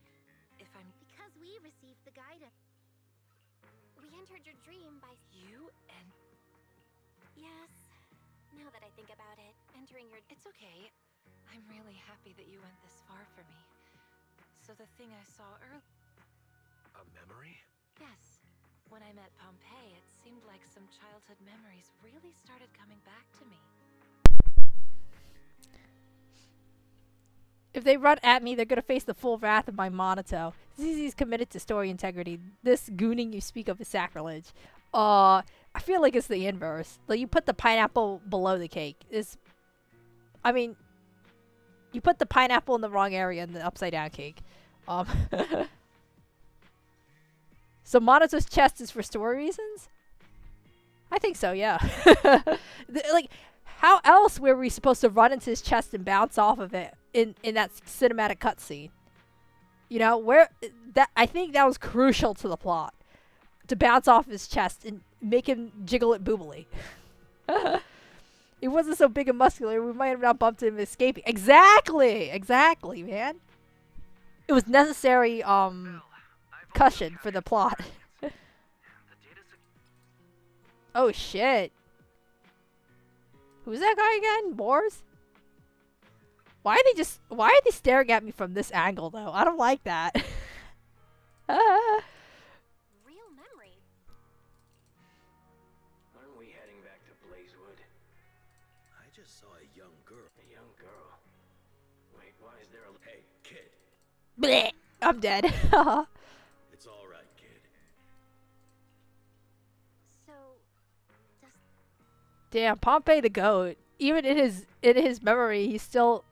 If I'm... Because we received the guidance. We entered your dream by... You and... Yes. Now that I think about it, entering your... It's okay. I'm really happy that you went this far for me. So the thing I saw earlier... A memory? Yes. When I met Pompey, it seemed like some childhood memories really started coming back to me. If they run at me, they're gonna face the full wrath of my Monato. ZZ's committed to story integrity. This gooning you speak of is sacrilege. I feel like it's the inverse. Like, you put the pineapple below the cake. I mean, you put the pineapple in the wrong area in the upside down cake. So Monato's chest is for story reasons? I think so, yeah. Like, how else were we supposed to run into his chest and bounce off of it in that cinematic cutscene? You know, where that I think that was crucial to the plot. To bounce off his chest and make him jiggle it boobily. He wasn't so big and muscular, we might have not bumped him escaping. Exactly, man. It was necessary, cushion for the plot. Oh shit. Who's that guy again? Moors? Why are they staring at me from this angle though? I don't like that. Real memory. Aren't we heading back to Blazewood? I just saw a young girl. A young girl. Wait, why is there a... Hey, kid. Blech. I'm dead. It's all right, kid. So, does Damn, Pompey the goat. Even in his memory, he's still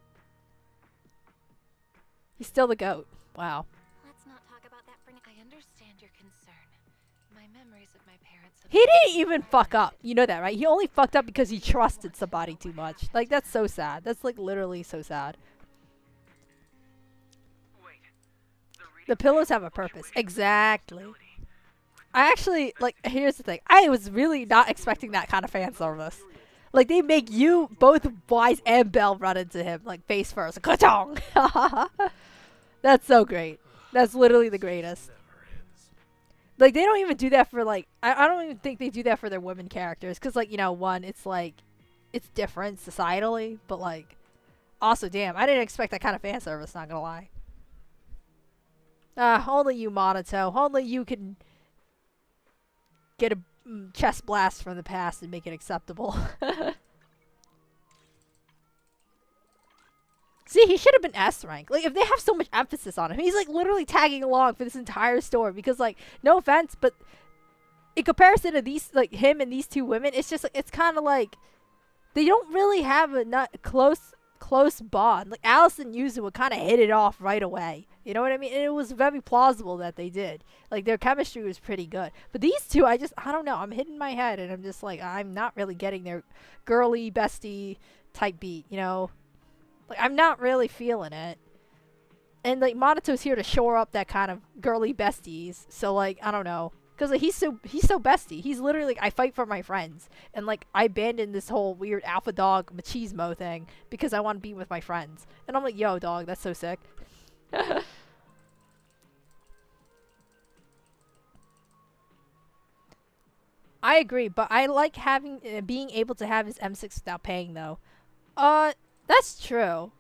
the goat. Wow. Let's not talk about that for now. I understand your concern. My memories of my parents have He didn't even fuck up. You know that, right? He only fucked up because he trusted somebody too much. Like, that's so sad. That's, like, literally so sad. The pillows have a purpose. Exactly. I actually, like, here's the thing. I was really not expecting that kind of fan service. Like, they make you, both Wise and Belle, run into him, like, face first. Ka-chong! That's so great. That's literally the greatest. Like, they don't even do that for, like, I don't even think they do that for their women characters. Because, like, you know, one, it's, like, it's different societally. But, like, also, damn, I didn't expect that kind of fan service, not gonna lie. Only you, Monato. Only you can get a chest blast from the past and make it acceptable. See, he should have been S rank. Like, if they have so much emphasis on him, he's, like, literally tagging along for this entire story. Because, like, no offense, but in comparison to these, like, him and these two women, it's just, like, it's kind of like, they don't really have a close bond. Like, Alice and Yuzu would kind of hit it off right away. You know what I mean? And it was very plausible that they did. Like, their chemistry was pretty good. But these two, I don't know. I'm hitting my head, and I'm just like, I'm not really getting their girly, bestie type beat, you know? Like, I'm not really feeling it. And, like, Monato's here to shore up that kind of girly besties. So, like, I don't know. Because, like, he's so bestie. He's literally like, I fight for my friends. And, like, I abandoned this whole weird alpha dog machismo thing because I want to be with my friends. And I'm like, yo, dog, that's so sick. I agree, but I like having being able to have his M6 without paying, though. That's true.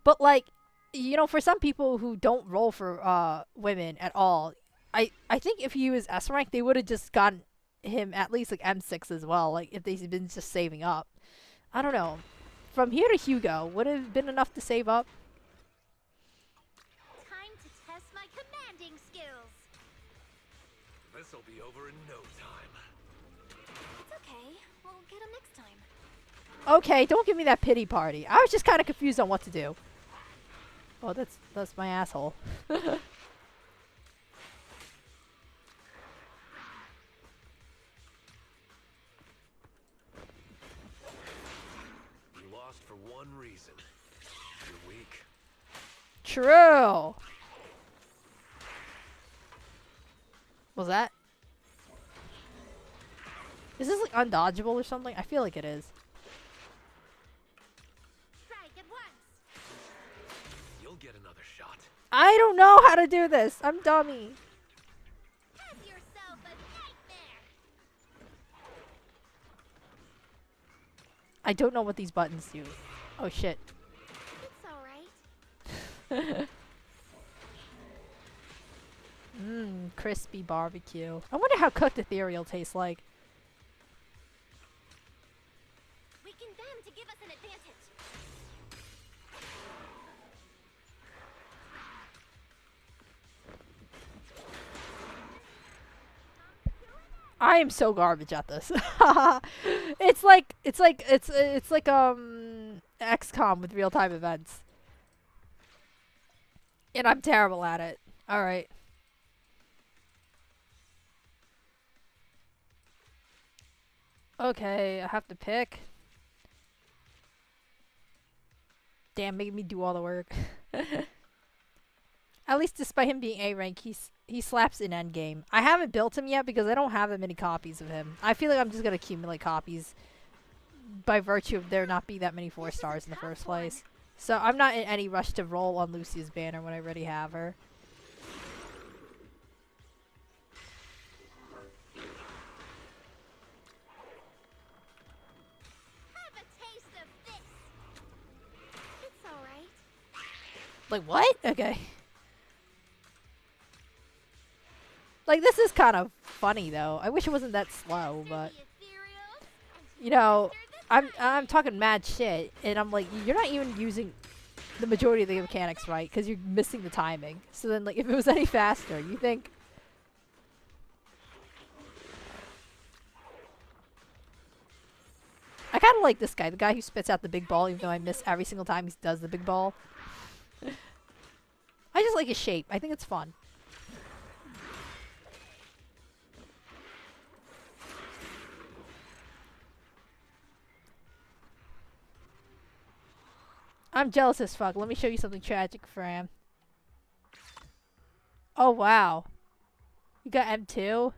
But, like, you know, for some people who don't roll for women at all, I think if he was S rank, they would have just gotten him at least like M6 as well. Like, if they'd been just saving up. I don't know. From here to Hugo, would have been enough to save up? time to test my commanding skills? This'll be over in no time. It's okay. We'll get him next time. Okay, don't give me that pity party. I was just kind of confused on what to do. Oh, that's my asshole. You lost for one reason. You're weak. True. Was that? Is this like undodgeable or something? I feel like it is. Strike at once. You'll get another shot. I don't know how to do this. I'm dummy. Have yourself a nightmare. I don't know what these buttons do. Oh shit. It's all right. Crispy barbecue. I wonder how cooked ethereal tastes like. Weaken them to give us an advantage. I am so garbage at this. it's like XCOM with real time events. And I'm terrible at it. All right. Okay, I have to pick. Damn, making me do all the work. at least despite him being A rank, he slaps in endgame. I haven't built him yet because I don't have that many copies of him. I feel like I'm just gonna accumulate copies by virtue of there not being that many 4 stars in the first place. So I'm not in any rush to roll on Lucia's banner when I already have her. Have a taste of this. It's all right. Like, what? Okay. Like, this is kind of funny, though. I wish it wasn't that slow, but... You know, I'm talking mad shit, and I'm like, you're not even using the majority of the mechanics right, because you're missing the timing. So then, like, if it was any faster, you think... I kind of like this guy, the guy who spits out the big ball, even though I miss every single time he does the big ball. I just like his shape. I think it's fun. I'm jealous as fuck. Let me show you something tragic, Fram. Oh, wow. You got M2?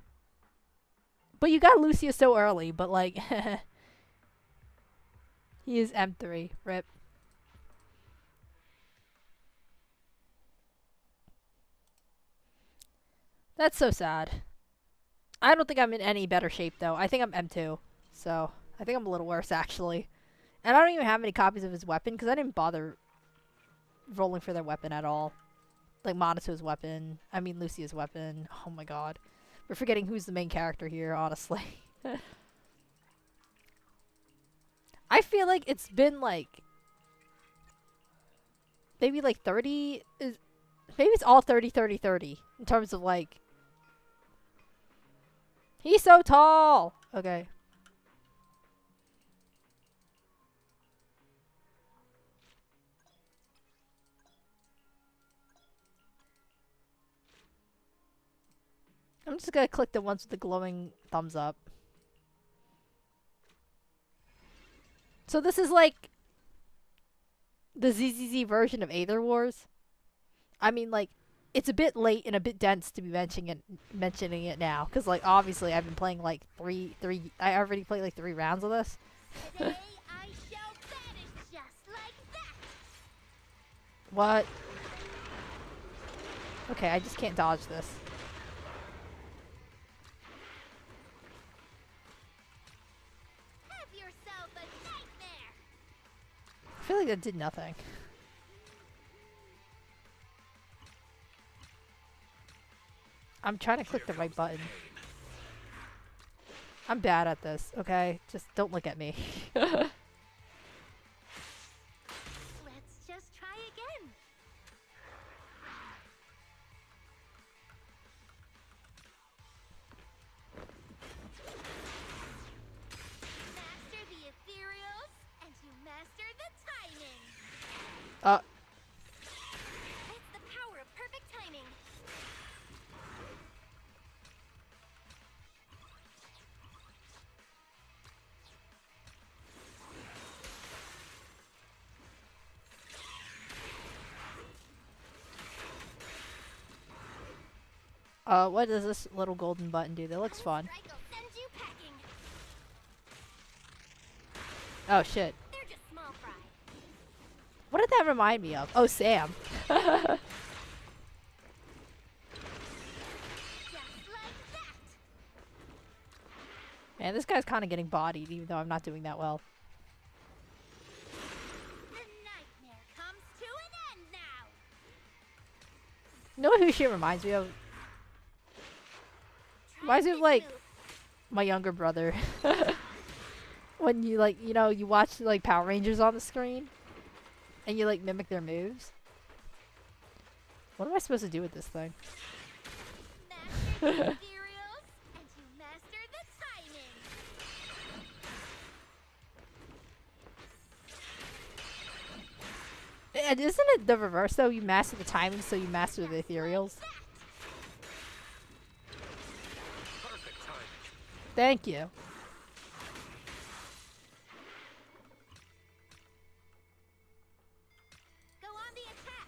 But you got Lucia so early, but like... he is M3. Rip. That's so sad. I don't think I'm in any better shape, though. I think I'm M2. So, I think I'm a little worse, actually. And I don't even have any copies of his weapon, because I didn't bother rolling for their weapon at all. Like, Monato's weapon. I mean, Lucia's weapon. Oh my god. We're forgetting who's the main character here, honestly. I feel like it's been, like... maybe, like, 30... maybe it's all 30, 30, 30. In terms of, like... He's so tall! Okay. I'm just gonna click the ones with the glowing thumbs up. So this is like the ZZZ version of Aether Wars. I mean, like, it's a bit late and a bit dense to be mentioning it now, because like obviously I've been playing like I already played like 3 rounds of this. Today I shall vanish just like that. What? Okay, I just can't dodge this. Have yourself a nightmare. I feel like that did nothing. I'm trying to click the right button. I'm bad at this, okay? Just don't look at me. Let's just try again. Master the ethereals, and you master the timing. It's the power of perfect timing. What does this little golden button do? That looks fun. Strike will send you packing. Oh shit. They're just small fry. What did that remind me of? Oh, Sam. Just like that. Man, this guy's kind of getting bodied, even though I'm not doing that well. The nightmare comes to an end now. You know who she reminds me of? Reminds me of, like, my younger brother. When you, like, you know, you watch, like, Power Rangers on the screen. And you, like, mimic their moves. What am I supposed to do with this thing? Master the ethereals, and you master the timing. And isn't it the reverse, though? You master the timing, so you master the ethereals? Perfect timing. Thank you. Go on the attack.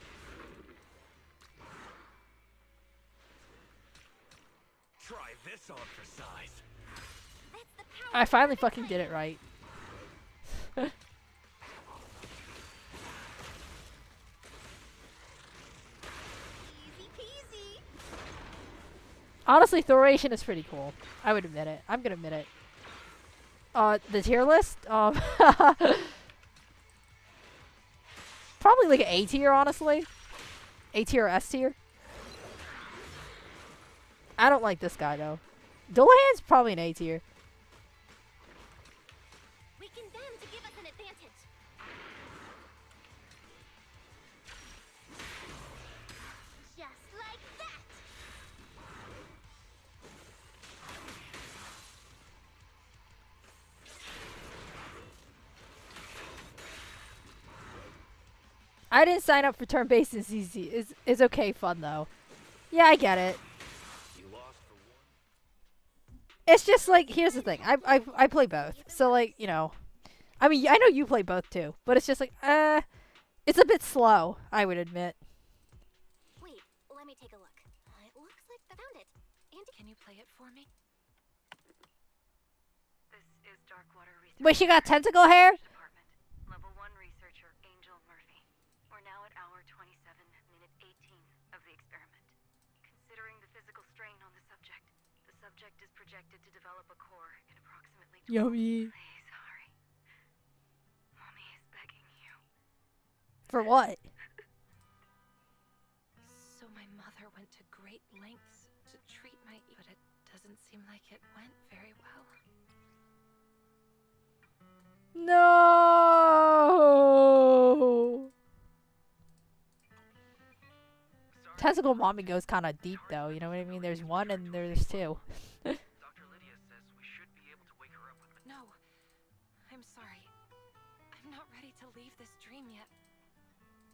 about for size. That's the power. I finally fucking did it right. Easy peasy. Honestly, Thoration is pretty cool. I would admit it. I'm gonna admit it. The tier list? Probably like an A tier, honestly. A tier or S tier. I don't like this guy, though. Dullahan's probably an A tier. Weaken them to give us an advantage. Just like that. I didn't sign up for turn-based and easy. It's okay fun, though. Yeah, I get it. You lost for one. It's just like, here's the thing. I play both. So, like, you know. I mean, I know you play both, too. But it's just like, it's a bit slow, I would admit. Wait, let me take a look. It looks like I found it. And Can you play it for me? This is Darkwater Research. Wait, she got tentacle hair? Department. Level 1 researcher Angel Murphy. We're now at hour 27, minute 18 of the experiment. Considering the physical strain on the subject is projected to develop a core in approximately 12. Yummy. Please, Hari. Mommy is begging you. For what? So my mother went to great lengths to treat my but it doesn't seem like it went very well. No. Tentacle mommy goes kind of deep, though. You know what I mean? There's one and there's two. Dr. Lydia says we should be able to wake her up with No. I'm sorry. I'm not ready to leave this dream yet.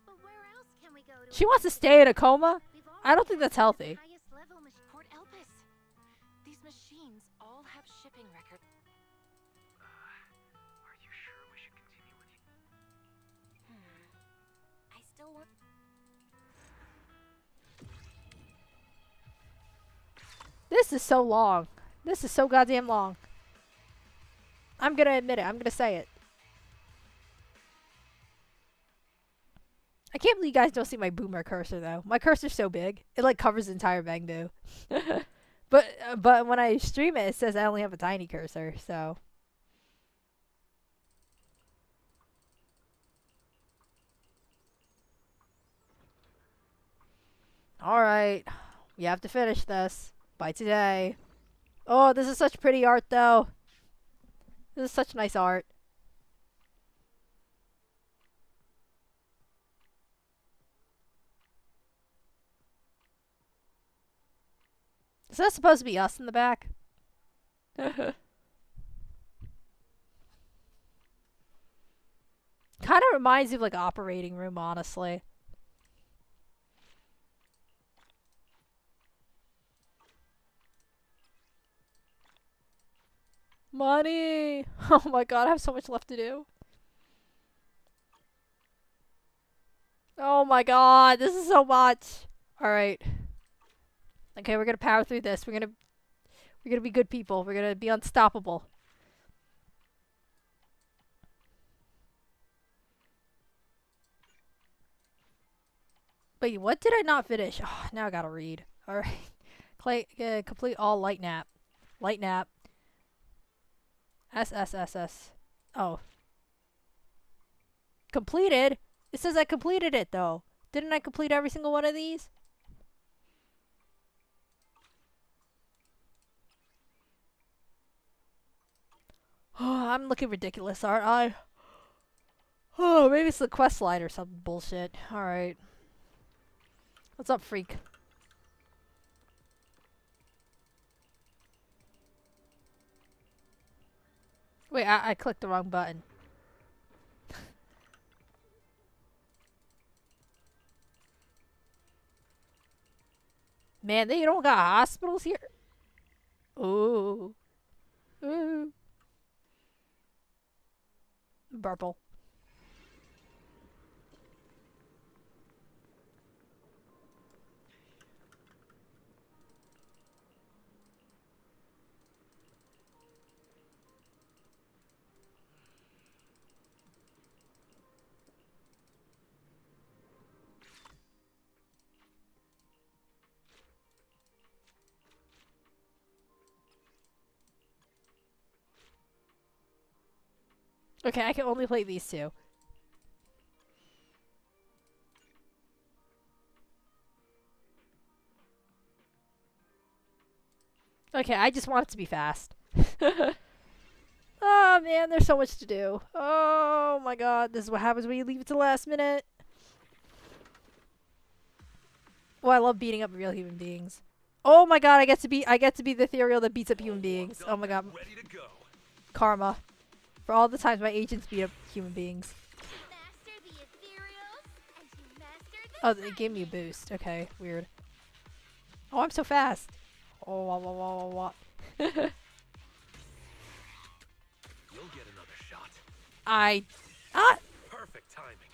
But where else can we go to? She wants to stay in a coma? We've I don't think already that's tested the healthy. highest level Port Elpis. These machines all have shipping records. Are you sure we should continue with you? I still want. This is so long. This is so goddamn long. I'm gonna admit it. I'm gonna say it. I can't believe you guys don't see my boomer cursor, though. My cursor's so big. It, like, covers the entire Bangbu. but when I stream it, it says I only have a tiny cursor, so... Alright. We have to finish this. By today. Oh, this is such pretty art, though. This is such nice art. Is that supposed to be us in the back? Kind of reminds me of like operating room, honestly. Money! Oh my god, I have so much left to do. Oh my god, this is so much. Alright. Okay, we're gonna power through this. We're gonna be good people. We're gonna be unstoppable. Wait, what did I not finish? Oh, now I gotta read. Alright. Complete all light nap. Light nap. SSSS. Oh. Completed? It says I completed it, though. Didn't I complete every single one of these? Oh, I'm looking ridiculous, aren't I? Oh, maybe it's the quest line or some bullshit. Alright. What's up, freak? Wait, I clicked the wrong button. Man, they don't got hospitals here? Ooh. Ooh. Purple. Okay, I can only play these two. Okay, I just want it to be fast. Oh man, there's so much to do. Oh my god, this is what happens when you leave it to the last minute. Oh, I love beating up real human beings. Oh my god, I get to be the ethereal that beats up human beings. Oh my god. Ready to go. Karma. For all the times my agents beat up human beings. Master the ethereals, and you master the Oh, it gave me a boost. Okay, weird. Oh, I'm so fast. Oh, wah, wah, wah, wah, wah. You'll get another shot. Perfect timing.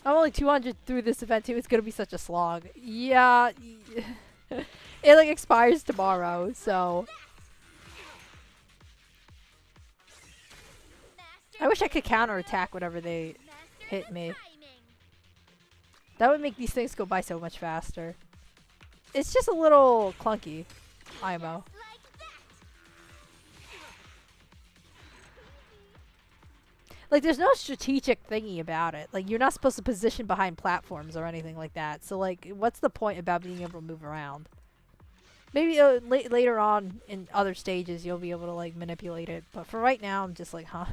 I'm only 200 through this event too. It's gonna be such a slog. Yeah. It like expires tomorrow, so. I wish I could counterattack whenever they hit me. That would make these things go by so much faster. It's just a little clunky, IMO. Like, there's no strategic thingy about it. Like, you're not supposed to position behind platforms or anything like that. So, like, what's the point about being able to move around? Maybe later on in other stages you'll be able to, like, manipulate it. But for right now, I'm just like, huh?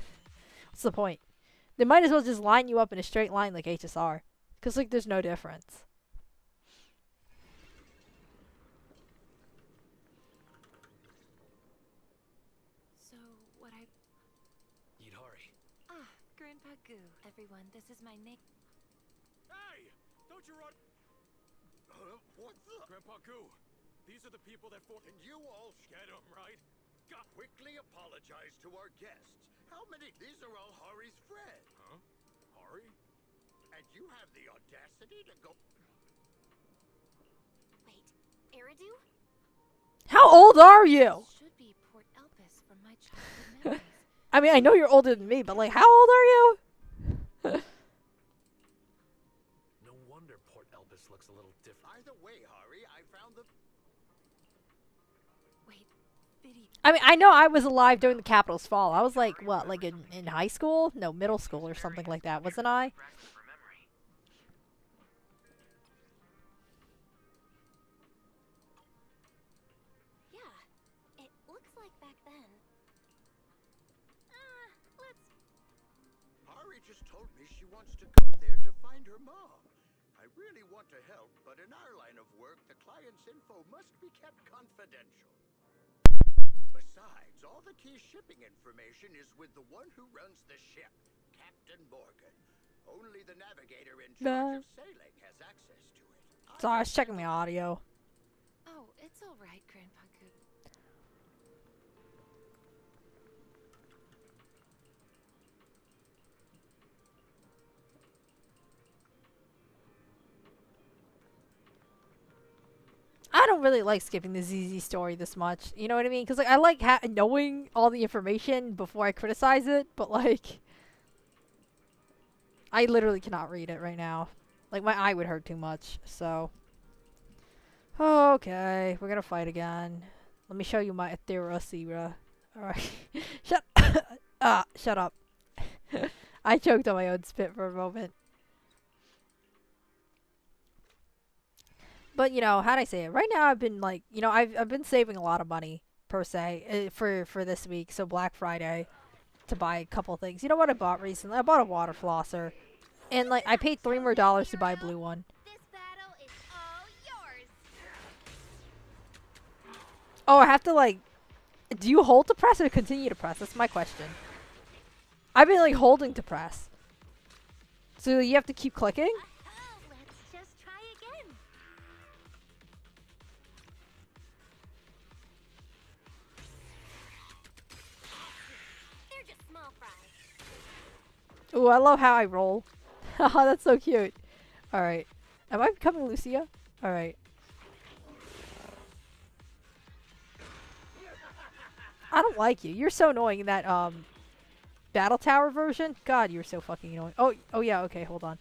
What's the point? They might as well just line you up in a straight line like HSR. Because, like, there's no difference. So, what I... Idari. Ah, Grandpa Goo. Everyone, this is my name. Hey! Don't you run... What the... Grandpa Goo, these are the people that fought... And you all Get 'em, right? quickly apologize to our guests. How many? These are all Hari's friends. Huh? Hari? And you have the audacity to go... Wait, Eridu? How old are you? This should be Port Elpis from my childhood memories. I mean, I know you're older than me, but, like, how old are you? No wonder Port Elpis looks a little different. Either way, Hari, I found the... Wait, Biddy. I mean, I know I was alive during the Capitol's fall. I was, like, what, like in high school? No, middle school or something like that, wasn't I? Yeah, it looks like back then. Let's... Hari just told me she wants to go there to find her mom. I really want to help, but in our line of work, the client's info must be kept confidential. Besides, all the key shipping information is with the one who runs the ship, Captain Morgan. Only the navigator in charge of sailing has access to it. Sorry, I was checking my audio. Oh, it's all right, Grandpa Goo. I don't really like skipping the ZZ story this much. You know what I mean? Because, like, I like knowing all the information before I criticize it, but, like, I literally cannot read it right now. Like, my eye would hurt too much, so. Okay, we're gonna fight again. Let me show you my Ethereal Sira. Alright. Shut up. I choked on my own spit for a moment. But, you know, how'd I say it? Right now I've been, like, you know, I've been saving a lot of money, per se, for this week. So Black Friday, to buy a couple things. You know what I bought recently? I bought a water flosser. And, like, I paid $3 more to buy a blue one. This battle is all yours. Oh, I have to, like, do you hold to press or continue to press? That's my question. I've been, like, holding to press. So you have to keep clicking? Let's just try again. They're just small fries. Ooh, I love how I roll. Haha, that's so cute. Alright. Am I becoming Lucia? Alright. I don't like you. You're so annoying in that, Battle Tower version. God, you're so fucking annoying. Oh yeah, okay, hold on.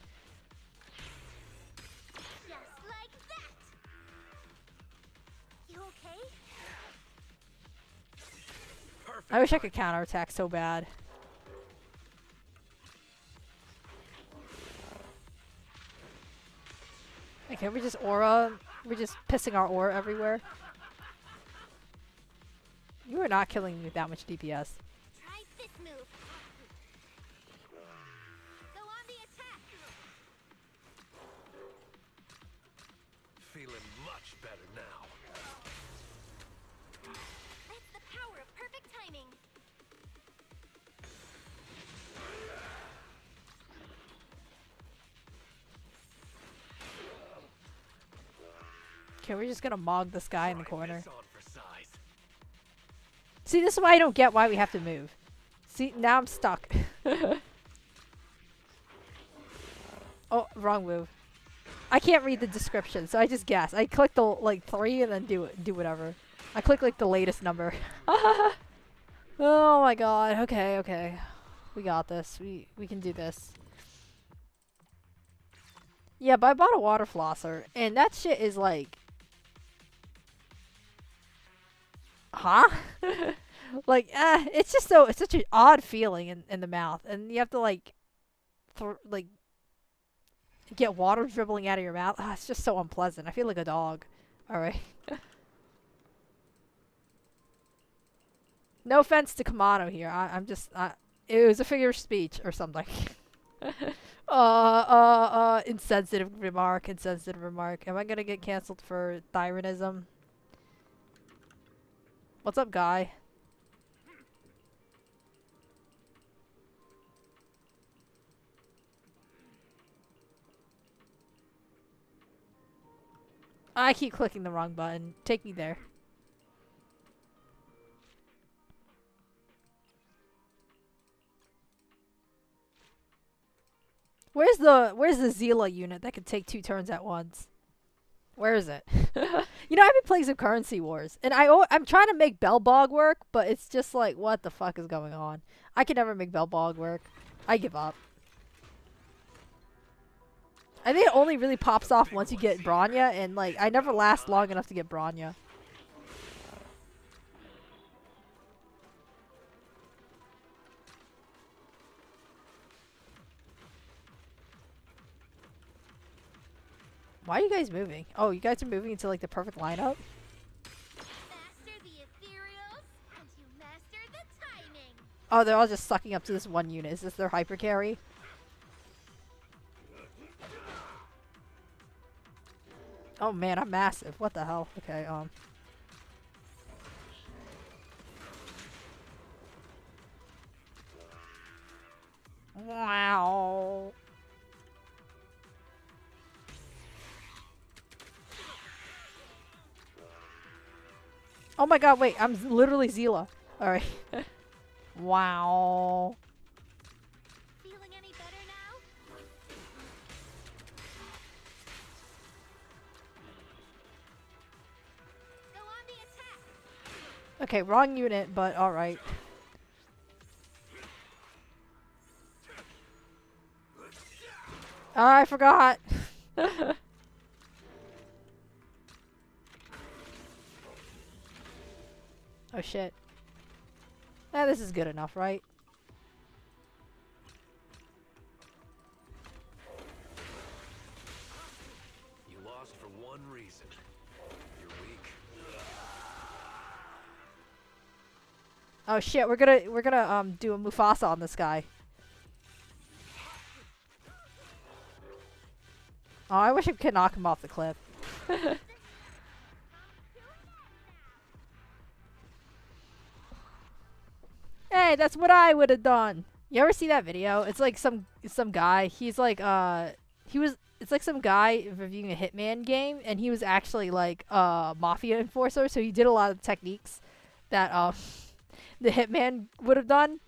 Just like that. You okay? I wish I could counterattack so bad. Okay, we just aura. We're just pissing our aura everywhere. You are not killing me with that much DPS. Try this move. Go on the attack. Feeling much better now. That's the power of perfect timing. Okay, we're just gonna mog this guy in the corner. This on for size. See, this is why I don't get why we have to move. See, now I'm stuck. Oh, wrong move. I can't read the description, so I just guess. I click the like 3 and then do whatever. I click like the latest number. Oh my god. Okay, okay. We got this. We can do this. Yeah, but I bought a water flosser, and that shit is like, huh? Like, it's just so, it's such an odd feeling in the mouth, and you have to like, get water dribbling out of your mouth. It's just so unpleasant. I feel like a dog. All right. No offense to Kamado here. I'm just, it was a figure of speech or something. Insensitive remark. Insensitive remark. Am I gonna get canceled for thyronism? What's up, guy? I keep clicking the wrong button. Take me there. Where's the Zila unit that could take 2 turns at once? Where is it? You know, I've been playing some Currency Wars, and I'm trying to make Belbog work, but it's just like, what the fuck is going on? I can never make Belbog work. I give up. I think it only really pops off once you get Bronya, and like, I never last long enough to get Bronya. Why are you guys moving? Oh, you guys are moving into like the perfect lineup? Master the ethereals, and you master the timing. Oh, they're all just sucking up to this one unit. Is this their hyper carry? Oh man, I'm massive. What the hell? Okay, Wow. Oh my god, wait, I'm literally Zila. Alright. Wow. Feeling any better now? Go on the attack. Okay, wrong unit, but alright. I forgot. Oh shit. This is good enough, right? You lost for one reason. You're weak. Oh shit, we're gonna do a Mufasa on this guy. Oh, I wish I could knock him off the cliff. Hey, that's what I would have done. You ever see that video? It's like some guy. He's like it's like some guy reviewing a Hitman game, and he was actually like a mafia enforcer. So he did a lot of techniques that the Hitman would have done.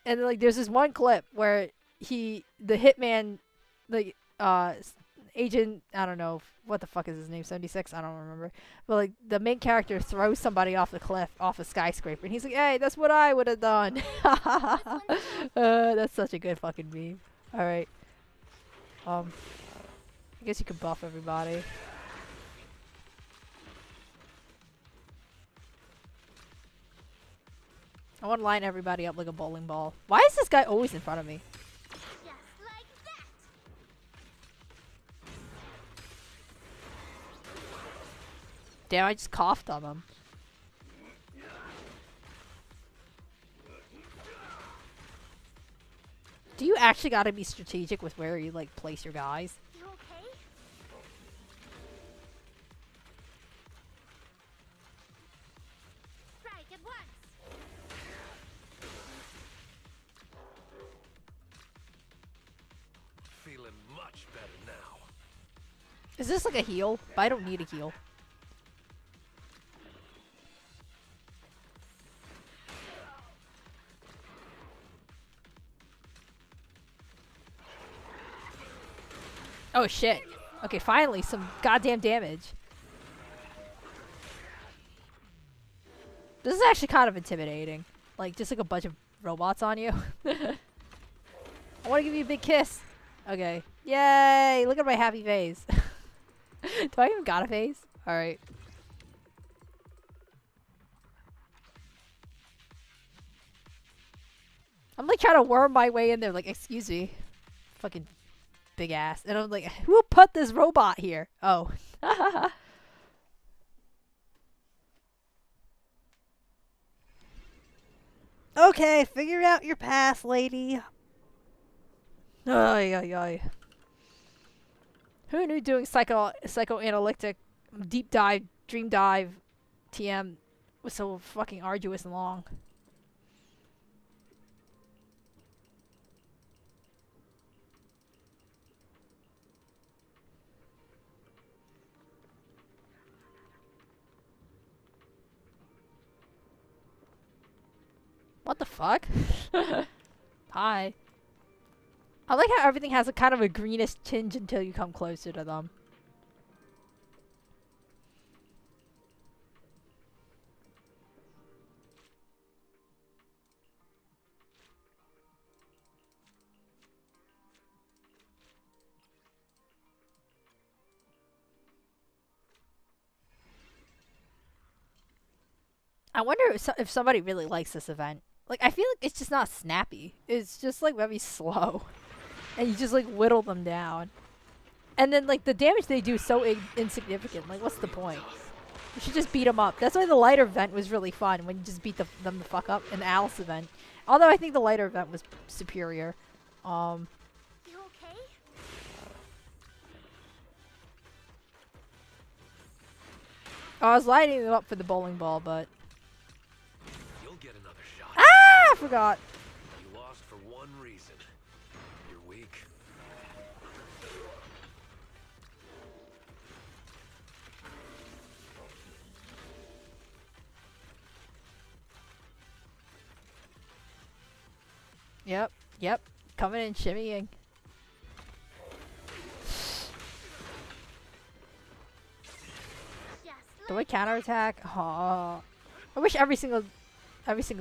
And like, there's this one clip where the Hitman, like agent, I don't know what the fuck is his name, 76, I don't remember, but like the main character throws somebody off the cliff, off a skyscraper, and he's like, hey, that's what I would have done. That's such a good fucking meme. All right, I guess you could buff everybody. I want to line everybody up like a bowling ball. Why is this guy always in front of me? Just like that. Damn, I just coughed on him. Do you actually gotta be strategic with where you, like, place your guys? You okay? Strike at once. Feeling much better now. Is this like a heal? But I don't need a heal. Oh shit. Okay, finally, some goddamn damage. This is actually kind of intimidating. Like, just like a bunch of robots on you. I want to give you a big kiss. Okay. Yay! Look at my happy face. Do I even got a face? Alright. I'm like trying to worm my way in there, like, excuse me. Fucking big ass. And I'm like, who put this robot here? Oh. Okay, figure out your path, lady. Ay, ay, ay. Who knew doing psychoanalytic deep dive, dream dive, TM was so fucking arduous and long? What the fuck? Hi. I like how everything has a kind of a greenish tinge until you come closer to them. I wonder if somebody really likes this event. Like, I feel like it's just not snappy. It's just, like, very slow. And you just, like, whittle them down. And then, like, the damage they do is so insignificant. Like, what's the point? You should just beat them up. That's why the lighter event was really fun, when you just beat them the fuck up. And the Alice event. Although I think the lighter event was superior. You okay? I was lighting them up for the bowling ball, but... You'll get another shot. Ah! I forgot. You lost for one reason. You're weak. Yep. Yep. Coming in shimmying. Do I counterattack? Oh. I wish every single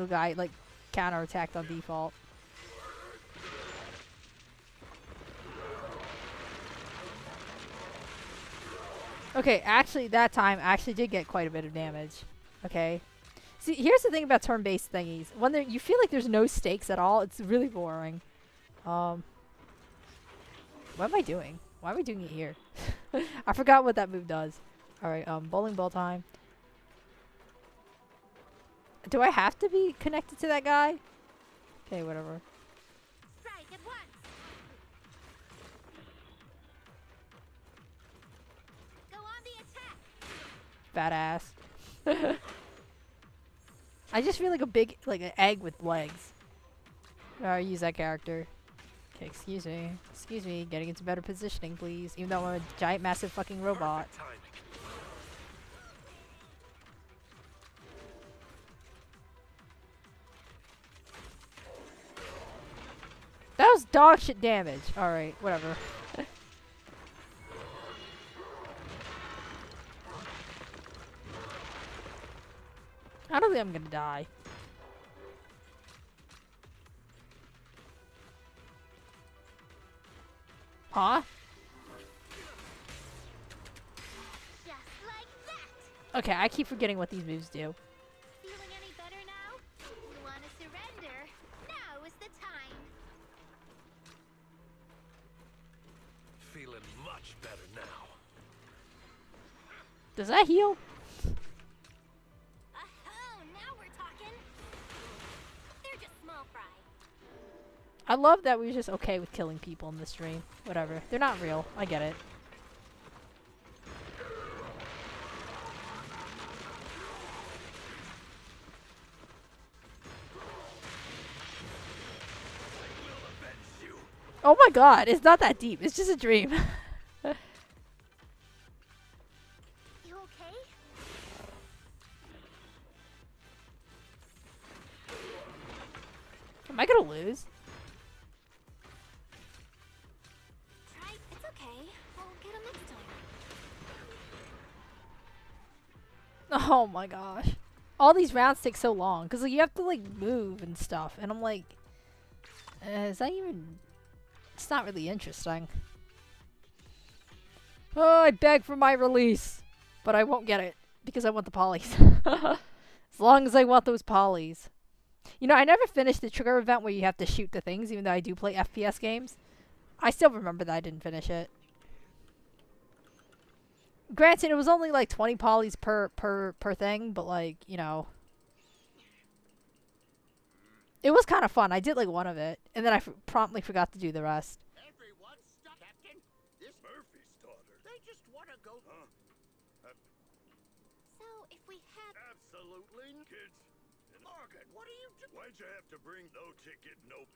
guy like counterattacked on default. Okay, actually that time I actually did get quite a bit of damage. Okay. See, here's the thing about turn-based thingies. When you feel like there's no stakes at all, it's really boring. What am I doing? Why am I doing it here? I forgot what that move does. Alright, bowling ball time. Do I have to be connected to that guy? Okay, whatever. Strike at once. Go on the attack. Badass. I just feel like an egg with legs. Alright, use that character. Okay, excuse me. Excuse me, getting into better positioning, please. Even though I'm a giant, massive fucking robot. That was dog shit damage. Alright, whatever. I don't think I'm gonna die. Huh? Just like that. Okay, I keep forgetting what these moves do. Feeling any better now? You want to Does that heal? Oh, now we're talking. They're just small fry. I love that we're just okay with killing people in this stream. Whatever. They're not real. I get it. Oh my god, it's not that deep. It's just a dream. You okay? Am I gonna lose? Try. It's okay. We'll get them next time. Oh my gosh. All these rounds take so long. Because like, you have to like move and stuff. And I'm like, is that even... It's not really interesting. Oh, I beg for my release. But I won't get it. Because I want the polys. As long as I want those polys. You know, I never finished the trigger event where you have to shoot the things. Even though I do play FPS games. I still remember that I didn't finish it. Granted, it was only like 20 polys per thing. But like, you know. It was kind of fun. I did like one of it. And then I promptly forgot to do the rest. Everyone stop, Captain. This Murphy's daughter. They just want to go. So, if we had... Absolutely, kids. Morgan, what are you doing? Why'd you have to bring no ticket, no...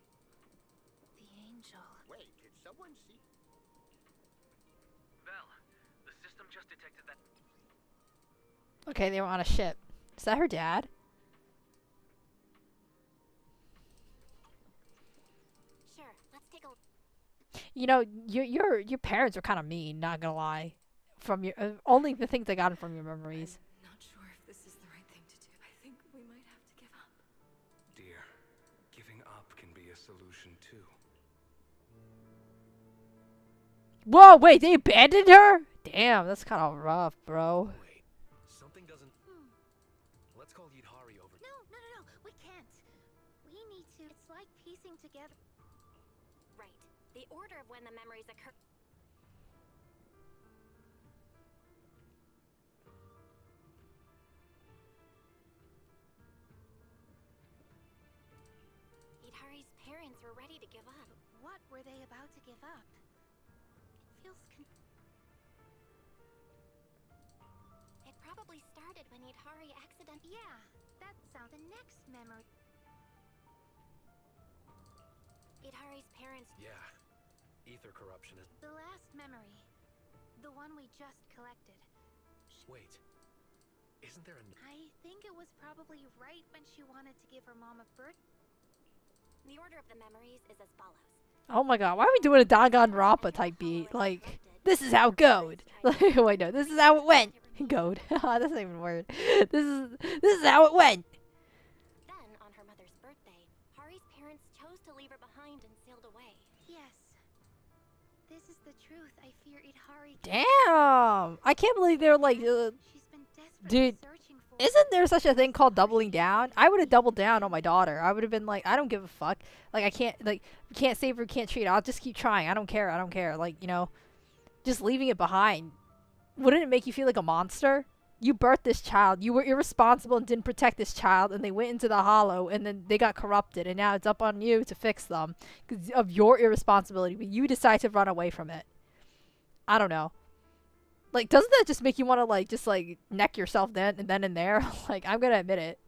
The angel. Wait, did someone see? Val, the system just detected that. Okay, they were on a ship. Is that her dad? Sure, let's take a... You know, your parents are kind of mean, not gonna lie. From your only the things I got from your memories. I'm not sure if this is the right thing to do. I think we might have to give up. Dear, giving up can be a solution too. Whoa, wait, they abandoned her? Damn, that's kind of rough, bro. Wait, something doesn't... Let's call Yidhari over. No, no, no, no. We can't. We need to. It's like piecing together. Right. The order of when the memories occur... Yidhari's parents were ready to give up. What were they about to give up? It feels It probably started when Yidhari accidentally... Yeah, that sounds the next memory. Yidhari's parents... Yeah, ether corruption is... The last memory. The one we just collected. Wait, isn't there a... I think it was probably right when she wanted to give her mom a birth. The order of the memories is as follows. Oh my god, why are we doing a Danganronpa type beat? Like, this is how it goed. Like, wait, no, this is how it went. Goed. That's not even a word. This is how it went. Then, on her mother's birthday, Hari's parents chose to leave her behind and sailed away. Yes. This is the truth. I fear Idhari. Damn, I can't believe they're like, She's been desperately dude. searching for. Isn't there such a thing called doubling down? I would have doubled down on my daughter. I would have been like, I don't give a fuck. Like, I can't, like, can't save her, can't treat her. I'll just keep trying. I don't care. I don't care. Like, you know, just leaving it behind. Wouldn't it make you feel like a monster? You birthed this child. You were irresponsible and didn't protect this child, and they went into the hollow, and then they got corrupted, and now it's up on you to fix them because of your irresponsibility. But you decide to run away from it. I don't know. Like, doesn't that just make you want to, like, just, like, neck yourself then and there? Like, I'm gonna admit it.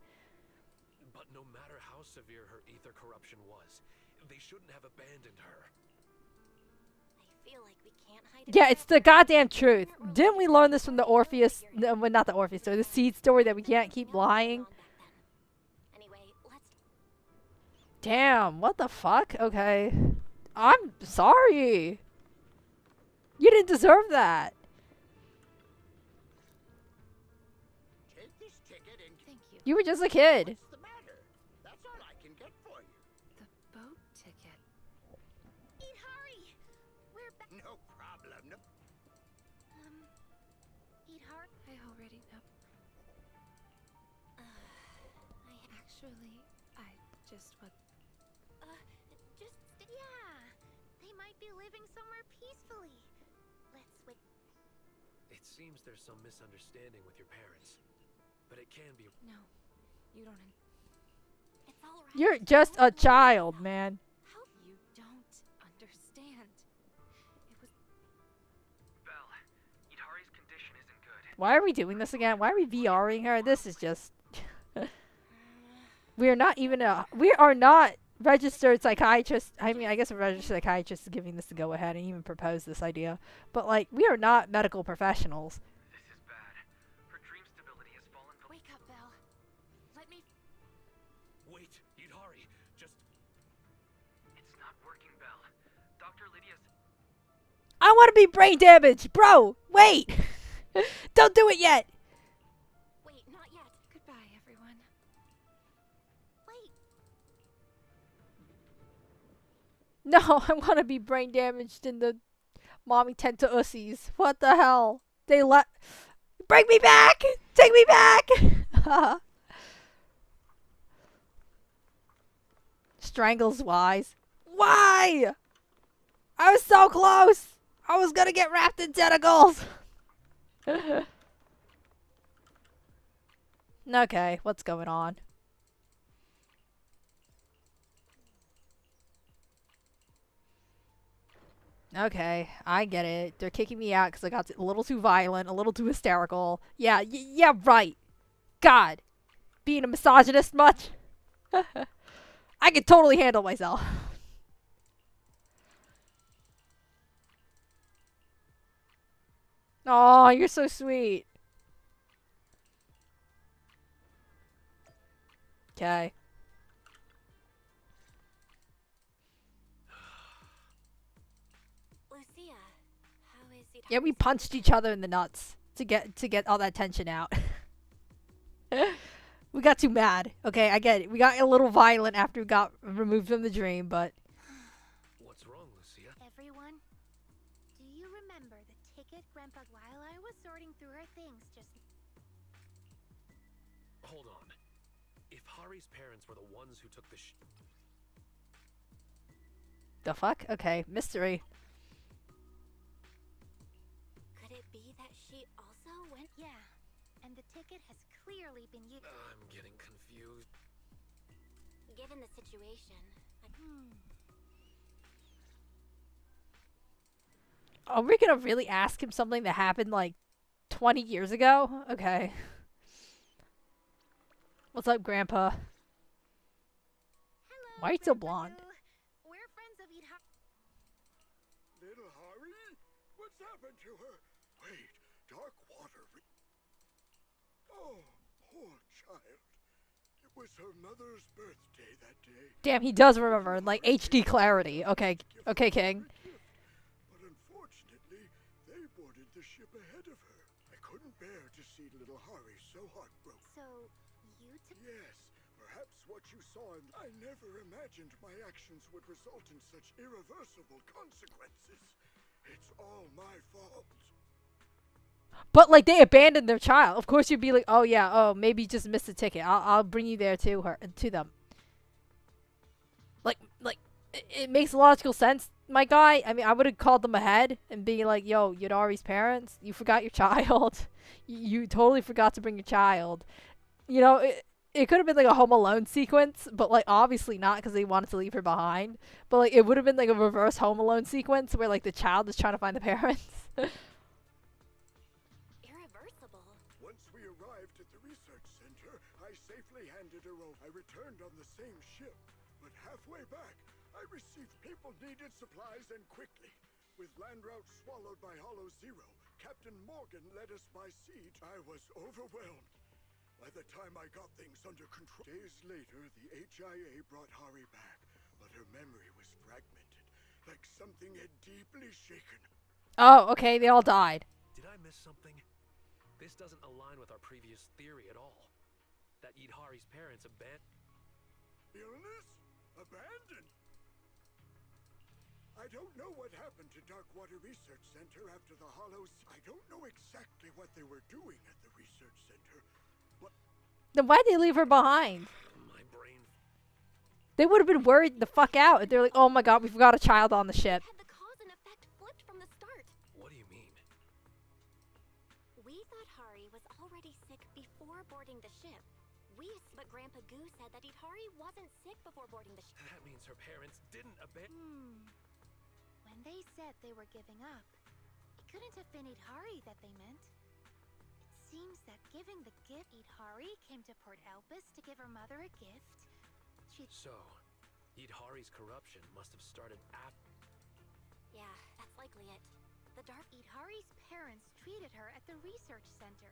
But no matter how severe her ether corruption was, they shouldn't have abandoned her. I feel like we can't hide it. Yeah, it's the goddamn truth. Didn't we learn this from the Orpheus? No, well, not the Orpheus story. The seed story that we can't keep lying. Anyway, let's... Damn, what the fuck? Okay. I'm sorry. You didn't deserve that. Take this ticket and... Thank you. You were just a kid. What's the matter? That's all I can get for you. The boat ticket. Idhari! We're back. No problem. No. Idhari. I already know. Actually, I just what... just... Yeah. They might be living somewhere peacefully. Let's wait. It's seems there's some misunderstanding with your parents. But it can be... No, you don't. It's all right. You're just a child, man. How you don't understand. It was. Belle, Itari's condition isn't good. Why are we doing this again? Why are we VRing her? This is just... we are not even we are not registered psychiatrists. I mean, I guess a registered psychiatrist is giving this the go-ahead and even proposed this idea. But, like, we are not medical professionals. This is bad. Her dream stability has fallen to... Wake up, Belle. Let me. Wait, Itari, just... It's not working, Belle. Dr. Lydia's... I want to be brain damaged! Bro, wait! Don't do it yet! Wait, not yet. Goodbye, everyone. Wait. No, I want to be brain damaged in the mommy tent to ussies. What the hell? They let... Bring me back! Take me back! Strangles wise. Why? I was so close! I was gonna get wrapped in tentacles! Okay, what's going on? Okay, I get it. They're kicking me out because I got a little too violent, a little too hysterical. Yeah, yeah, right. God. Being a misogynist much? I can totally handle myself. Oh, you're so sweet. Okay. Lucia, how is it? Yeah, we punched each other in the nuts to get all that tension out. We got too mad. Okay, I get it. We got a little violent after we got removed from the dream, but... What's wrong, Lucia? Everyone, do you remember the ticket Grandpa while I was sorting through her things just... Hold on. If Hari's parents were the ones who took the The fuck? Okay, mystery. Could it be that she also went? Yeah, and the ticket has clearly been used. I'm getting confused. Given the situation, Are we gonna really ask him something that happened like 20 years ago? Okay. What's up, Grandpa? Hello, Why are you so Grandpa blonde? Goo. We're friends of Little Hari? What's happened to her? Wait, Darkwater. Oh, poor child. It was her mother's birthday that day. Damn, he does remember in like HD clarity. Okay, okay, King. But unfortunately, they boarded the ship ahead of her. I couldn't bear to see little Hari so heartbroken. So, you took... Yes, perhaps what you saw in... I never imagined my actions would result in such irreversible consequences. It's all my fault. But like they abandoned their child. Of course you'd be like, oh yeah, oh maybe you just missed a ticket. I'll bring you there to them. Like it makes logical sense, my guy. I mean, I would have called them ahead and be like, yo, Yadari's parents, you forgot your child. You totally forgot to bring your child. You know, it could have been like a Home Alone sequence, but like obviously not because they wanted to leave her behind. But like it would have been like a reverse Home Alone sequence where like the child is trying to find the parents. irreversible. Once we arrived at the research center, I safely handed her over. I returned on the same ship, but halfway back, I received people needed supplies and quickly. With land routes swallowed by Hollow Zero, Captain Morgan led us by sea. I was overwhelmed. By the time I got things under control, days later, the HIA brought Hari back, but her memory was fragmented, like something had deeply shaken. Oh, okay, they all died. Did I miss something? This doesn't align with our previous theory at all. That Yidhari's parents abandoned... Illness? Abandoned? I don't know what happened to Darkwater Research Center after the Hollows. I don't know exactly what they were doing at the research center, but... Then why'd they leave her behind? My brain... They would have been worried the fuck out if they're like, oh my god, we forgot a child on the ship. Had the cause and effect flipped from the start. What do you mean? boarding the ship. But Grandpa Goo said that Itari wasn't sick before boarding the ship. That means her parents didn't abandon. When they said they were giving up, it couldn't have been Itari that they meant. It seems that giving the gift, Itari came to Port Elpis to give her mother a gift. So, Idhari's corruption must have started after. Yeah, that's likely it. The dark Itari's parents treated her at the research center.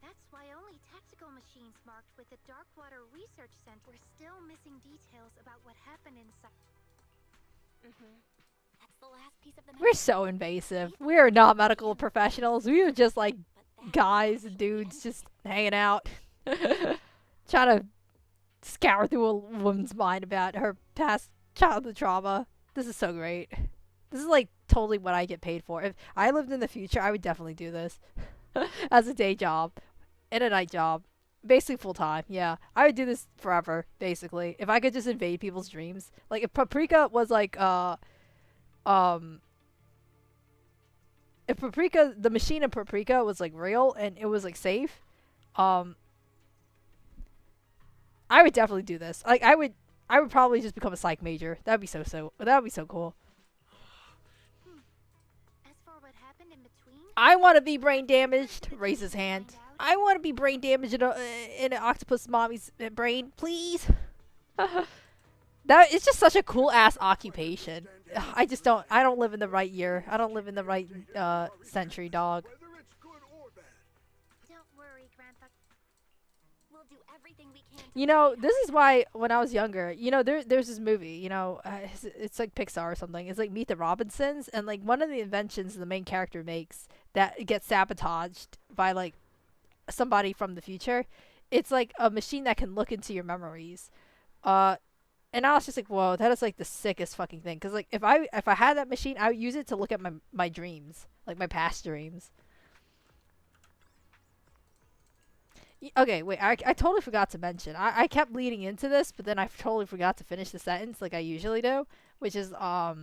That's why only tactical machines marked with the Darkwater Research Center were still missing details about what happened inside. That's the last piece of the We're so invasive. We are not medical professionals. We are just like guys and dudes just hanging out. Trying to scour through a woman's mind about her past childhood trauma. This is so great. This is like totally what I get paid for. If I lived in the future, I would definitely do this as a day job and a night job. Basically full time, yeah. I would do this forever, basically. If I could just invade people's dreams. Like if Paprika was like if Paprika, the machine in Paprika was like real and it was like safe, I would definitely do this. Like I would probably just become a psych major. That'd be so cool. As for what happened in between, I want to be brain damaged. Raise his hand. I want to be brain damaged in an octopus mommy's brain, please. That it's just such a cool ass occupation. I don't live in the right year. I don't live in the right century, dog. Whether it's good or bad. don't worry, Grandpa. We'll do everything we can. You know, this is why when I was younger, you know, there's this movie, you know, it's like Pixar or something. It's like Meet the Robinsons, and like one of the inventions the main character makes that gets sabotaged by like somebody from the future. It's like a machine that can look into your memories. And I was just like, whoa, that is like the sickest fucking thing. Cause like if I had that machine, I would use it to look at my dreams, like my past dreams. Okay, wait, I totally forgot to mention. I kept leading into this, but then I totally forgot to finish the sentence like I usually do, which is I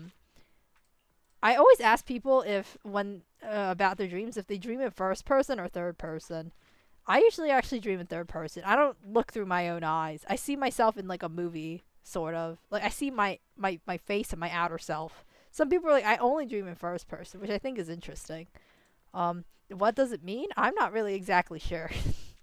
always ask people if when about their dreams if they dream in first person or third person. I usually actually dream in third person. I don't look through my own eyes. I see myself in like a movie, sort of. Like I see my face and my outer self. Some people are like, I only dream in first person, which I think is interesting. What does it mean? I'm not really exactly sure.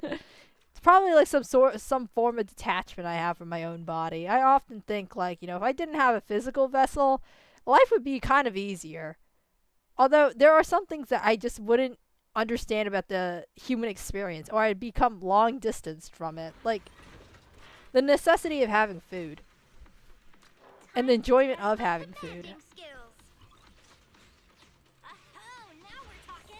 It's probably like some form of detachment I have from my own body. I often think like, you know, if I didn't have a physical vessel, life would be kind of easier. Although there are some things that I just wouldn't understand about the human experience, or I'd become long distanced from it. Like the necessity of having food and the enjoyment of having food. Now we're talking.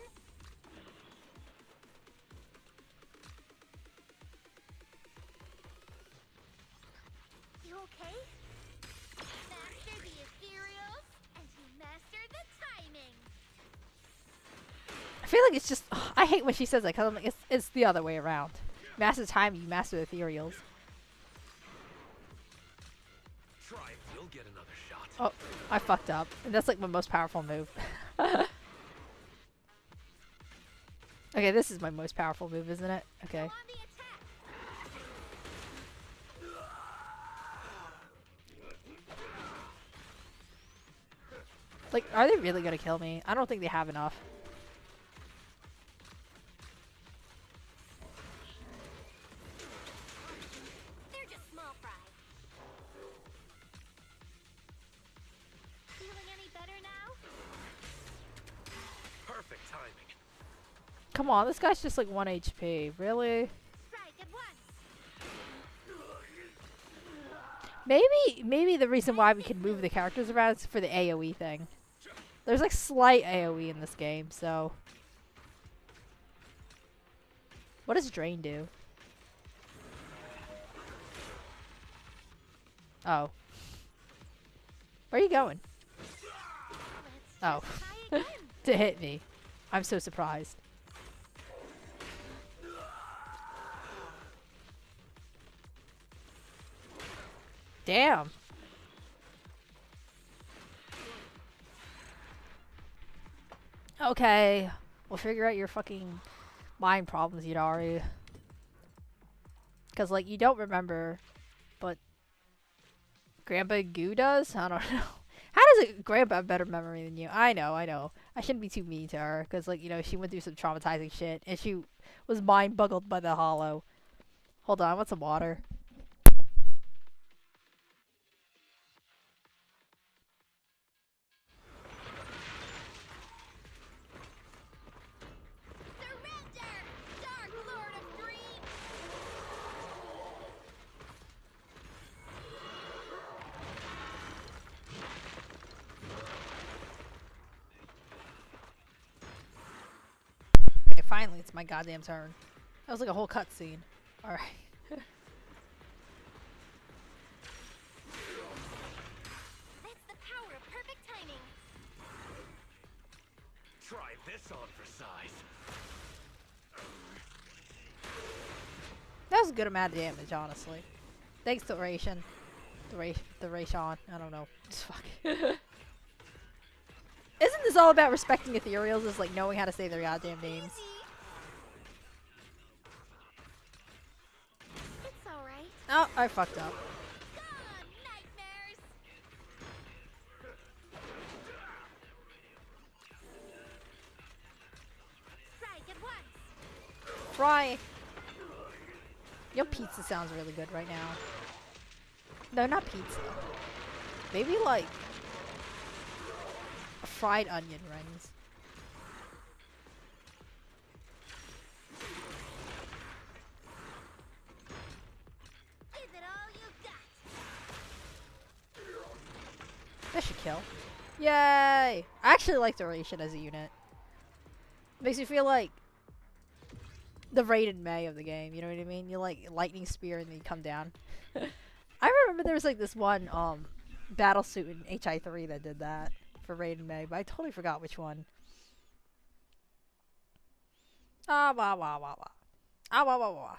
You okay? Master the ethereals, and you master the timing. I feel like it's just I hate when she says that, 'cause I'm like it's the other way around. Master time, you master the ethereals. Try it, you'll get another shot. Oh, I fucked up. And that's like my most powerful move. Okay, this is my most powerful move, isn't it? Okay. On the attack. Like, are they really gonna kill me? I don't think they have enough. They're just small fry. Feeling any better now? Perfect timing. Come on, this guy's just like 1 HP. Really? Strike at once. Maybe the reason why we can move the characters around is for the AoE thing. There's like slight AoE in this game, so. What does Drain do? Oh. Where are you going? Oh. To hit me. I'm so surprised. Damn. Okay. We'll figure out your fucking mind problems, Yudari. Because, like, you don't remember, but Grandpa Goo does? I don't know. How does Grandpa have better memory than you? I know. I shouldn't be too mean to her, because, like, you know, she went through some traumatizing shit, and she was mind-boggled by the hollow. Hold on, I want some water. Surrender, Dark Lord of Green! Okay, finally, it's my goddamn turn. That was like a whole cutscene. Alright. That's the power of perfect timing. Try this on for size. That was a good amount of damage, honestly. Thanks to Ration. The Rayshon. I don't know. Fuck. Isn't this all about respecting ethereals? Is like knowing how to say their goddamn names. It's alright. Oh, I fucked up. Gone, nightmares! Strike at once! Fry. Your pizza sounds really good right now. No, not pizza. Maybe like fried onion rings. Give it all you got! That should kill. Yay! I actually like Duration as a unit. Makes me feel like the Rated May of the game, you know what I mean? You like lightning spear and then you come down. I remember there was like this one battle suit in HI3 that did that for Rated May, but I totally forgot which one. Ah wah wah wah wah. Ah wah wah wah.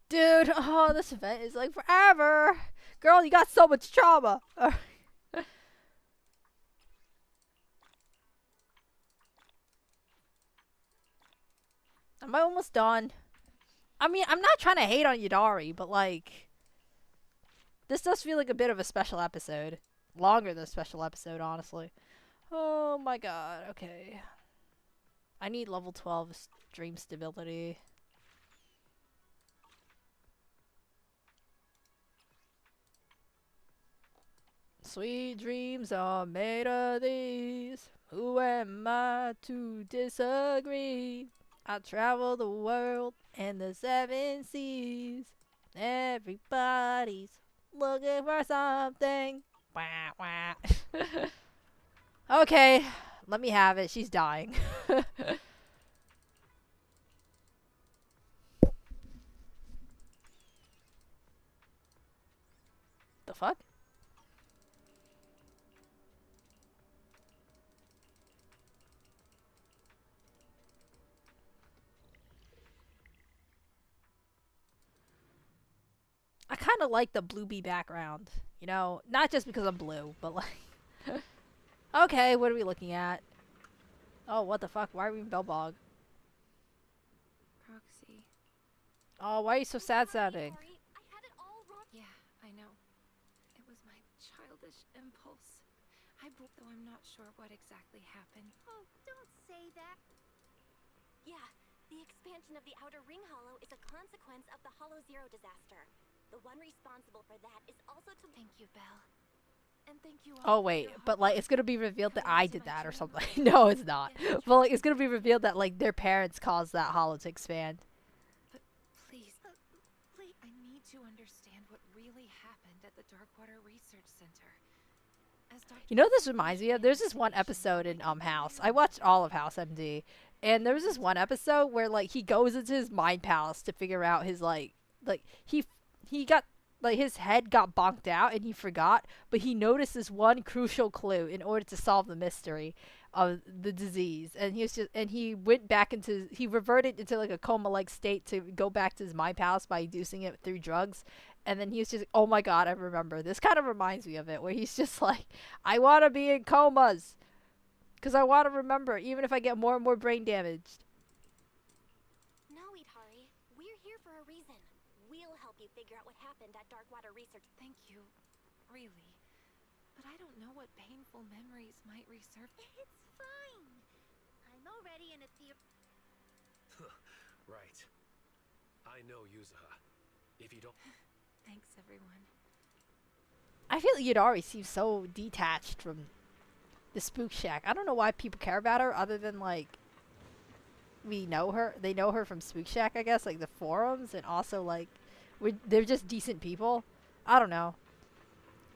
Dude, oh, this event is like forever. Girl, you got so much trauma. Am I almost done? I mean, I'm not trying to hate on Yadari, but like, this does feel like a bit of a special episode. Longer than a special episode, honestly. Oh my god, okay. I need level 12 stream stability. Sweet dreams are made of these. Who am I to disagree? I travel the world and the 7 seas. Everybody's looking for something. Wah, wah. Okay, let me have it. She's dying. The fuck? I kind of like the blue bee background. You know, not just because I'm blue, but like... Okay, what are we looking at? Oh, what the fuck? Why are we in Belbog? Proxy. Oh, why are you so sad sounding? Sorry, I had it all wrong. Yeah, I know. It was my childish impulse. Though I'm not sure what exactly happened. Oh, don't say that. Yeah, the expansion of the Outer Ring Hollow is a consequence of the Hollow Zero disaster. The one responsible for that is also to— Thank you, Belle. And thank you Oh all wait, for your but hard like work it's gonna be revealed that coming I into did my that or dream something. life. No, it's not. Yeah, But like it's gonna be revealed that like their parents caused that hollow to expand. But please, Please. I need to understand what really happened at the Darkwater Research Center. As Dr. You know what this reminds me of? There's this one episode in House. I watched all of House MD, and there was this one episode where like he goes into his mind palace to figure out his like he got like his head got bonked out and he forgot, but he noticed this one crucial clue in order to solve the mystery of the disease, and he reverted into like a coma like state to go back to his mind palace by inducing it through drugs. And then he was just, oh my god, I remember. This kind of reminds me of it, where he's just like, I want to be in comas. Because I want to remember, even if I get more and more brain damaged. figure out what happened at Darkwater Research. Thank you. Really. But I don't know what painful memories might resurface. It's fine. I'm already in a Right. I know Yuzuha. If you don't... Thanks, everyone. I feel like Yudari seems so detached from the Spook Shack. I don't know why people care about her other than, like, we know her. They know her from Spook Shack, I guess, like the forums, and also, like, they're just decent people. I don't know.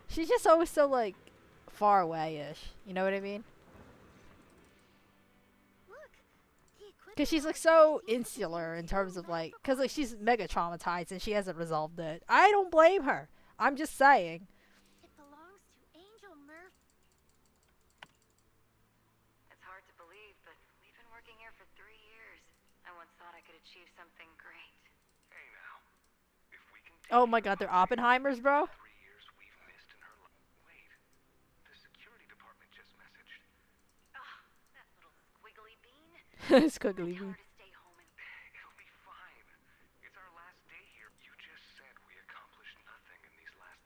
She's just always so, like, far away-ish. You know what I mean? Because she's, like, so insular in terms of, like... Because, like, she's mega traumatized and she hasn't resolved it. I don't blame her. I'm just saying. It belongs to Angel Murphy. It's hard to believe, but we've been working here for 3 years. I once thought I could achieve something great. Hey now. If we can... Oh my god, they're Oppenheimers, bro? 3 years we've missed in her life. Wait. The security department just messaged. Ah, that little squiggly bean. Squiggly Tell bean. her to stay home and... It'll be fine. It's our last day here. You just said we accomplished nothing in these last...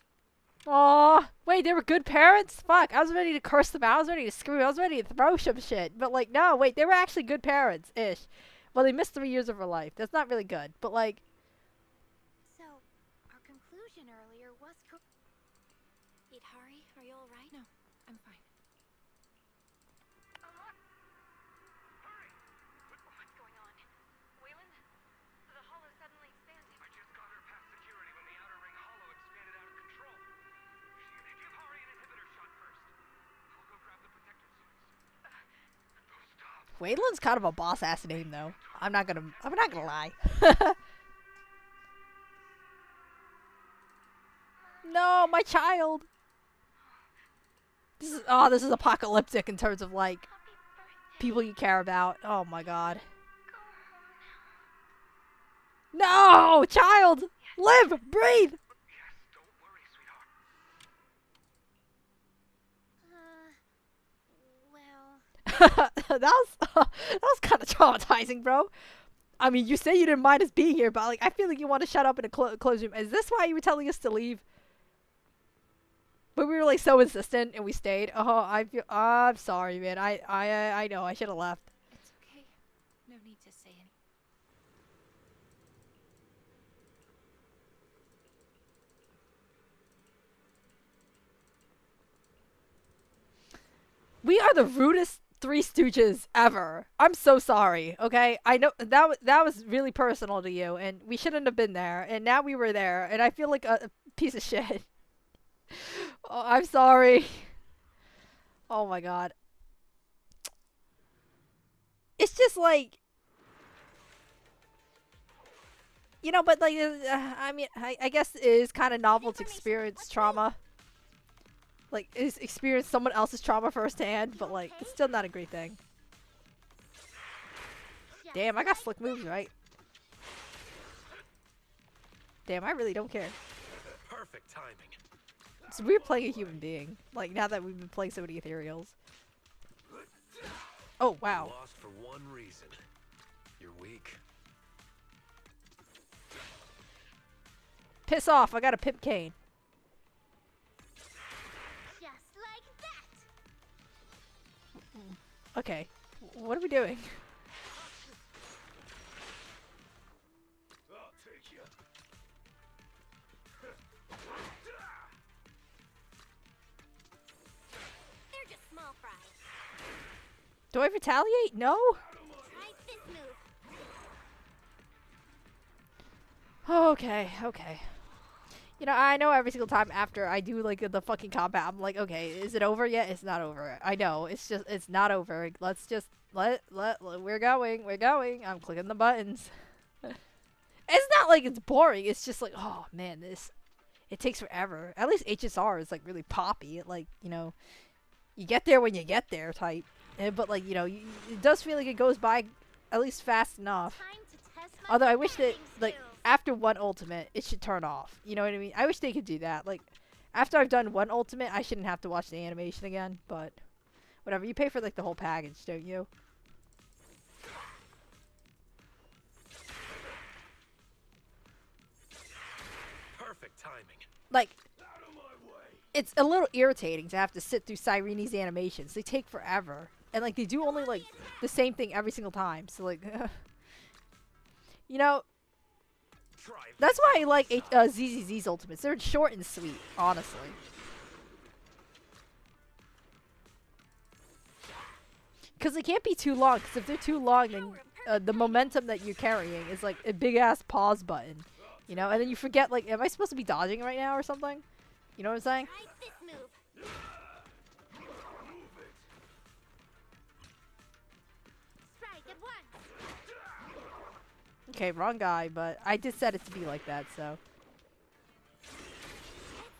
Aw, wait, they were good parents? Fuck, I was ready to curse them out. I was ready to scream. I was ready to throw some shit. But, like, no, wait, they were actually good parents-ish. Well, they missed 3 years of her life. That's not really good. But, like... So, our conclusion earlier was Itari, are you alright? No, I'm fine. What's going on? Wayland? The hollow suddenly expanded. I just got her past security when the outer ring hollow expanded out of control. Give Hari an inhibitor shot first. I'll go grab the protective suits. Don't stop. Wayland's kind of a boss-ass name, though. I'm not gonna lie. No, my child! This is apocalyptic in terms of, like, people you care about. Oh my god. No! Child! Live! Breathe! Yes, don't worry, sweetheart. that was kind of traumatizing, bro. I mean, you say you didn't mind us being here, but, like, I feel like you want to shut up in a closed room. Is this why you were telling us to leave? But we were, like, so insistent, and we stayed. Oh, I'm sorry, man. I know. I should have left. It's okay. No need to say anything. We are the rudest Three Stooges ever. I'm so sorry, okay? I know that was really personal to you, and we shouldn't have been there, and now we were there, and I feel like a piece of shit. Oh, I'm sorry. Oh my god. It's just like... You know, but like, I mean, I guess it is kind of novel to experience trauma. Like, experience someone else's trauma firsthand, but like, it's still not a great thing. Damn, I got slick moves, right? Damn, I really don't care. Perfect timing. It's weird playing a human being. Like, now that we've been playing so many ethereals. Oh, wow. You're lost for one reason. You're weak. Piss off, I got a pimp cane. just like that. Okay, what are we doing? I'll take you. They're just small fries. Do I retaliate? No? Try this move. Okay, okay. You know, I know every single time after I do, like, the fucking combat, I'm like, okay, is it over yet? It's not over. I know, it's not over. Let's just, we're going. I'm clicking the buttons. It's not like it's boring. It's just like, oh, man, it takes forever. At least HSR is, like, really poppy. It, like, you know, you get there when you get there type. But, like, you know, it does feel like it goes by at least fast enough. Time to test my Although I wish that, fighting like, skills. after one ultimate, it should turn off. You know what I mean? I wish they could do that. Like, after I've done one ultimate, I shouldn't have to watch the animation again. But, whatever. You pay for, like, the whole package, don't you? like, it's a little irritating to have to sit through Cyrene's animations. They take forever. And, like, they do only, like, the same thing every single time. So, like, you know, that's why I like ZZZ's Ultimates. They're short and sweet, honestly. Because they can't be too long. Because if they're too long, then the momentum that you're carrying is, like, a big-ass pause button. You know? And then you forget, like, am I supposed to be dodging right now or something? You know what I'm saying? Okay, wrong guy, but I did set it to be like that, so.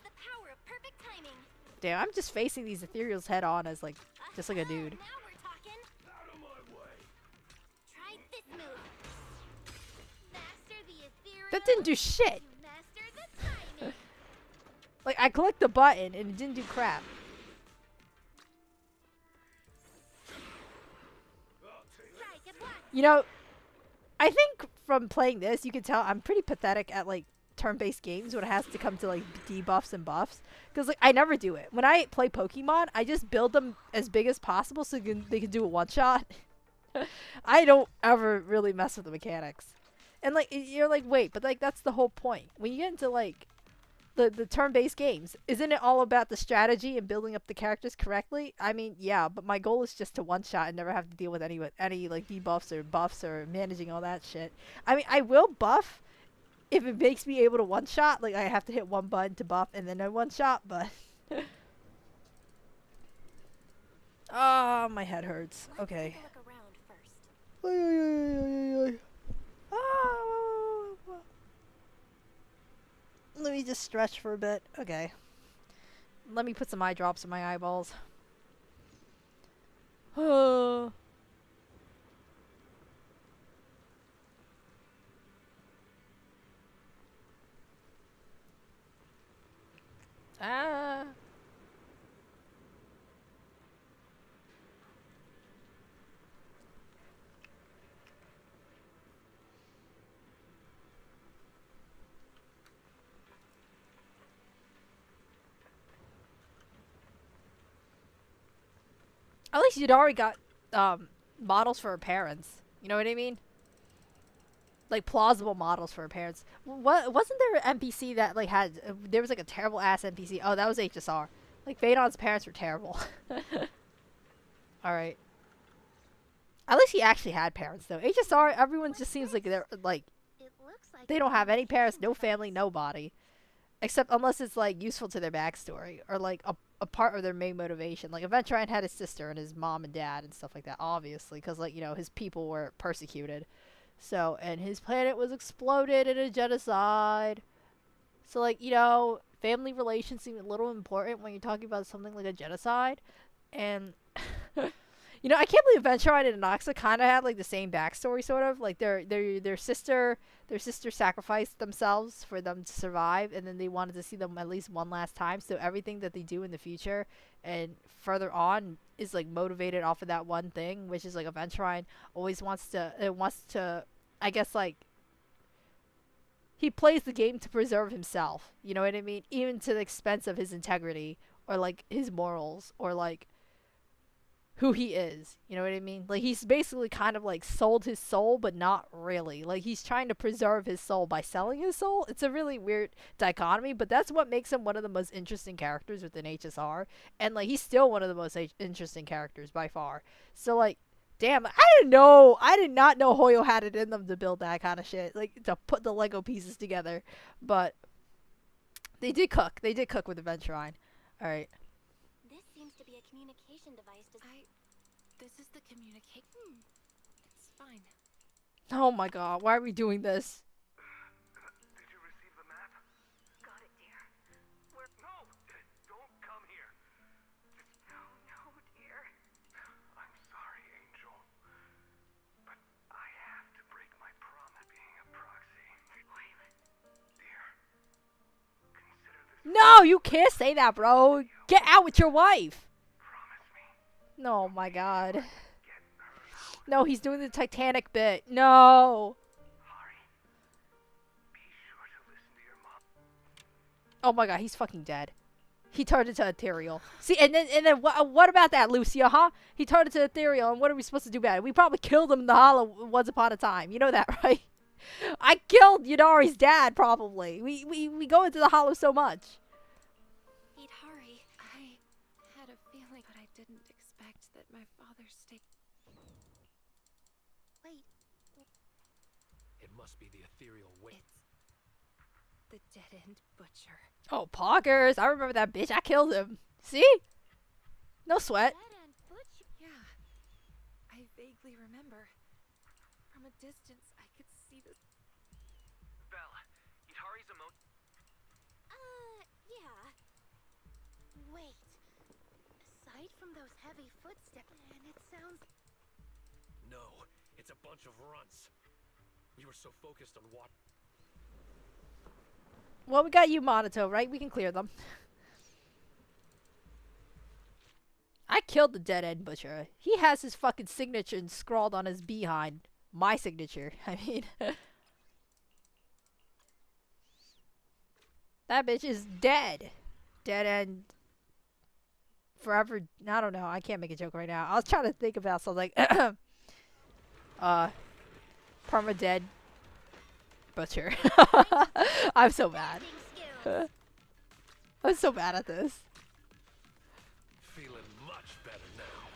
The power of perfect timing. Damn, I'm just facing these ethereals head on as, like, just like a dude. Now we're talking. Try this move. Master the ethereal. That didn't do shit. Master the timing. Like, I clicked the button and it didn't do crap. Strike at once. You know, I think from playing this, you can tell I'm pretty pathetic at, like, turn-based games when it has to come to, like, debuffs and buffs. Because, like, I never do it. When I play Pokemon, I just build them as big as possible so they can do a one-shot. I don't ever really mess with the mechanics. And, like, you're like, wait, but, like, that's the whole point. When you get into, like, the turn-based games, isn't it all about the strategy and building up the characters correctly? I mean, yeah, but my goal is just to one-shot and never have to deal with any like debuffs or buffs or managing all that shit. I mean, I will buff if it makes me able to one-shot. Like, I have to hit one button to buff and then I one-shot, but oh, my head hurts. Okay. Look around first. Let me just stretch for a bit. Okay. Let me put some eye drops in my eyeballs. Ah. At least you'd already got models for her parents. You know what I mean? Like plausible models for her parents. What wasn't there an NPC that like had there was like a terrible ass NPC? Oh, that was HSR. Like Vadon's parents were terrible. All right. At least he actually had parents though. HSR, everyone just seems like they're like they don't have any parents, no family, nobody. Except unless it's like useful to their backstory or like a part of their main motivation. Like Aventurine had his sister and his mom and dad and stuff like that, obviously, because like, you know, his people were persecuted. So, and his planet was exploded in a genocide. So like, you know, family relations seem a little important when you're talking about something like a genocide. And you know, I can't believe Aventurine and Anoxa kind of had like the same backstory, sort of. Like their sister sacrificed themselves for them to survive, and then they wanted to see them at least one last time. So everything that they do in the future and further on is like motivated off of that one thing, which is like Aventurine always wants to, I guess, like he plays the game to preserve himself. You know what I mean? Even to the expense of his integrity or like his morals or like who he is. You know what I mean? Like he's basically kind of like sold his soul, but not really. Like he's trying to preserve his soul by selling his soul. It's a really weird dichotomy, but that's what makes him one of the most interesting characters within HSR. And like he's still one of the most interesting characters by far. So like, damn, I did not know Hoyo had it in them to build that kind of shit. Like to put the Lego pieces together. But they did cook. They did cook with Aventurine. Alright. This seems to be a communication device. This is the communication. It's fine. Oh my god, why are we doing this? Did you receive the map? Got it, dear. No! Don't come here. No, dear. I'm sorry, Angel. But I have to break my promise being a proxy. Dear, consider this. No, you can't say that, bro. Get out with your wife. Oh my god. No, he's doing the Titanic bit. No. Oh my god, he's fucking dead. He turned into ethereal. See, and then what about that, Lucia, huh? He turned into ethereal, and what are we supposed to do about it? We probably killed him in the hollow once upon a time. You know that, right? I killed Yadari's dad, probably. We go into the hollow so much. Hurry. I had a feeling, but I didn't expect that my father's state. Wait, It must be the ethereal weight. It's the dead-end butcher. Oh, Poggers. I remember that bitch. I killed him. See? No sweat. dead-end butcher. Yeah, I vaguely remember. From a distance, I could see the. Belle, Itari's Yeah. Wait. Aside from those heavy footsteps, and it sounds. No, it's a bunch of runts. We were so focused on what. Well, we got you, Monato, right? We can clear them. I killed the dead end butcher. He has his fucking signature scrawled on his behind. My signature. I mean, that bitch is dead. Dead end. Forever. I don't know. I can't make a joke right now. I was trying to think about something like, perma dead butcher. I'm so bad. I'm so bad at this. Feeling much better now.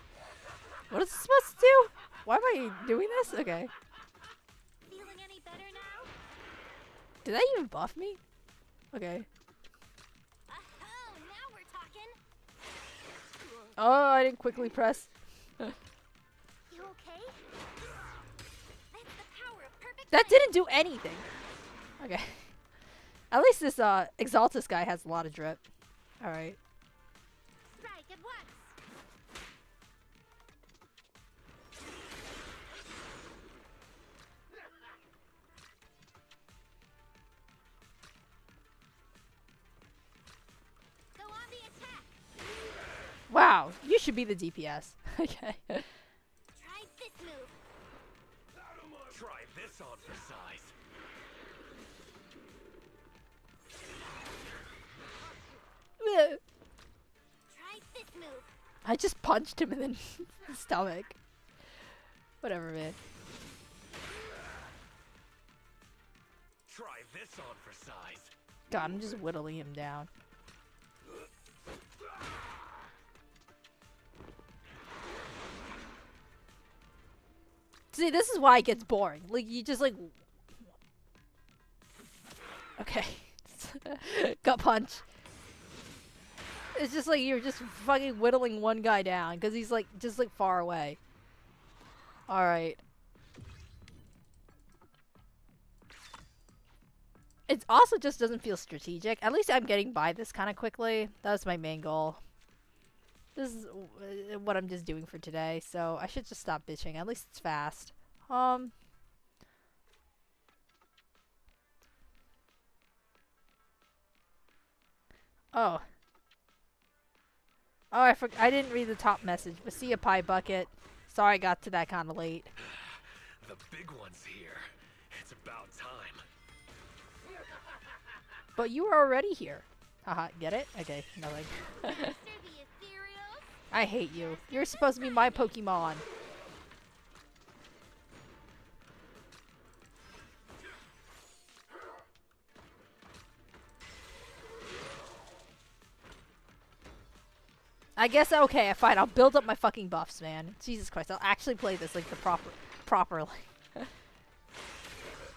What is this supposed to do? Why am I doing this? Okay. Feeling any better now? Did that even buff me? Okay. Oh, now we're talking. Oh, I didn't quickly press. You okay? That's the power of perfect. That didn't do anything. Okay. At least this Exaltus guy has a lot of drip. Alright. Strike at once. Go on the attack. Wow, you should be the DPS. Okay. Try this move. Try this on for size. Try this move. I just punched him in the stomach. Whatever, man. Try this on for size. God, I'm just whittling him down. See, this is why it gets boring. Like, you just, like... Okay. Gut punch. It's just like you're just fucking whittling one guy down. Because he's, like, just, like, far away. Alright. It also just doesn't feel strategic. At least I'm getting by this kind of quickly. That was my main goal. This is what I'm just doing for today, so I should just stop bitching. At least it's fast. Oh, I didn't read the top message. But see ya, Pie Bucket. Sorry I got to that kind of late. The big one's here. It's about time. But you were already here. Haha, get it? Okay, nothing. Master the ethereals. I hate you. You're supposed to be my Pokemon. I guess, okay, fine. I'll build up my fucking buffs, man. Jesus Christ, I'll actually play this like the properly.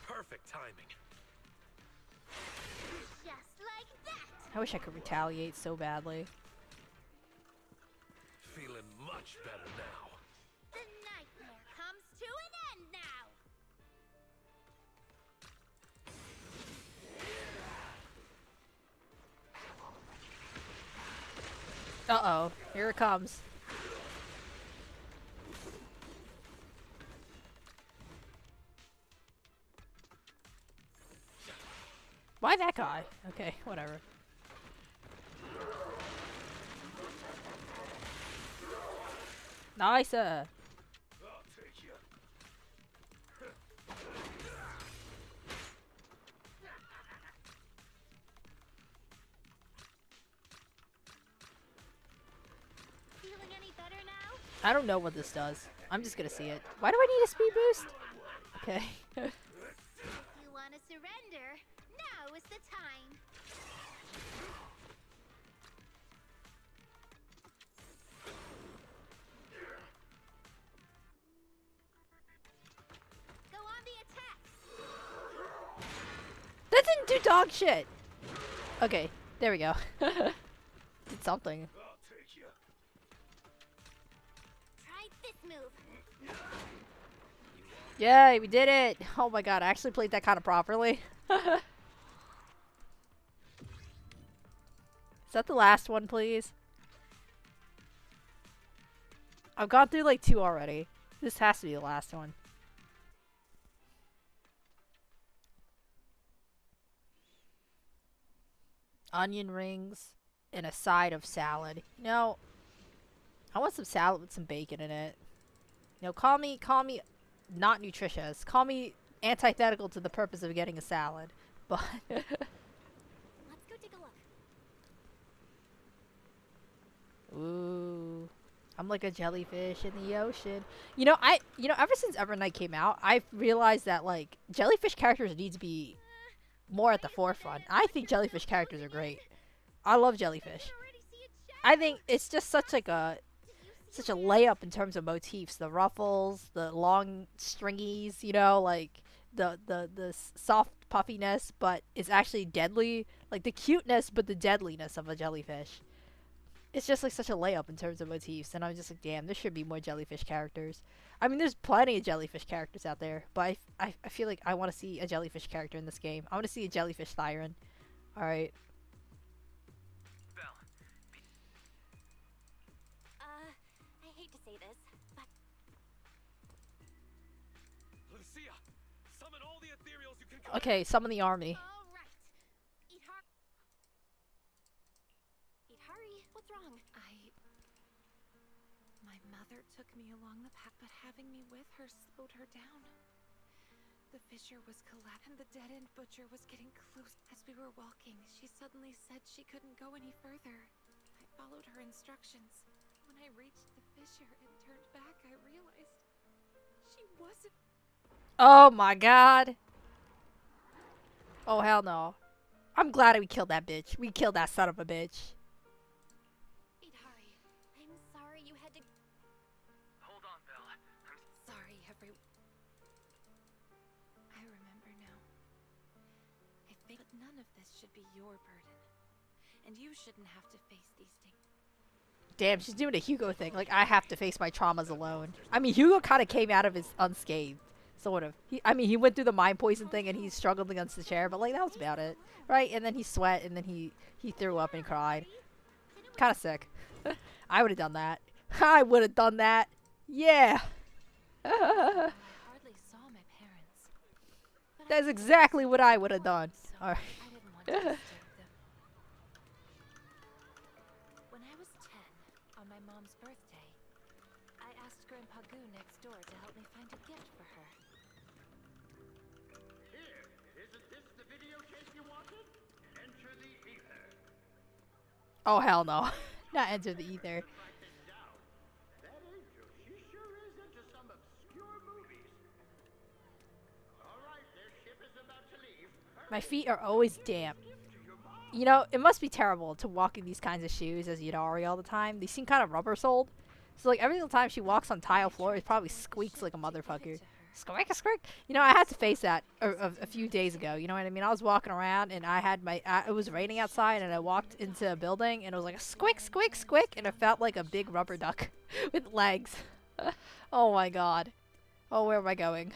Perfect timing. Just like that. I wish I could retaliate so badly. Feeling much better now. The nightmare comes to an end now. Uh-oh. Here it comes. Why that guy? Okay, whatever. Nice. I'll take you. I don't know what this does. I'm just gonna see it. Why do I need a speed boost? Okay. If you want to surrender, now is the time. Go on the attack. That didn't do dog shit. Okay, there we go. Did something. Try this move. Yay, we did it! Oh my god, I actually played that kind of properly. Is that the last one, please? I've gone through like 2 already. This has to be the last one. Onion rings and a side of salad. You know, I want some salad with some bacon in it. You know, call me not nutritious. Call me antithetical to the purpose of getting a salad. But Let's go take a look. ooh, I'm like a jellyfish in the ocean. You know, ever since Evernight came out, I've realized that like jellyfish characters need to be more at the forefront. I think jellyfish characters are great. I love jellyfish. I think it's just such a layup in terms of motifs. The ruffles, the long stringies, you know, like the soft puffiness, but it's actually deadly. Like the cuteness, but the deadliness of a jellyfish. It's just like such a layup in terms of motifs, and I'm just like, damn, there should be more jellyfish characters. I mean, there's plenty of jellyfish characters out there, but I feel like I want to see a jellyfish character in this game. I want to see a jellyfish Thyron. Alright. I hate to say this, but Lucia, summon all the ethereals you can. Okay, summon the army. All right. Itari, what's wrong? My mother took me along the path, but having me with her slowed her down. The fissure was collapsed, and the dead-end butcher was getting close. As we were walking, she suddenly said she couldn't go any further. I followed her instructions. When I reached the fissure and turned back, I realized she wasn't. Oh my god. Oh hell no. I'm glad we killed that bitch. We killed that son of a bitch. Itari, I'm sorry you had to. Hold on, Belle. Sorry, I remember now. I think but none of this should be your burden. And you shouldn't have to face these things. Damn, she's doing a Hugo thing. Like, I have to face my traumas alone. I mean, Hugo kind of came out of his unscathed. Sort of. He went through the mind poison thing and he struggled against the chair, but like, that was about it. Right? And then he sweat and then he threw up and cried. Kind of sick. I would have done that. I would have done that. Yeah. I hardly saw my parents. But That's exactly what I would have done. Alright. I didn't want to disturb them. When I was 10, on my mom's birthday, I asked Grandpa Goo next door to help me find a gift for her. Here, isn't this the video case you wanted? Enter the ether. Oh, hell no. Not enter the ether. That angel, she sure is into some obscure movies. All right, their ship is about to leave. My feet are always damp. You know, it must be terrible to walk in these kinds of shoes as Yadari all the time. They seem kind of rubber-soled. So, like, every single time she walks on tile floor, it probably squeaks like a motherfucker. Squeak, squeak. You know, I had to face that a few days ago. You know what I mean? I was walking around and I had my... it was raining outside and I walked into a building and it was like a squeak, squeak, squeak. And it felt like a big rubber duck with legs. Oh my god. Oh, where am I going?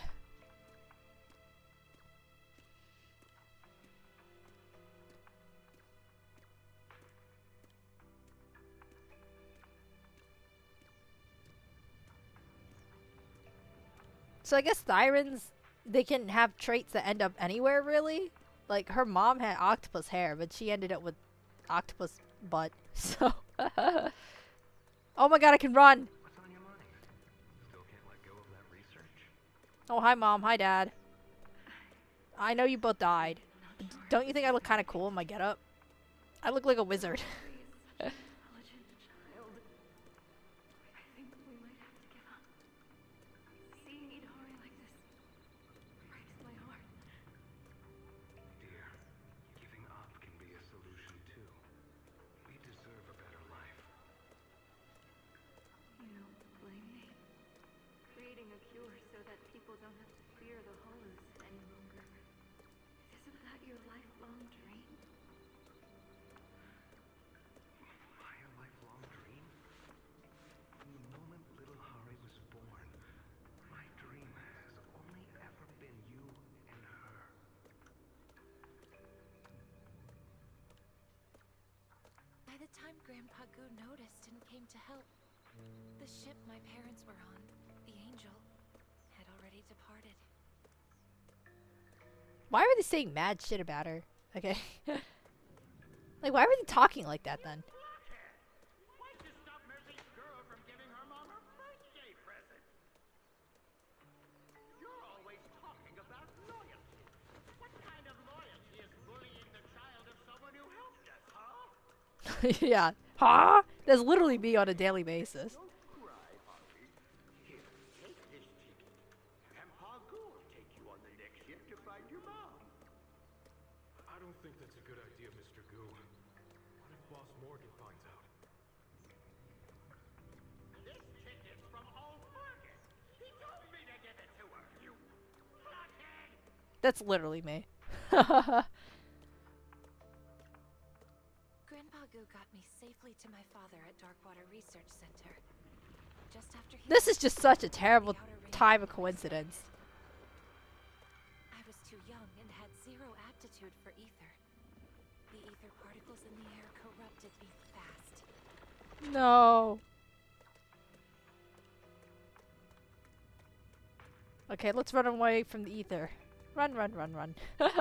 So I guess Thyrans, they can have traits that end up anywhere, really? Like, her mom had octopus hair, but she ended up with octopus butt, so... Oh my god, I can run! What's on your mind? Still can't let go of that research? Oh, hi mom, hi dad. I know you both died. But don't you think I look kind of cool in my getup? I look like a wizard. Intelligent child. I think we might don't have to fear the hollows any longer. Isn't that your lifelong dream? My lifelong dream? From the moment little Hari was born, my dream has only ever been you and her. By the time Grandpa Goo noticed and came to help, the ship my parents were on, the Angel, had already departed. Why were they saying mad shit about her? Okay. Like, why were they talking like that then? Why'd you stop Mercy's girl from giving her mom her birthday present? You're always talking about loyalty. What kind of loyalty is bullying the child of someone who helped us, huh? Yeah. Huh? That's literally me on a daily basis. Don't cry, Harvey. Here, take this ticket. And Pa Goo will take you on the next ship to find your mom. I don't think that's a good idea, Mr. Goo. What if Boss Morgan finds out? This ticket's from old Morgan. He told me to give it to her, you blockhead! That's literally me. Grandpa Goo got me safely to my father at Darkwater Research Center. Just after he This is left, just such a terrible the Outer Ring time of was coincidence. I was too young and had zero aptitude for ether. The ether particles in the air corrupted me fast. No. Okay, let's run away from the ether. Run, run, run, run. Father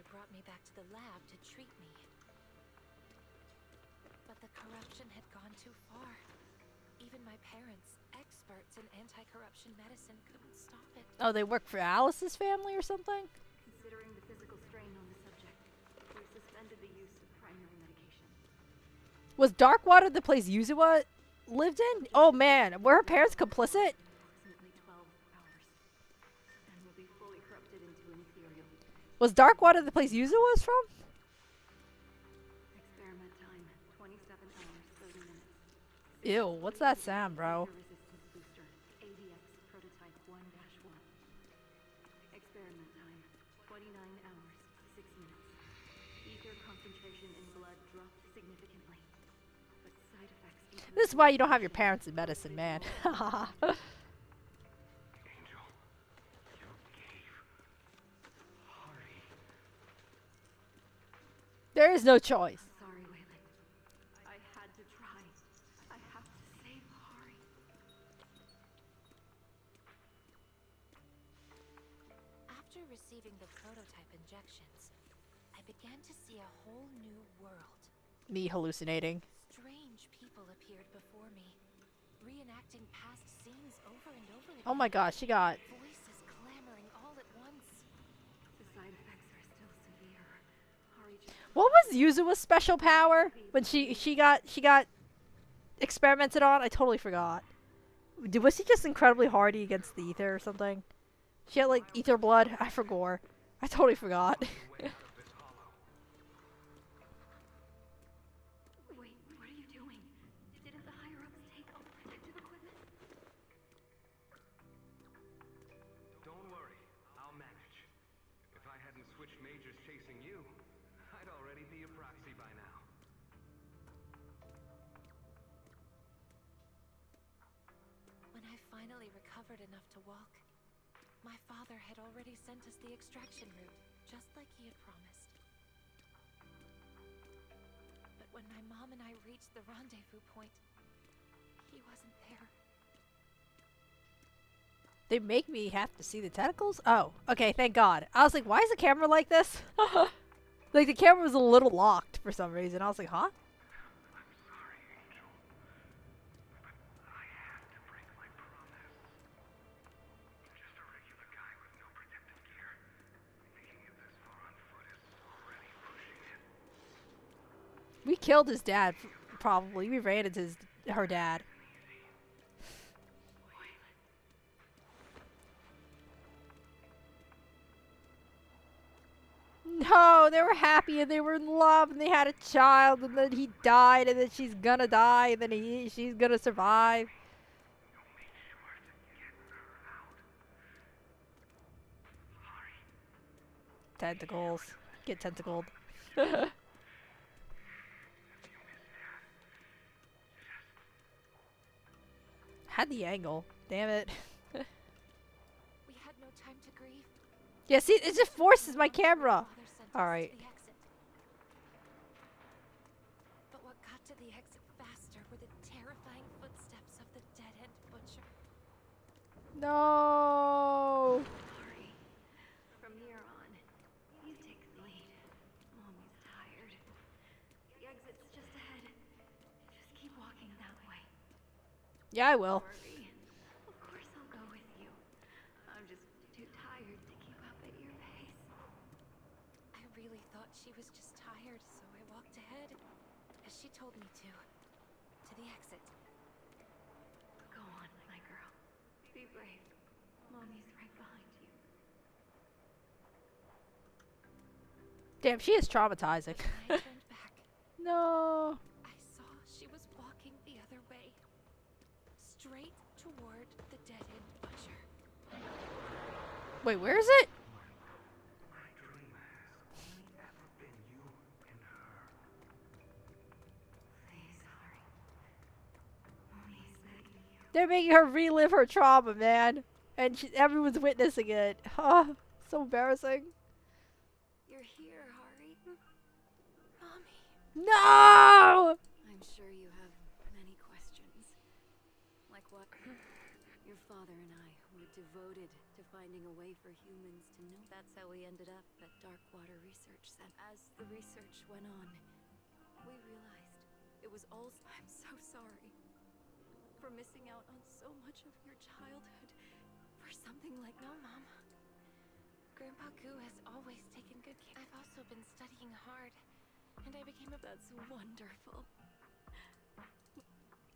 brought me back to the lab to treat me. But the corruption had gone too far. Even my parents, experts in anti-corruption medicine, couldn't stop it. Oh, they work for Alice's family or something? Considering the physical strain on the subject, we've suspended the use of primary medication. Was Darkwater the place Yuzawa lived in? Oh man, were her parents complicit? Approximately 12 hours. And will be fully corrupted into an ethereal. Was Darkwater the place Yuzawa was from? Experiment time, 27 hours, 30 minutes. Ew, what's that sound, bro? Resistance booster, ADX prototype 1-1. Experiment time, 29 hours, 6 minutes. Ether concentration in blood dropped significantly. But side effects... This is why you don't have your parents in medicine, man. Angel, you gave Hari. There is no choice. Sorry, Wayland. I had to try. I have to save Hari. After receiving the prototype injections, I began to see a whole new world. Me hallucinating. Strange people appeared before me, reenacting past scenes over and over again. Oh my gosh, she got... Voices clamoring all at once. The side effects are still severe. Hari just... What was Yuzawa's special power when she got experimented on? I totally forgot. Was she just incredibly hardy against the ether or something? She had like ether blood. I forgot. I totally forgot. The way out of this hollow. Wait, what are you doing? Didn't the higher-ups take all protective equipment? Don't worry, I'll manage. If I hadn't switched majors chasing you, I'd already be a proxy by now. When I finally recovered enough to walk, my father had already sent us the extraction route, just like he had promised. But when my mom and I reached the rendezvous point, he wasn't there. They make me have to see the tentacles? Oh, okay, thank God. I was like, why is the camera like this? Like, the camera was a little locked for some reason. I was like, huh? I'm sorry, Angel. But I had to break my promise. Just a regular guy with no protective gear. Making it this far on foot is already pushing it. We killed his dad, probably. We ran into her dad. No! know, they were happy and they were in love and they had a child and then he died and then she's gonna die and then she's gonna survive. Tentacles. Get tentacled. Had the angle. Damn it. We had no time to grieve. Yeah, see, it just forces my camera. Father sent us Alright. to the exit. But what got to the exit faster were the terrifying footsteps of the dead-end butcher. No. Ari, from here on, you take the lead. Mommy's tired. The exit's just ahead. Just keep walking that way. Yeah, I will. Hurry. Of course I'll go with you. I'm just too tired to keep up at your pace. I really thought she was just tired, so I walked ahead, as she told me to the exit. Go on, my girl. Be brave. Mommy's right behind you. Damn, she is traumatizing. When I turned back, No. I saw she was walking the other way, straight toward the dead-end butcher. Wait, where is it? My dream has only ever been you and her. Please, Ari. Mommy's begging you. They're making her relive her trauma, man. And everyone's witnessing it. Oh, so embarrassing. You're here, Hari. Mommy. No! I'm sure you have many questions. Like what? Your father and I were devoted to finding a way for humans to know. That's how we ended up at Darkwater Research Center. As the research went on, we realized it was all. I'm so sorry for missing out on so much of your childhood for something like. No, Mom. Grandpa Goo has always taken good care. I've also been studying hard, and I became a. That's wonderful.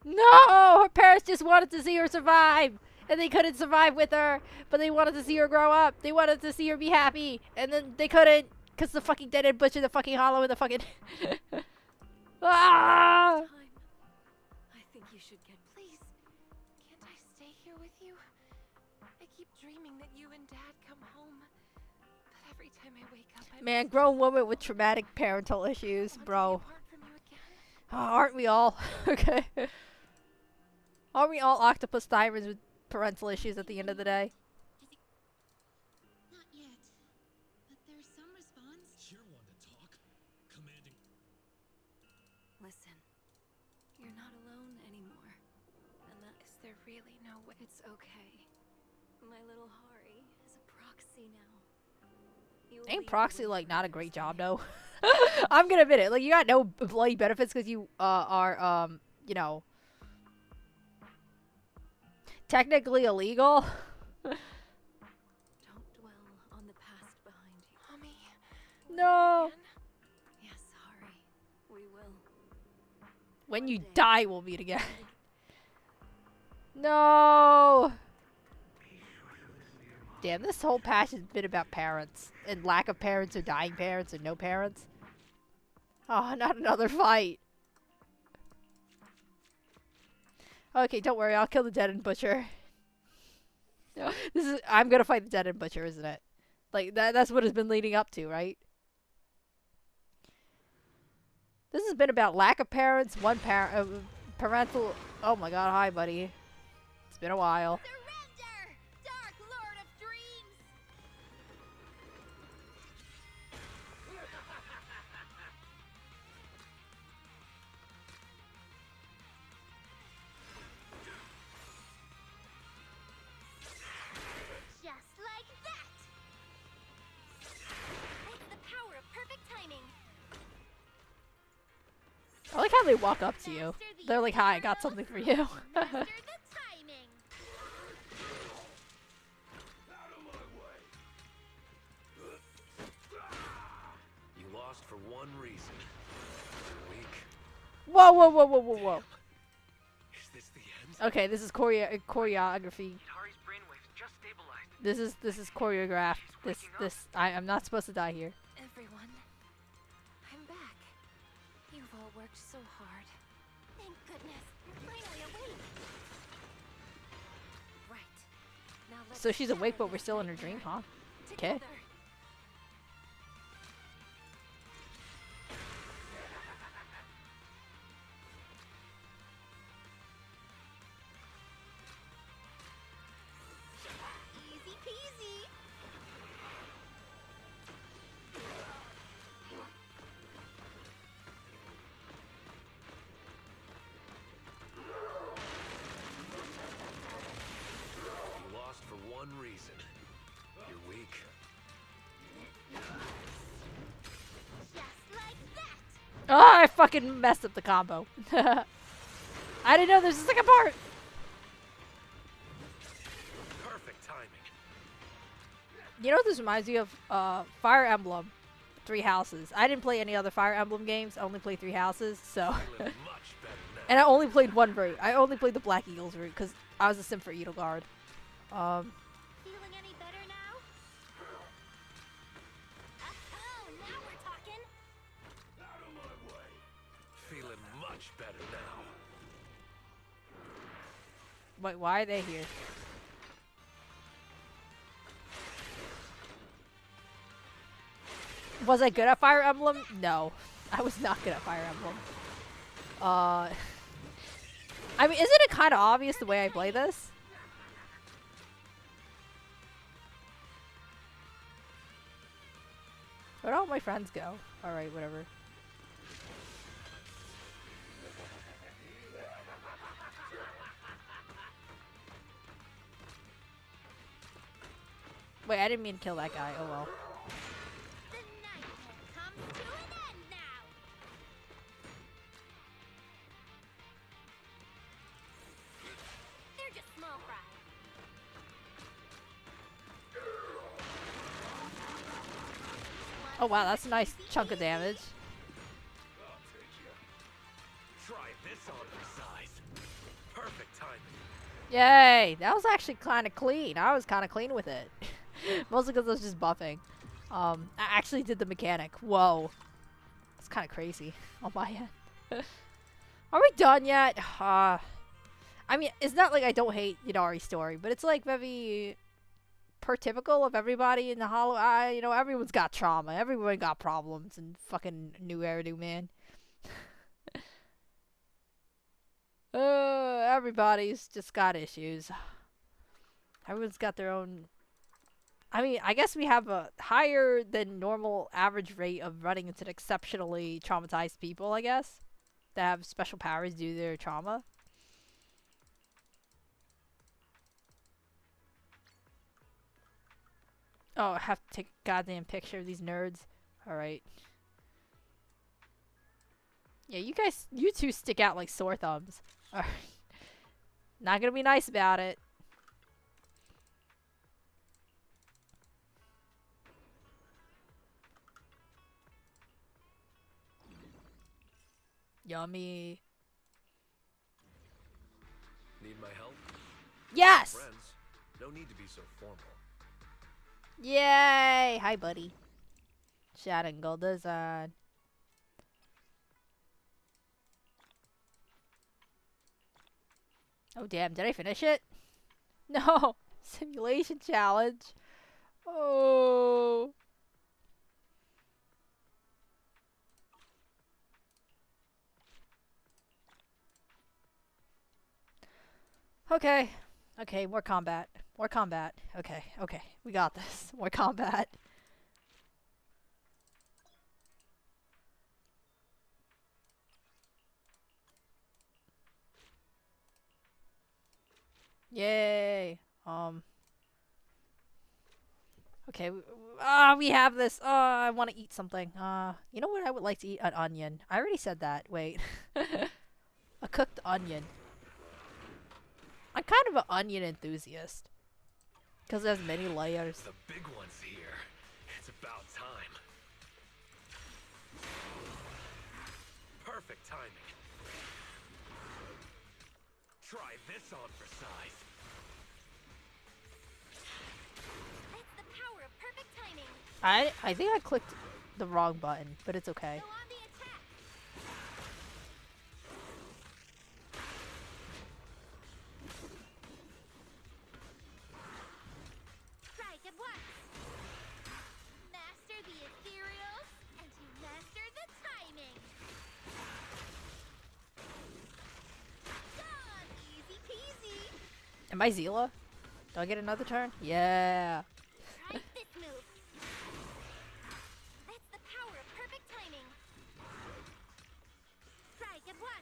No! Her parents just wanted to see her survive. And they couldn't survive with her. But they wanted to see her grow up. They wanted to see her be happy. And then they couldn't. Because the fucking dead-end butcher, the fucking hollow, and the fucking... ah! Time. I think you should get. Please, can't I stay here with you? I keep dreaming that you and Dad come home. But every time I wake up, I Man, grown woman with traumatic parental issues, bro. Aren't we all? Okay. Aren't we all octopus divers with parental issues at the end of the day? Not yet. But there's some response. You're one to talk. Commanding. Listen, you're not alone anymore. And that Is there really no way? it's okay. My little Hari is a proxy now. You will Ain't be proxy with like her not a great someday. job though? I'm gonna admit it. Like you got no employee benefits because you are you know, technically illegal. Don't dwell on the past behind you. Mommy. No. Again? Yes, Hari, we will. When you One day. die, we'll meet again. No. Damn, this whole patch has been about parents and lack of parents or dying parents or no parents. Oh, not another fight. Okay, don't worry. I'll kill the dead end butcher. No, I'm gonna fight the dead end butcher, isn't it? Like that's what it's been leading up to, right? This has been about lack of parents, one parent, parental. Oh my god, hi, buddy. It's been a while. Surrender! Dark Lord of Dreams! Just like that! It's the power of perfect timing. I like how they walk up to you. They're like, "Hi, I got something for you." Master the timing! Out of my way! You lost for one reason. You're weak. Whoa, whoa, whoa, whoa, whoa, whoa. Is this the end? Okay, this is choreography. Hari's brainwaves just stabilized. This is choreographed. I'm not supposed to die here. Everyone. so hard. Thank goodness, you're finally awake. Right. Now let's So she's awake, shatter but we're this still in her nightmare. dream, huh? Okay. Together. Easy peasy. You lost for one reason. You're weak. Just like that. Oh, I fucking messed up the combo. I didn't know there's a second part. Perfect timing. You know what this reminds me of? Fire Emblem, Three Houses. I didn't play any other Fire Emblem games. I only played Three Houses, so. I live much better now. And I only played one route. I only played the Black Eagles route because I was a sim for Edelgard. Feeling any better now? Oh, now we're talking. Out of my way. Feeling much better now. Wait, why are they here? Was I good at Fire Emblem? No. I was not good at Fire Emblem. I mean, isn't it kind of obvious the way I play this? Where'd all my friends go? Alright, whatever. Wait, I didn't mean to kill that guy. Oh well. The nightmare comes to an end now. They're just small fry. Oh wow, that's a nice chunk of damage. I'll take you. Try this on for size. Perfect timing. Yay! That was actually kind of clean. I was kind of clean with it. Mostly because I was just buffing. I actually did the mechanic. Whoa. It's kind of crazy on my end. Are we done yet? I mean, it's not like I don't hate Yadari's story, but it's like very per typical of everybody in the Hollow. You know, everyone's got trauma. Everyone got problems in fucking New Eridu, man. Everybody's just got issues. Everyone's got their own. I mean, I guess we have a higher than normal average rate of running into exceptionally traumatized people, I guess, that have special powers due to their trauma. Oh, I have to take a goddamn picture of these nerds. Alright. Yeah, you two stick out like sore thumbs. Alright. Not gonna be nice about it. Yummy. Need my help? Yes! Friends. No need to be so formal. Yay! Hi, buddy. Shadow Gold Design. Oh, damn. Did I finish it? No! Simulation challenge. Oh. Okay. Okay, more combat. More combat. Okay, okay. We got this. More combat. Yay. Okay. We have this. I want to eat something. You know what I would like to eat? An onion. I already said that. Wait. A cooked onion. I'm kind of an onion enthusiast. Because it has many layers. The big one's here. It's about time. Perfect timing. Try this on for size. That's the power of perfect timing. I think I clicked the wrong button, but it's okay. Go on the attack. Am I Zila? Do I get another turn? Yeah. Try this move. That's the power of perfect timing. Strike at once.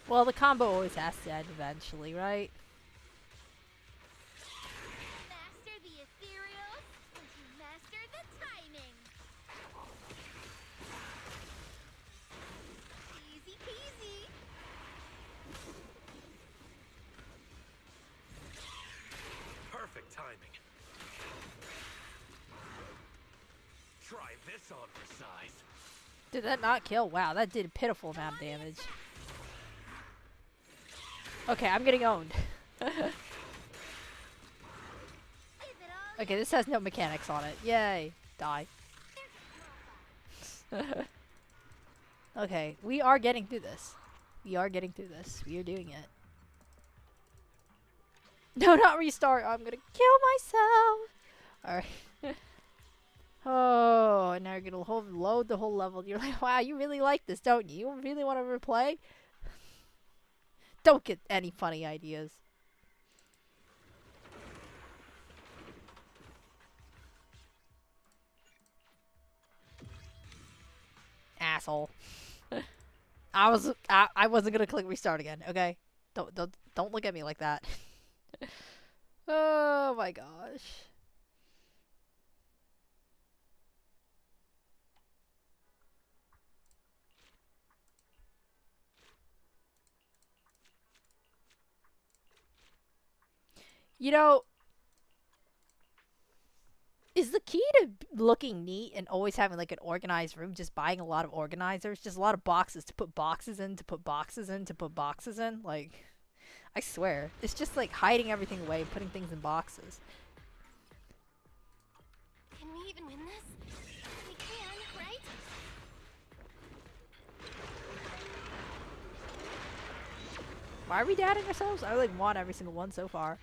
Well, the combo always has to end eventually, right? Master the ethereal, and you master the timing. Easy peasy. Perfect timing. Try this on for size. Did that not kill? Wow, that did a pitiful amount of damage. Okay, I'm getting owned. Okay, this has no mechanics on it. Yay. Die. Okay, we are getting through this. We are getting through this. We are doing it. No, not restart. I'm gonna kill myself. Alright. Oh, and now you're gonna load the whole level. You're like, wow, you really like this, don't you? You really want to replay? Don't get any funny ideas. Asshole. I wasn't gonna click restart again, okay? Don't look at me like that. Oh my gosh. You know, is the key to looking neat and always having like an organized room just buying a lot of organizers? Just a lot of boxes to put boxes in, to put boxes in, to put boxes in? Like, I swear. It's just like hiding everything away, putting things in boxes. Can we even win this? We can, right? Why are we doubting ourselves? I like won every single one so far.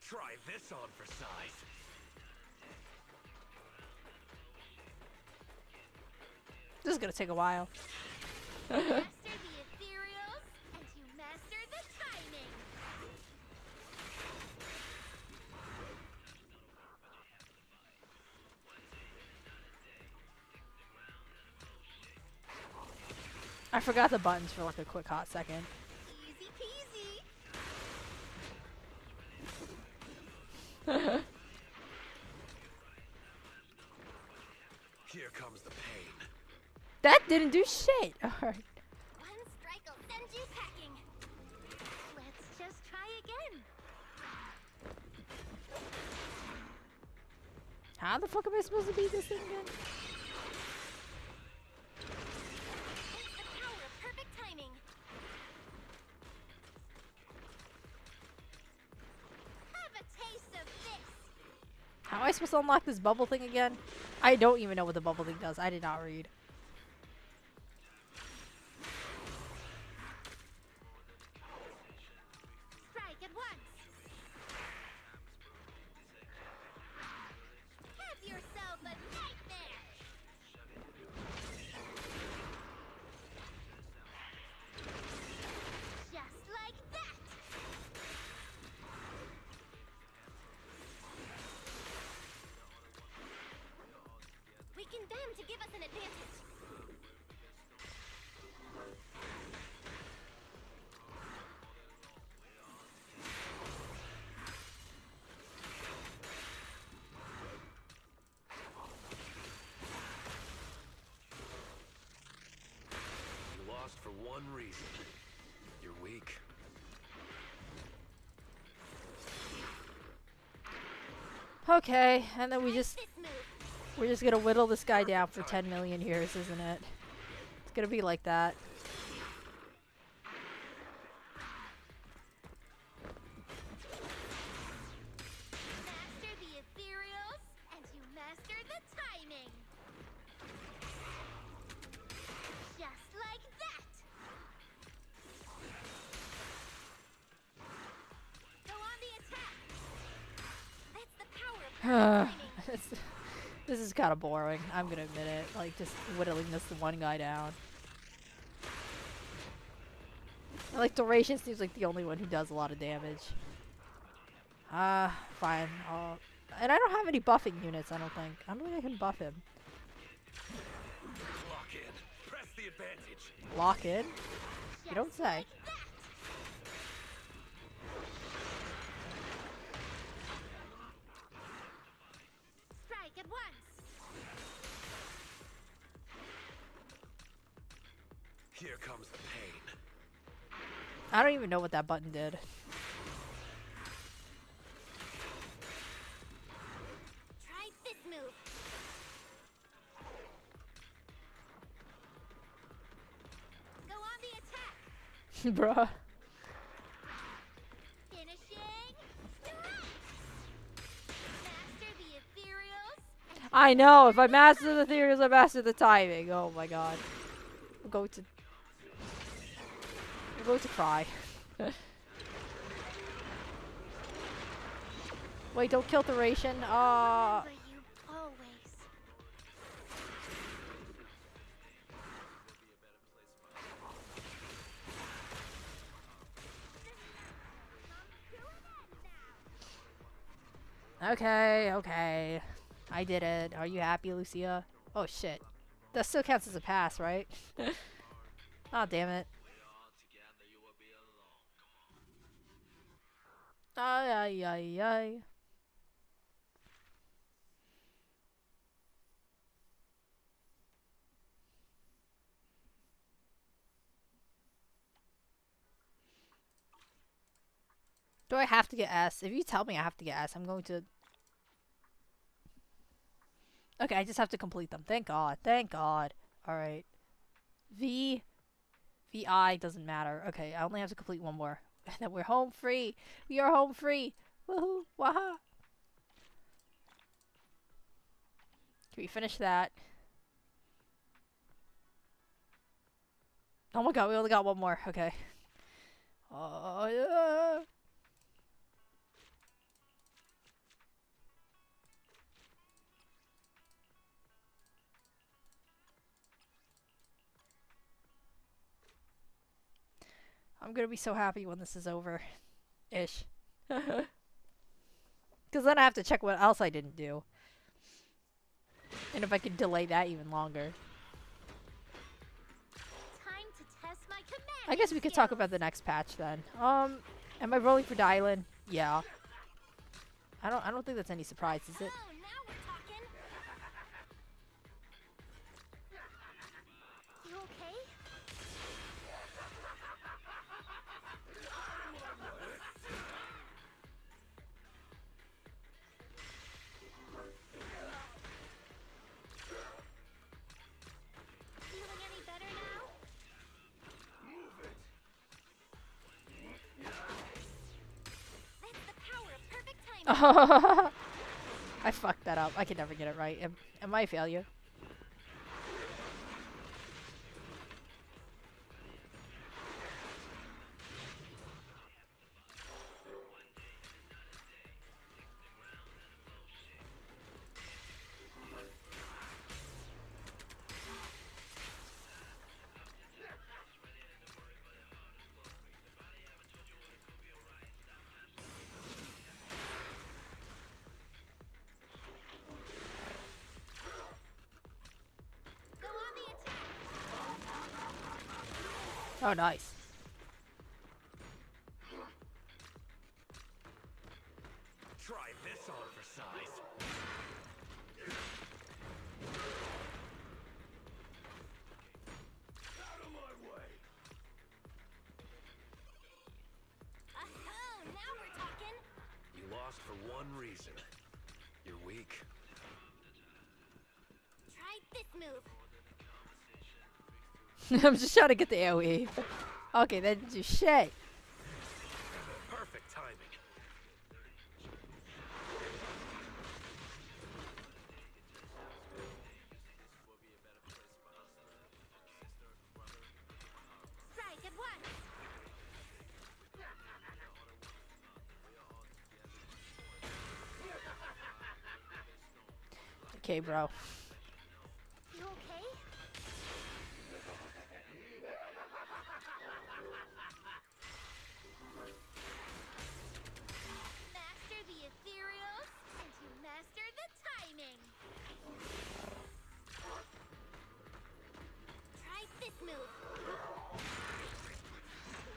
Try this on for size. This is gonna take a while. Master the ethereals, and you master the timing. I forgot the buttons for like a quick hot second. Easy peasy. Here comes the pain. That didn't do shit. Alright. One strike will send you packing. Let's just try again. How the fuck am I supposed to beat this thing again? It's the power of perfect timing. Have a taste of this. How am I supposed to unlock this bubble thing again? I don't even know what the bubble thing does. I did not read. Strike at once. Have yourself a nightmare. Just like that. Weaken them to give us an advantage. You lost for one reason. You're weak. Okay, and then Try this move. we're just gonna whittle this guy down for 10 million years, isn't it? It's gonna be like that. Master the ethereals, and you master the timing. It's- this is kind of boring. I'm gonna admit it. Like just whittling this one guy down. And, like duration seems like the only one who does a lot of damage. Fine. And I don't have any buffing units. I don't think. I don't think I can buff him. Lock in. Press the advantage. Lock in? You don't say. Strike at once. Here comes the pain. I don't even know what that button did. Try this move. Go on the attack. Bruh. Finishing. Master the ethereals. I know. If I master the theories, I master the timing. Oh my god. I'm going to cry. Wait, don't kill duration. Remember you always. Okay, okay. I did it. Are you happy, Lucia? Oh shit. That still counts as a pass, right? Oh damn it. Ay ay ay ay. Do I have to get S? If you tell me I have to get S, I'm going to... Okay, I just have to complete them. Thank God. Thank God. Alright. VI doesn't matter. Okay, I only have to complete one more. And then we're home free. We are home free. Woohoo. Waha. Can we finish that? Oh my god, we only got one more. Okay. Oh, yeah. I'm gonna be so happy when this is over. Ish. Because then I have to check what else I didn't do. And if I could delay that even longer. Time to test my command. I guess we could talk about the next patch then. Am I rolling for Dylan? Yeah. I don't think that's any surprise, is it? Oh, now we're talking. You okay? Feeling any better now? That's the power of perfect timing. I fucked that up. I can never get it right. Am I a failure? Go on the attack. Oh, nice. Try this on for size. Out of my way. Oh, now we're talking. You lost for one reason. You're weak. Try this move. I'm just trying to get the AoE. Okay, then do shit. Perfect timing. Strike at once. Okay, bro. You okay? Master the ethereals, and you master the timing. Try this move.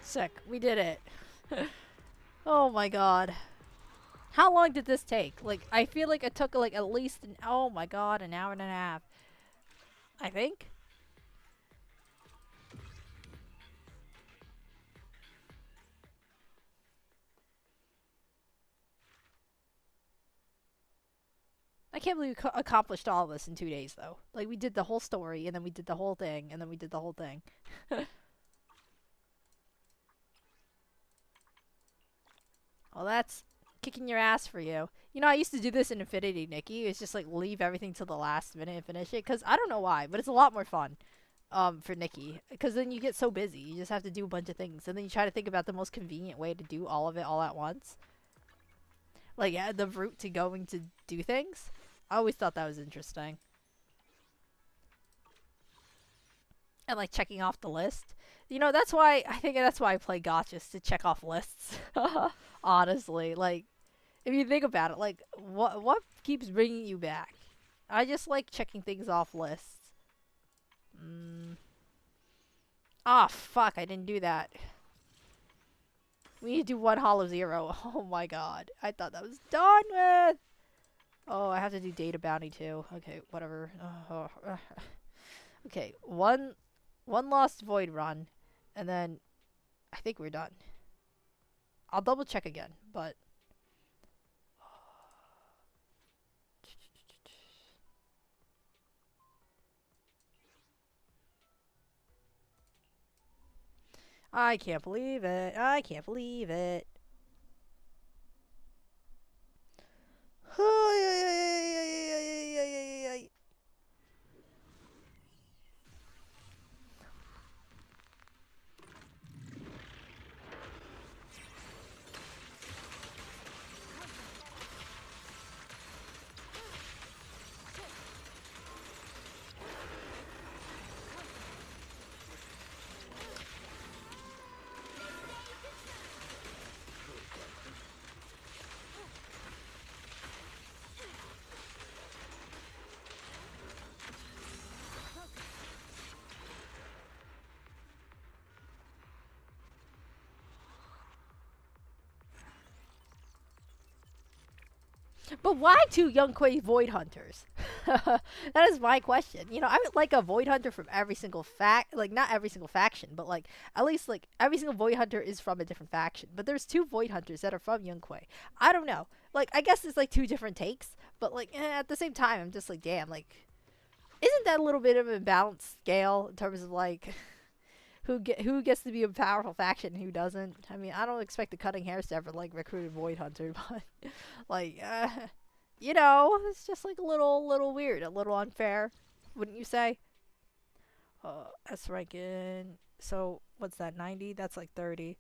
Sick. We did it. Oh my god. How long did this take? Like, I feel like it took like at least oh my god, an hour and a half. I think. I can't believe we accomplished all this in 2 days, though. Like, we did the whole story, and then we did the whole thing, and then we did the whole thing. Well, that's kicking your ass for you. You know, I used to do this in Infinity, Nikki. It's just like leave everything till the last minute and finish it. Because I don't know why, but it's a lot more fun for Nikki. Because then you get so busy. You just have to do a bunch of things. And then you try to think about the most convenient way to do all of it all at once. Like, yeah, the route to going to do things. I always thought that was interesting. And, like, checking off the list. You know, that's why, I think that's why I play gotchas, to check off lists. Honestly, like, if you think about it, like, what keeps bringing you back? I just like checking things off lists. Ah, fuck, I didn't do that. We need to do one Hollow Zero. Oh my god. I thought that was done with. Oh, I have to do data bounty too. Okay, whatever. Okay, one lost void run, and then I think we're done. I'll double check again, but I can't believe it. I can't believe it. But why two Young Quay Void Hunters? That is my question. You know, I would like a Void Hunter from every single like not every single faction, but like at least like every single Void Hunter is from a different faction. But there's two Void Hunters that are from Young Quay. I don't know. Like I guess it's like two different takes, but like at the same time, I'm just like, damn, like isn't that a little bit of an imbalanced scale in terms of like who gets to be a powerful faction and who doesn't? I mean, I don't expect the Cutting Hairs to ever like recruit a Void Hunter, but like you know, it's just like a little weird, a little unfair, wouldn't you say? S ranking. So what's that? 90? That's like 30.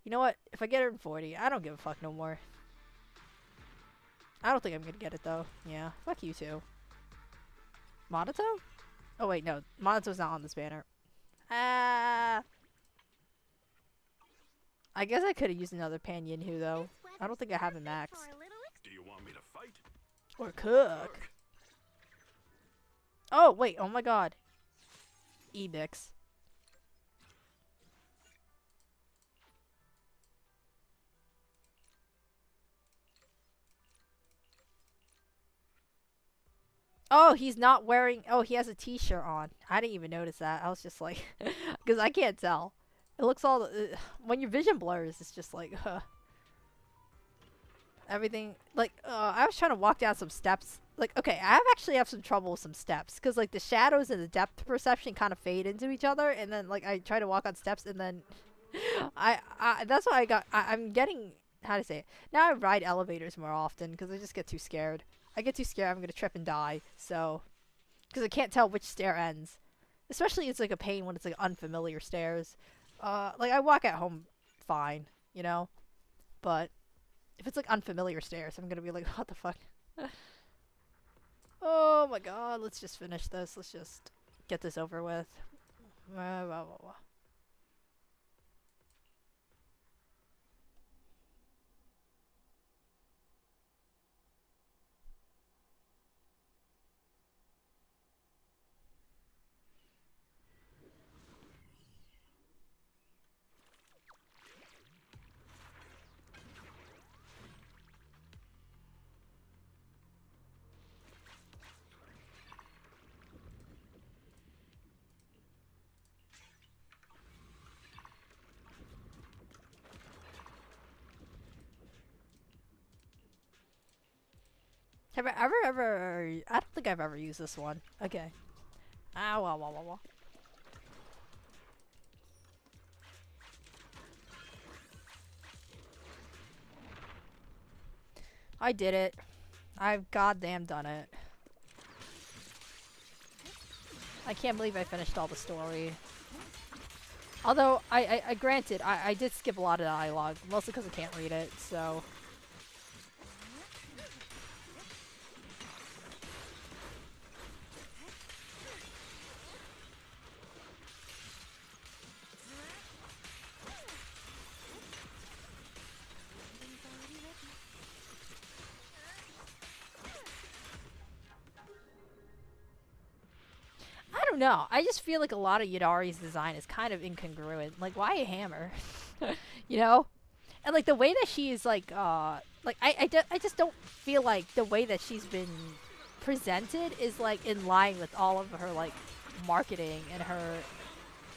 You know what? If I get her in 40, I don't give a fuck no more. I don't think I'm gonna get it though. Yeah, fuck you too. Monato? Oh wait, no, Monato's not on this banner. I guess I could have used another Pan Yinhu though. I don't think I have a max. Do you want me to fight? Or cook. Oh, wait. Oh my god. Ebix. Oh, he's not wearing... Oh, he has a t-shirt on. I didn't even notice that. I was just like... Because I can't tell. It looks all... when your vision blurs, it's just like... everything... Like, I was trying to walk down some steps. Like, okay, I actually have some trouble with some steps. Because, like, the shadows and the depth perception kind of fade into each other. And then, like, I try to walk on steps and then... that's why I'm getting... How to say it? Now I ride elevators more often because I just get too scared. I get too scared I'm going to trip and die, so... Because I can't tell which stair ends. Especially it's like a pain when it's like unfamiliar stairs. Like I walk at home fine, you know? But if it's like unfamiliar stairs, I'm going to be like, what the fuck? Oh my god, let's just finish this. Let's just get this over with. Have I ever, I don't think I've ever used this one. Okay. Ah, wah, wah, wah, wah. I did it. I've goddamn done it. I can't believe I finished all the story. Although, I granted, I did skip a lot of dialogue, mostly because I can't read it, so... I don't know. I just feel like a lot of Yadari's design is kind of incongruent. Like, why a hammer? You know? And, like, the way that she is, like, I just don't feel like the way that she's been presented is, like, in line with all of her, like, marketing and her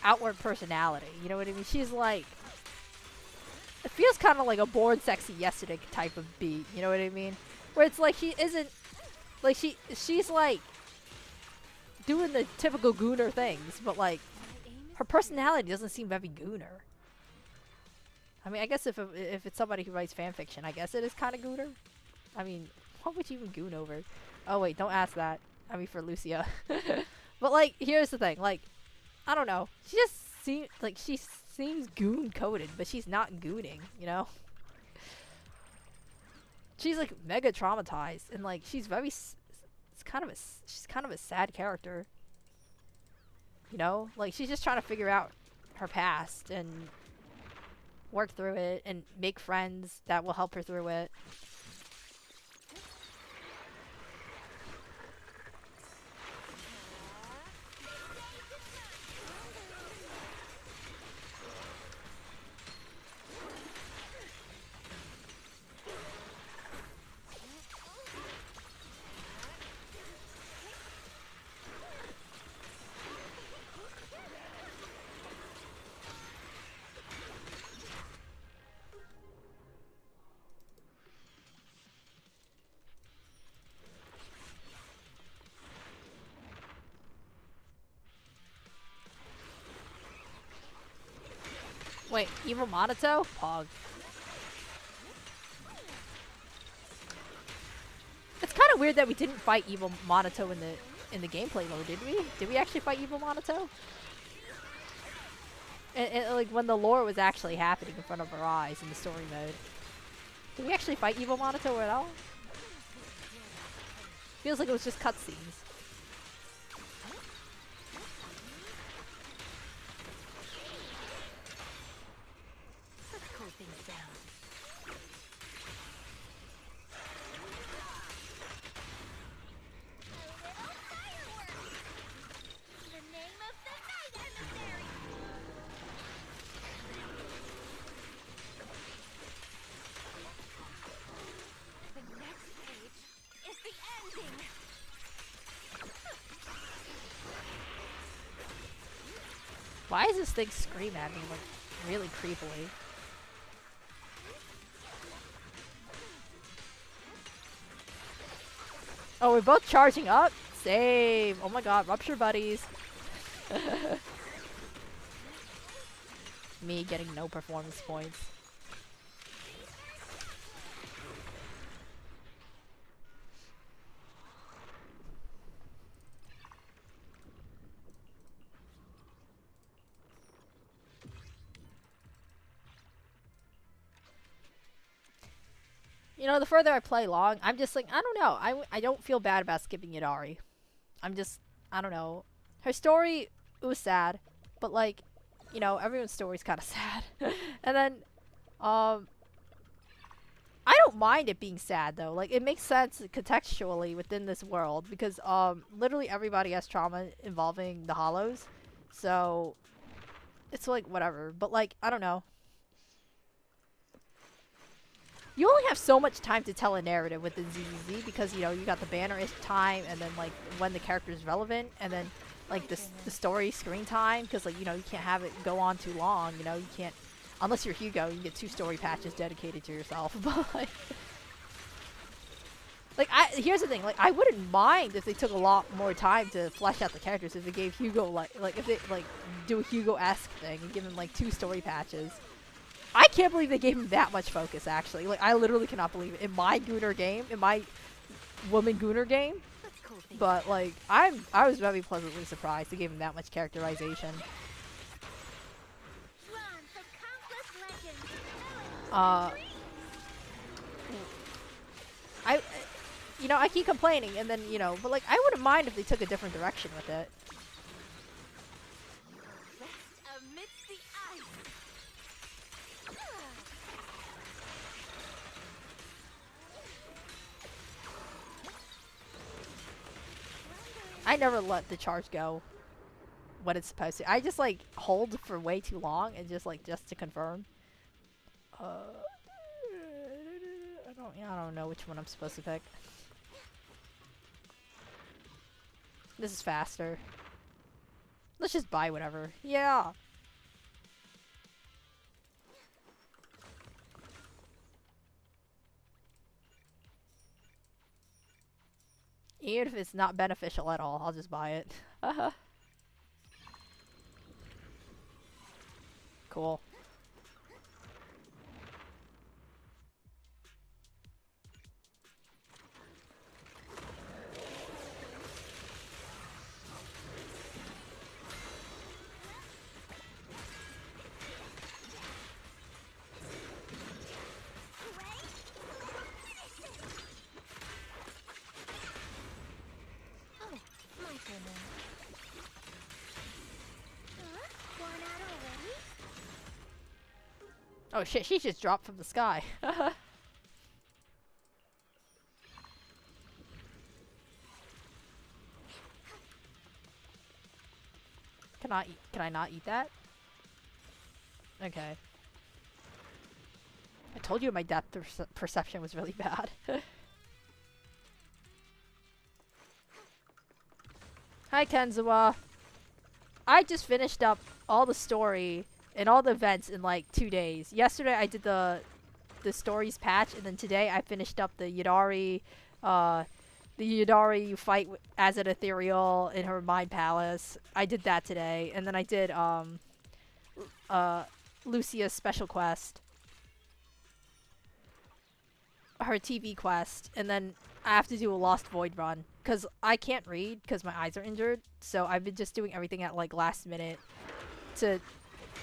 outward personality. You know what I mean? She's, like... It feels kind of like a Born Sexy Yesterday type of beat. You know what I mean? Where it's like she isn't... Like, she's, like... doing the typical gooner things, but like her personality doesn't seem very gooner. I mean, I guess if it's somebody who writes fan fiction, I guess it is kind of gooner. I mean, what would you even goon over? Oh wait, don't ask that. I mean, for Lucia. But like, here's the thing. Like, I don't know. She just seems like she seems goon coded, but she's not gooning. You know? She's like mega traumatized, and like she's very. She's kind of a sad character. You know? Like, she's just trying to figure out her past and work through it and make friends that will help her through it. Wait, Evil Monato? Pog. It's kind of weird that we didn't fight Evil Monato in the gameplay mode, did we? Did we actually fight Evil Monato? And like when the lore was actually happening in front of our eyes in the story mode. Did we actually fight Evil Monato at all? Feels like it was just cutscenes. Why does this thing scream at me, like, really creepily? Oh, we're both charging up? Same. Oh my god, rupture buddies. Me getting no performance points. you know, the further I play along, I'm just like, I don't know. I don't feel bad about skipping Yadari. I'm just, I don't know. Her story, it was sad. But, like, you know, everyone's story's kind of sad. And then, I don't mind it being sad, though. Like, it makes sense contextually within this world. Because, literally everybody has trauma involving the Hollows. So, it's like, whatever. But, like, I don't know. You only have so much time to tell a narrative within ZZZ because, you know, you got the banner-ish time and then, like, when the character is relevant and then, like, the story screen time because, like, you know, you can't have it go on too long, you know, you can't, unless you're Hugo, you can get 2 story patches dedicated to yourself, but, like, here's the thing, like, I wouldn't mind if they took a lot more time to flesh out the characters if they gave Hugo, like, if they, like, do a Hugo-esque thing and give him, like, 2 story patches. I can't believe they gave him that much focus, actually. Like, I literally cannot believe it. In my Gooner game, in my woman Gooner game, but, like, I was very pleasantly surprised they gave him that much characterization. You know, I keep complaining, and then, you know, but, like, I wouldn't mind if they took a different direction with it. I never let the charge go when it's supposed to. I just, like, hold for way too long and just, like, just to confirm. I don't know which one I'm supposed to pick. This is faster. Let's just buy whatever. Yeah. Even if it's not beneficial at all, I'll just buy it. Cool. Oh shit, she just dropped from the sky. Can I not eat that? Okay. I told you my depth perception was really bad. Hi Kenzawa. I just finished up all the story and all the events in like 2 days. Yesterday I did the stories patch, and then today I finished up the Yadari, you fight as an ethereal in her mind palace. I did that today, and then I did Lucia's special quest, her TV quest, and then I have to do a Lost Void run because I can't read because my eyes are injured. So I've been just doing everything at like last minute to.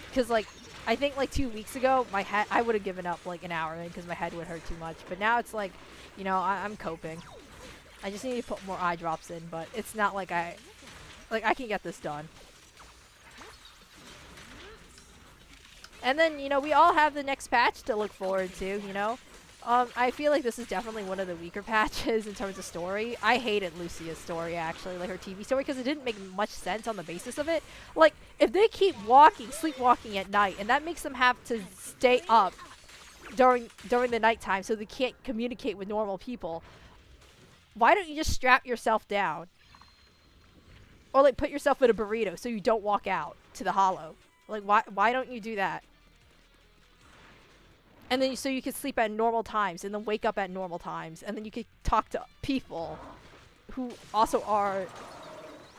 Because, like, I think, like, 2 weeks ago, my head, I would have given up, like, an hour in because my head would hurt too much. But now it's, like, you know, I'm coping. I just need to put more eye drops in, but it's not like I can get this done. And then, you know, we all have the next patch to look forward to, you know? I feel like this is definitely one of the weaker patches in terms of story. I hated Lucia's story, actually, like her TV story, because it didn't make much sense on the basis of it. Like, if they keep sleepwalking at night, and that makes them have to stay up during the nighttime so they can't communicate with normal people, why don't you just strap yourself down? Or, like, put yourself in a burrito so you don't walk out to the hollow. Like, why don't you do that? And then so you can sleep at normal times and then wake up at normal times. And then you could talk to people who also are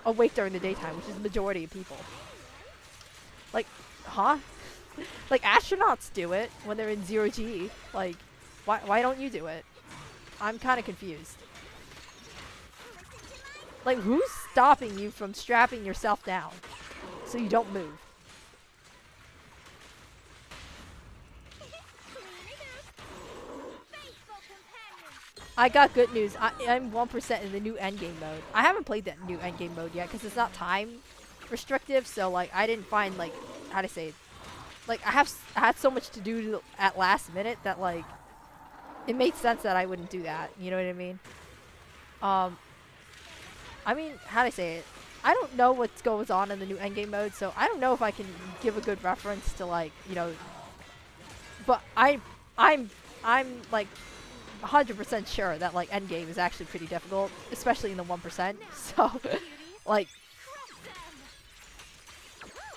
awake during the daytime, which is the majority of people. Like, huh? Like, astronauts do it when they're in 0G. Like, why don't you do it? I'm kind of confused. Like, who's stopping you from strapping yourself down so you don't move? I got good news. I'm 1% in the new endgame mode. I haven't played that new endgame mode yet because it's not time restrictive. So like I didn't find like how to say it. Like I had so much to do at last minute that like it made sense that I wouldn't do that. You know what I mean? I mean, how do I say it? I don't know what goes on in the new endgame mode, so I don't know if I can give a good reference to like, you know. But I'm like 100% sure that like endgame is actually pretty difficult, especially in the 1%. So, like,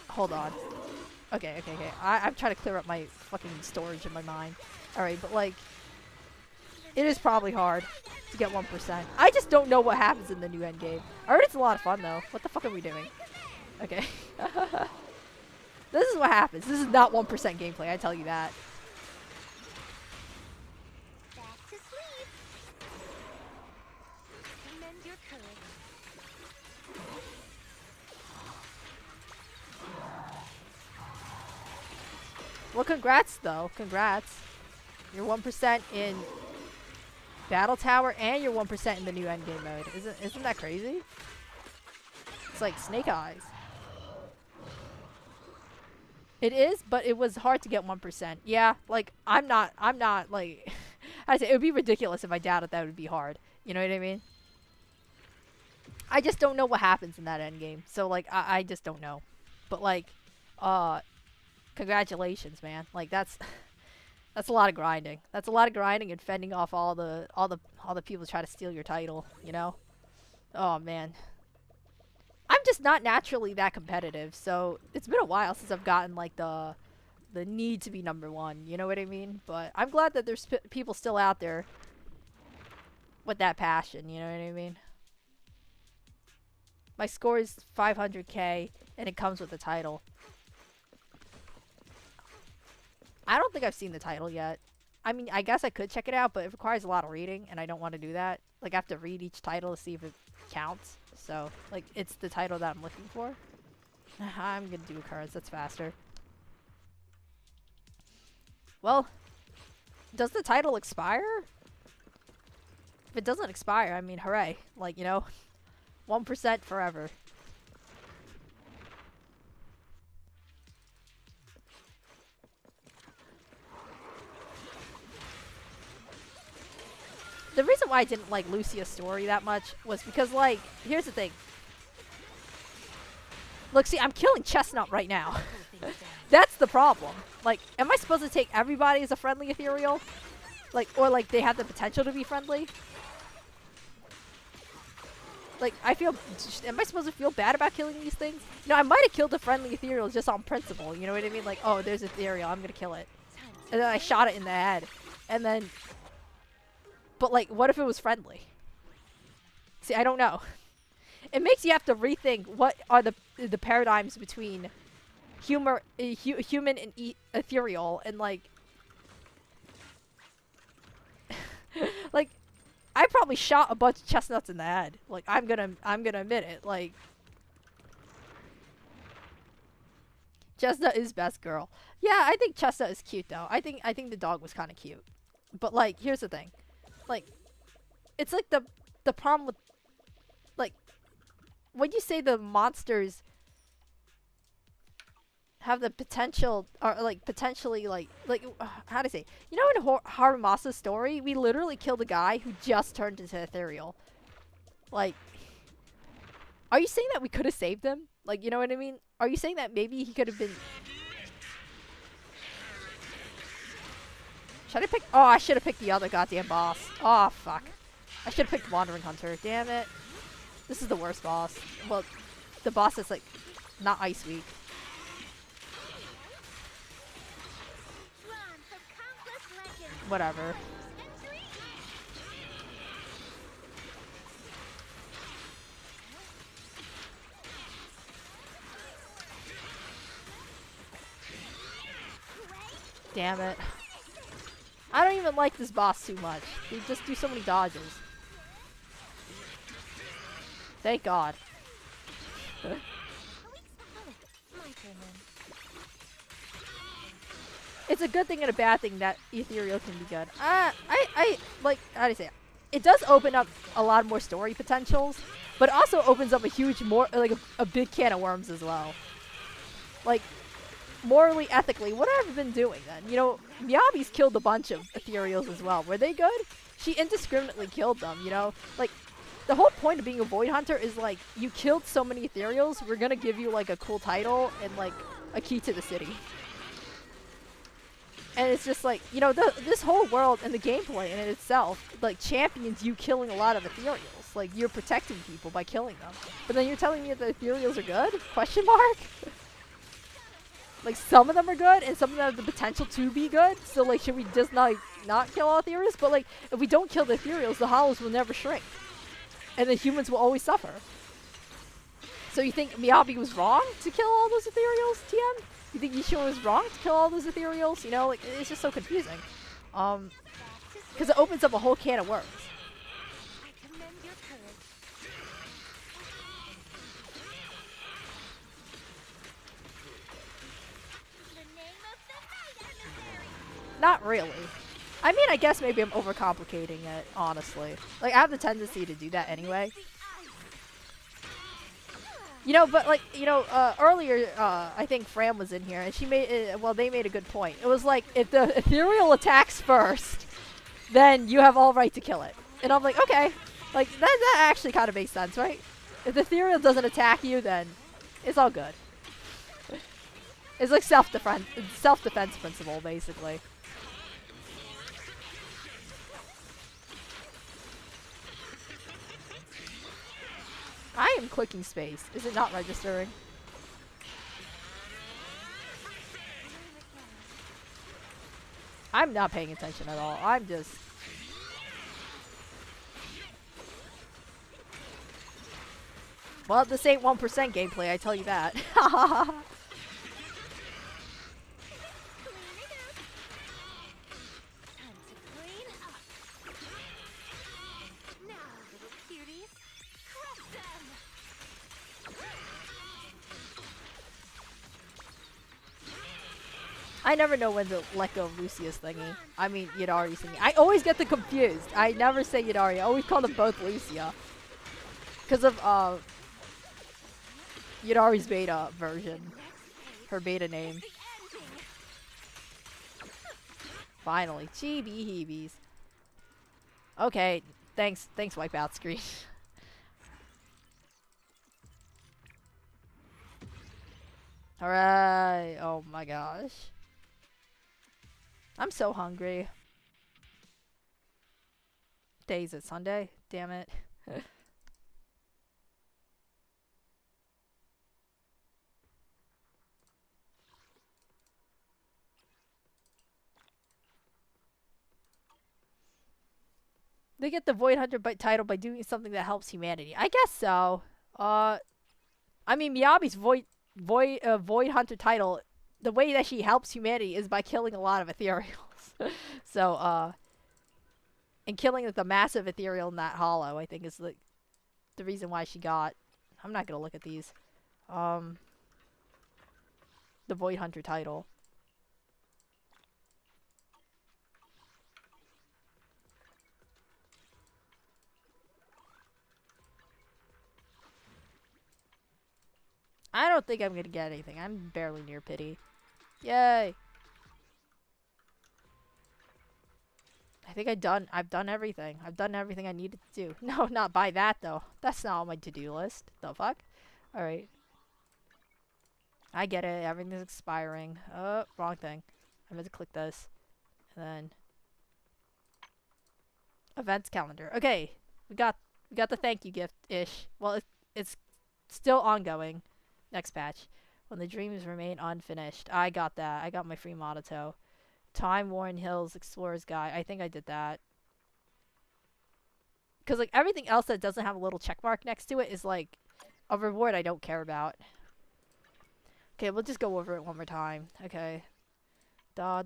hold on. Okay. I'm trying to clear up my fucking storage in my mind. All right, but like, it is probably hard to get 1%. I just don't know what happens in the new endgame. I heard it's a lot of fun though. What the fuck are we doing? Okay. This is what happens. This is not 1% gameplay, I tell you that. Back to sleep. Commend your courage. Well, congrats though. Congrats. You're 1% in Battle Tower and you're 1% in the new endgame mode. Isn't that crazy? It's like Snake Eyes. It is, but it was hard to get 1%. Yeah, like I'm not like I say it would be ridiculous if I doubted that would be hard. You know what I mean? I just don't know what happens in that end game. So like I just don't know. But like congratulations, man. Like that's a lot of grinding. That's a lot of grinding and fending off all the people who try to steal your title, you know? Oh man. I'm just not naturally that competitive, so it's been a while since I've gotten like the need to be number one, you know what I mean? But I'm glad that there's people still out there with that passion, you know what I mean? My score is 500k and it comes with the title. I don't think I've seen the title yet. I mean, I guess I could check it out, but it requires a lot of reading and I don't want to do that. Like I have to read each title to see if it counts. So, like, it's the title that I'm looking for. I'm gonna do occurrence, that's faster. Well, does the title expire? If it doesn't expire, I mean, hooray. Like, you know, 1% forever. The reason why I didn't like Lucia's story that much was because, like, here's the thing. Look, see, I'm killing Chestnut right now. That's the problem. Like, am I supposed to take everybody as a friendly ethereal? Like, or, like, they have the potential to be friendly? Like, I feel... Am I supposed to feel bad about killing these things? No, I might have killed a friendly ethereal just on principle. You know what I mean? Like, oh, there's ethereal. I'm gonna kill it. And then I shot it in the head. And then... But, like, what if it was friendly? See, I don't know. It makes you have to rethink what are the paradigms between human and ethereal, and, like... like, I probably shot a bunch of chestnuts in the head. Like, I'm gonna admit it. Like... Chestnut is best girl. Yeah, I think Chestnut is cute, though. I think the dog was kind of cute. But, like, here's the thing. Like, it's like the problem with, like, when you say the monsters have the potential, or like potentially like how to say, you know, in Harumasa's story, we literally killed a guy who just turned into ethereal. Like, are you saying that we could have saved him? Like, you know what I mean? Are you saying that maybe he could have been... Should I pick... Oh, I should have picked the other goddamn boss. Oh, fuck. I should have picked Wandering Hunter. Damn it. This is the worst boss. Well, the boss is, like, not Ice Weak. Whatever. Damn it. I don't even like this boss too much. They just do so many dodges. Thank God. It's a good thing and a bad thing that ethereal can be good. I like, how do you say it? it does open up a lot more story potentials, but it also opens up a huge, more like a big can of worms as well. Like, morally, ethically, what have I been doing then? You know, Miyabi's killed a bunch of ethereals as well. Were they good? She indiscriminately killed them, you know? Like, the whole point of being a Void Hunter is, like, you killed so many ethereals, we're gonna give you, like, a cool title and, like, a key to the city. And it's just like, you know, this whole world and the gameplay in it itself, like, champions you killing a lot of ethereals. Like, you're protecting people by killing them. But then you're telling me that the ethereals are good? Question mark? Like, some of them are good, and some of them have the potential to be good. So, like, should we just not kill all ethereals? But, like, if we don't kill the ethereals, the hollows will never shrink. And the humans will always suffer. So you think Miyabi was wrong to kill all those ethereals, TM? You think Yishima was wrong to kill all those ethereals? You know, like, it's just so confusing. Because it opens up a whole can of worms. Not really. I mean, I guess maybe I'm overcomplicating it, honestly. Like, I have the tendency to do that anyway. You know, but like, you know, earlier, I think Fran was in here, and she made, well, they made a good point. It was like, if the ethereal attacks first, then you have all right to kill it. And I'm like, okay. Like, that actually kind of makes sense, right? If the ethereal doesn't attack you, then it's all good. It's like self-defense principle, basically. I am clicking space. Is it not registering? I'm not paying attention at all. I'm just... Well, this ain't 1% gameplay, I tell you that. I never know when to let go of Lucia's thingy. I mean, Yadari's thingy. I always get them confused. I never say Yadari. I always call them both Lucia. Because of, Yadari's beta version. Her beta name. Finally. Chibi-heebies. Okay. Thanks, Wipeout screen. Alright. Oh my gosh. I'm so hungry. Day is it Sunday? Damn it. They get the Void Hunter title by doing something that helps humanity. I guess so. I mean, Miyabi's Void Hunter title, the way that she helps humanity is by killing a lot of ethereals. So, and killing the massive ethereal in that hollow, I think, is the reason why she got... I'm not gonna look at these. The Void Hunter title. I don't think I'm gonna get anything. I'm barely near pity. Yay! I think I've done everything. I've done everything I needed to do. No, not buy that though. That's not on my to-do list. The fuck? Alright. I get it. Everything's expiring. Oh, wrong thing. I meant to click this. And then... Events calendar. Okay. We got the thank you gift-ish. Well, it's still ongoing. Next patch. When the dreams remain unfinished. I got that. I got my free Monoto. Time-worn Hills Explorer's Guide. I think I did that. Because, like, everything else that doesn't have a little check mark next to it is, like, a reward I don't care about. Okay, we'll just go over it one more time. Okay. Da.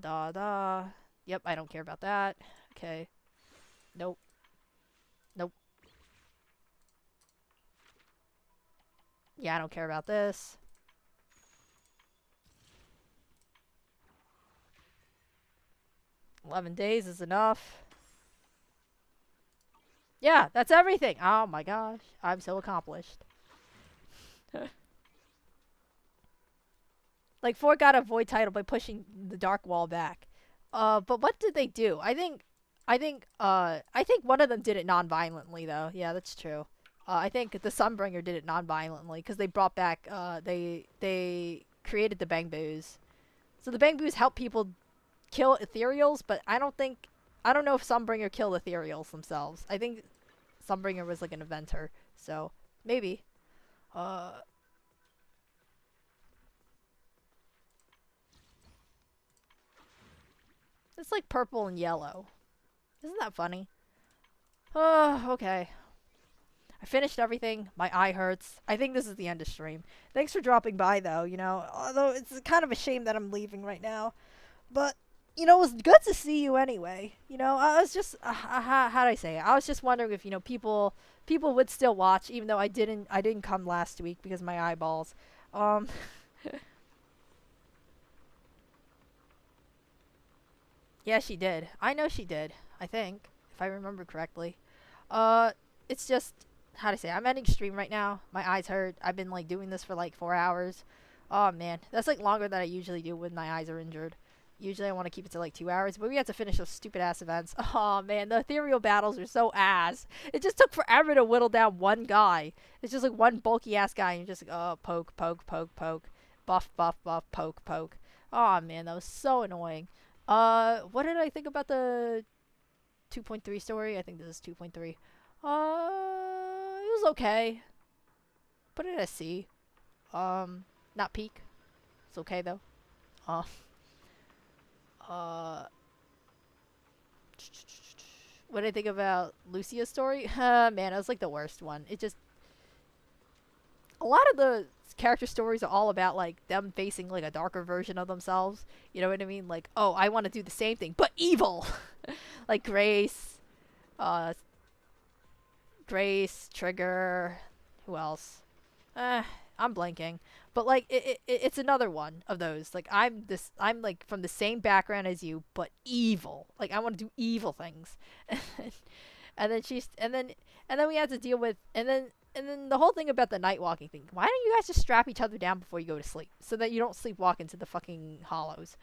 Yep, I don't care about that. Okay. Nope. Nope. Yeah, I don't care about this. $11 days is enough. Yeah, that's everything. Oh my gosh, I'm so accomplished. Like, 4 got a void title by pushing the Dark Wall back. But what did they do? I think one of them did it non-violently, though. Yeah, that's true. I think the Sunbringer did it non-violently because they brought back, they created the Bang Boos. So the Bang Boos help people kill ethereals, but I don't know if Sunbringer killed ethereals themselves. I think Sunbringer was like an inventor, so maybe. Uh, it's like purple and yellow. Isn't that funny? Oh, okay. I finished everything. My eye hurts. I think this is the end of stream. Thanks for dropping by, though, you know. Although it's kind of a shame that I'm leaving right now. But, you know, it was good to see you anyway. You know, I was just, how do I say it? I was just wondering if, you know, people would still watch, even though I didn't come last week because of my eyeballs. Yeah, she did. I know she did. I think, if I remember correctly. It's just, how to say, I'm ending stream right now. My eyes hurt. I've been like doing this for like 4 hours. Oh man, that's like longer than I usually do when my eyes are injured. Usually I want to keep it to like 2 hours, but we had to finish those stupid ass events. Oh man, the ethereal battles are so ass. It just took forever to whittle down one guy. It's just like one bulky ass guy, and you're just like, oh, poke, poke, poke, poke, buff, buff, buff, poke, poke. Oh man, that was so annoying. What did I think about the 2.3 story? I think this is 2.3. It was okay. Put it at a C. Not peak. It's okay though. Uh, uh, what did I think about Lucia's story? Man, it was like the worst one. It just, a lot of the character stories are all about like them facing like a darker version of themselves. You know what I mean? Like, oh, I want to do the same thing, but evil. Like Grace, uh, Trigger, who else? I'm blanking. But like it's another one of those. Like I'm like from the same background as you, but evil. Like I want to do evil things. and then we had to deal with and then the whole thing about the night walking thing. Why don't you guys just strap each other down before you go to sleep so that you don't sleepwalk into the fucking hollows?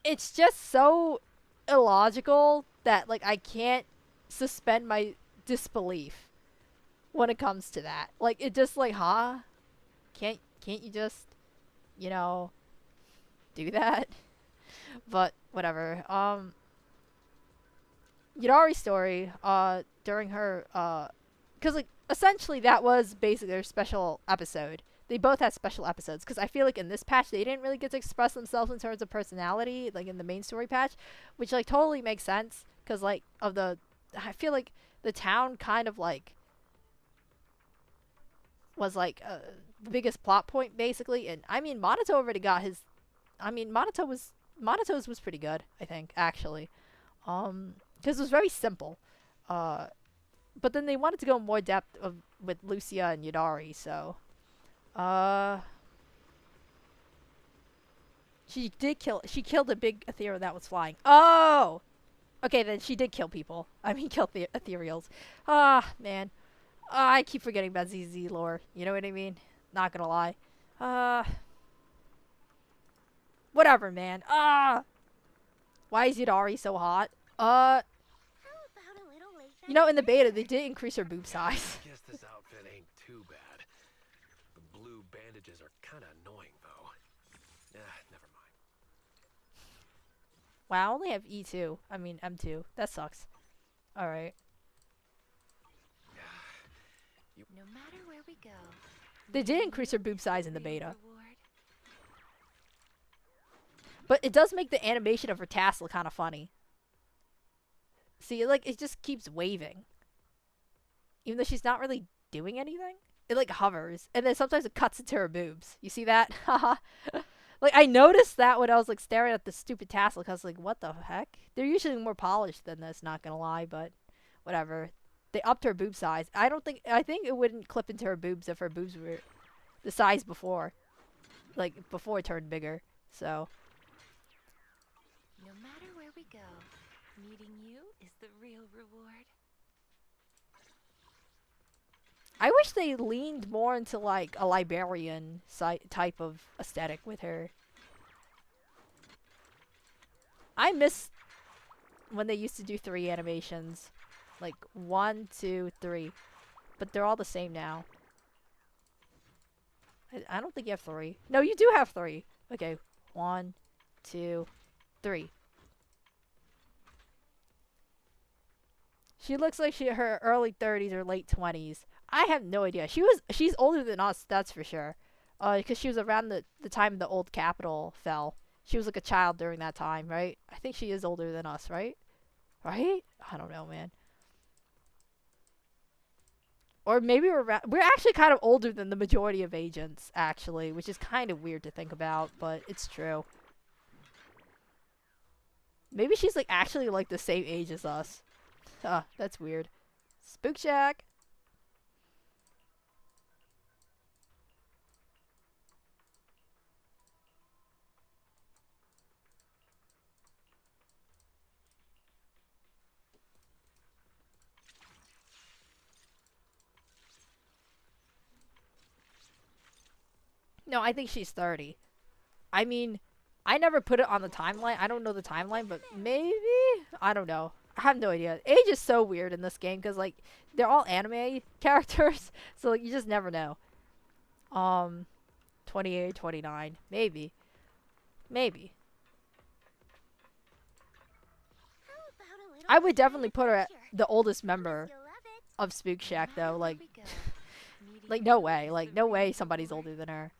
It's just so illogical that like I can't suspend my disbelief when it comes to that. Like it just like, huh? Can't you just, you know, do that? But whatever. Yadari's story, during her, because like essentially that was basically their special episode. They both had special episodes because I feel like in this patch they didn't really get to express themselves in terms of personality, like in the main story patch, which like totally makes sense because like I feel like the town kind of like was like the biggest plot point basically, and I mean Monato already got his. I mean Monato's was pretty good, I think actually, because it was very simple, but then they wanted to go more depth with Lucia and Yadari, so. She killed a big ethereal that was flying. Oh! Okay, then she did kill people. I mean, kill the ethereals. Ah, man. I keep forgetting about ZZ lore. You know what I mean? Not gonna lie. Whatever, man. Why is Yadari so hot? You know, in the beta, they did increase her boob size. I guess this outfit ain't too bad. The blue bandages are kind of annoying, though. Never mind. Wow, I only have E2. I mean, M2. That sucks. Alright. No matter where we go, they did increase her boob size in the beta. But it does make the animation of her tassel kind of funny. See, like, it just keeps waving. Even though she's not really doing anything. It, like, hovers. And then sometimes it cuts into her boobs. You see that? Haha. Like, I noticed that when I was, like, staring at the stupid tassel. Because I was like, what the heck? They're usually more polished than this, not gonna lie. But, whatever. They upped her boob size. I think it wouldn't clip into her boobs if her boobs were the size before. Like, before it turned bigger. So. No matter where we go, Meeting you is the real reward. I wish they leaned more into like a librarian type of aesthetic with her. I miss when they used to do 3 animations. Like 1, 2, 3. But they're all the same now. I don't think you have 3. No, you do have 3. Okay. 1, 2, 3. She looks like her early 30s or late 20s. I have no idea. She's older than us, that's for sure. Because she was around the time the old Capitol fell. She was like a child during that time, right? I think she is older than us, right? Right? I don't know, man. Or maybe we're actually kind of older than the majority of agents, actually, which is kind of weird to think about, but it's true. Maybe she's like actually like the same age as us. Huh, that's weird. Spook Shack. No, I think she's 30. I mean, I never put it on the timeline. I don't know the timeline, but maybe? I don't know. I have no idea. Age is so weird in this game because, like, they're all anime characters. So, like, you just never know. 28, 29. Maybe. Maybe. I would definitely put her at the oldest member of Spook Shack, though. Like, like, no way. Like, no way somebody's older than her.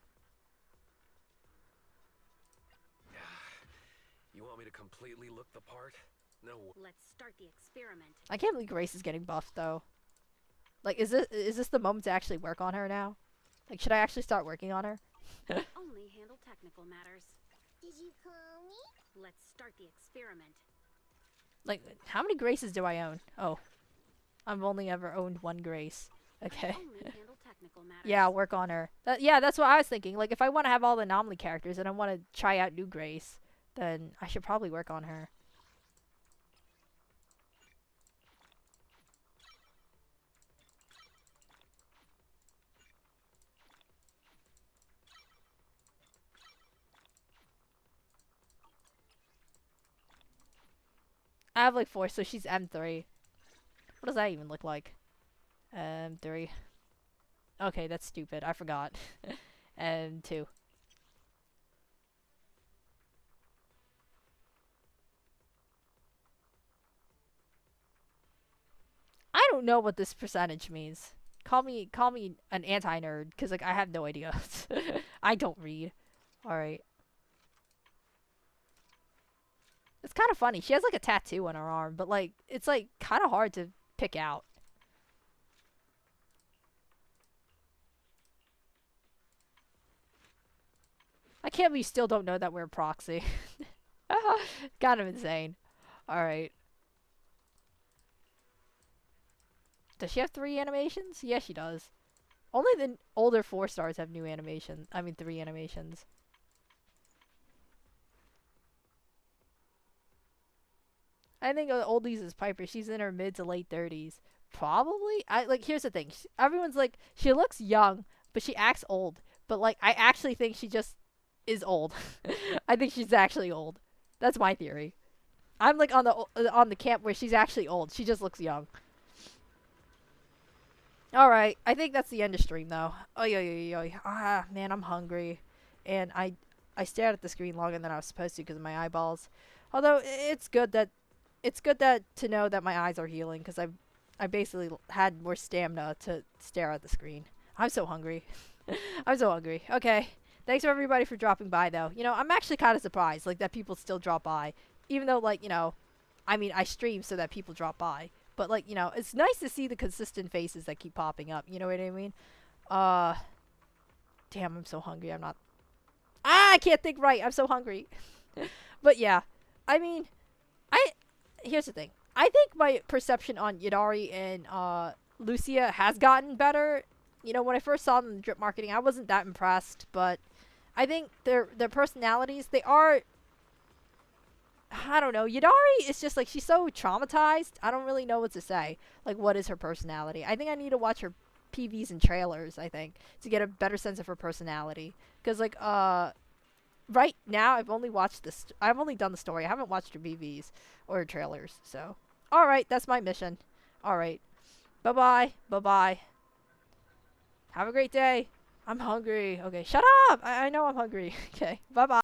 You want me to completely look the part? No. Let's start the experiment. I can't believe Grace is getting buffed, though. Like, is this the moment to actually work on her now? Like, should I actually start working on her? Only handle technical matters. Did you call me? Let's start the experiment. Like, how many Graces do I own? Oh. I've only ever owned 1 Grace. Okay. Only handle technical matters. Yeah, work on her. Yeah, that's what I was thinking. Like, if I want to have all the anomaly characters and I want to try out new Grace, then I should probably work on her. I have like 4, so she's M3. What does that even look like? M3. Okay, that's stupid. I forgot. M2. I don't know what this percentage means. Call me an anti-nerd, because like I have no idea. I don't read. Alright. It's kind of funny. She has like a tattoo on her arm, but like it's like kind of hard to pick out. I can't believe you still don't know that we're a proxy. Kind of insane. Alright. Does she have 3 animations? Yes, she does. Only the older 4 stars have new animations. I mean 3 animations. I think the oldies is Piper. She's in her mid to late 30s. Probably. Here's the thing. Everyone's like, she looks young, but she acts old. But like, I actually think she just is old. I think she's actually old. That's my theory. I'm like on the camp where she's actually old. She just looks young. Alright, I think that's the end of stream though. Oh yeah. Ah, man, I'm hungry. And I stared at the screen longer than I was supposed to because of my eyeballs. Although it's good that to know that my eyes are healing because I basically had more stamina to stare at the screen. I'm so hungry. I'm so hungry. Okay. Thanks for everybody for dropping by though. You know, I'm actually kind of surprised like that people still drop by. Even though like, you know, I mean, I stream so that people drop by. But like, you know, it's nice to see the consistent faces that keep popping up. You know what I mean? Damn, I'm so hungry. I can't think right. I'm so hungry. But yeah, I mean, here's the thing. I think my perception on Yadari and Lucia has gotten better. You know, when I first saw them in drip marketing, I wasn't that impressed, but I think their personalities, they are I don't know. Yadari is just like, she's so traumatized. I don't really know what to say. Like, what is her personality? I think I need to watch her PVs and trailers, I think, to get a better sense of her personality. Because, like, right now, I've only watched this. I've only done the story. I haven't watched her PVs or her trailers. So, alright, that's my mission. Alright. Bye-bye. Bye-bye. Have a great day. I'm hungry. Okay, shut up! I know I'm hungry. Okay, bye-bye.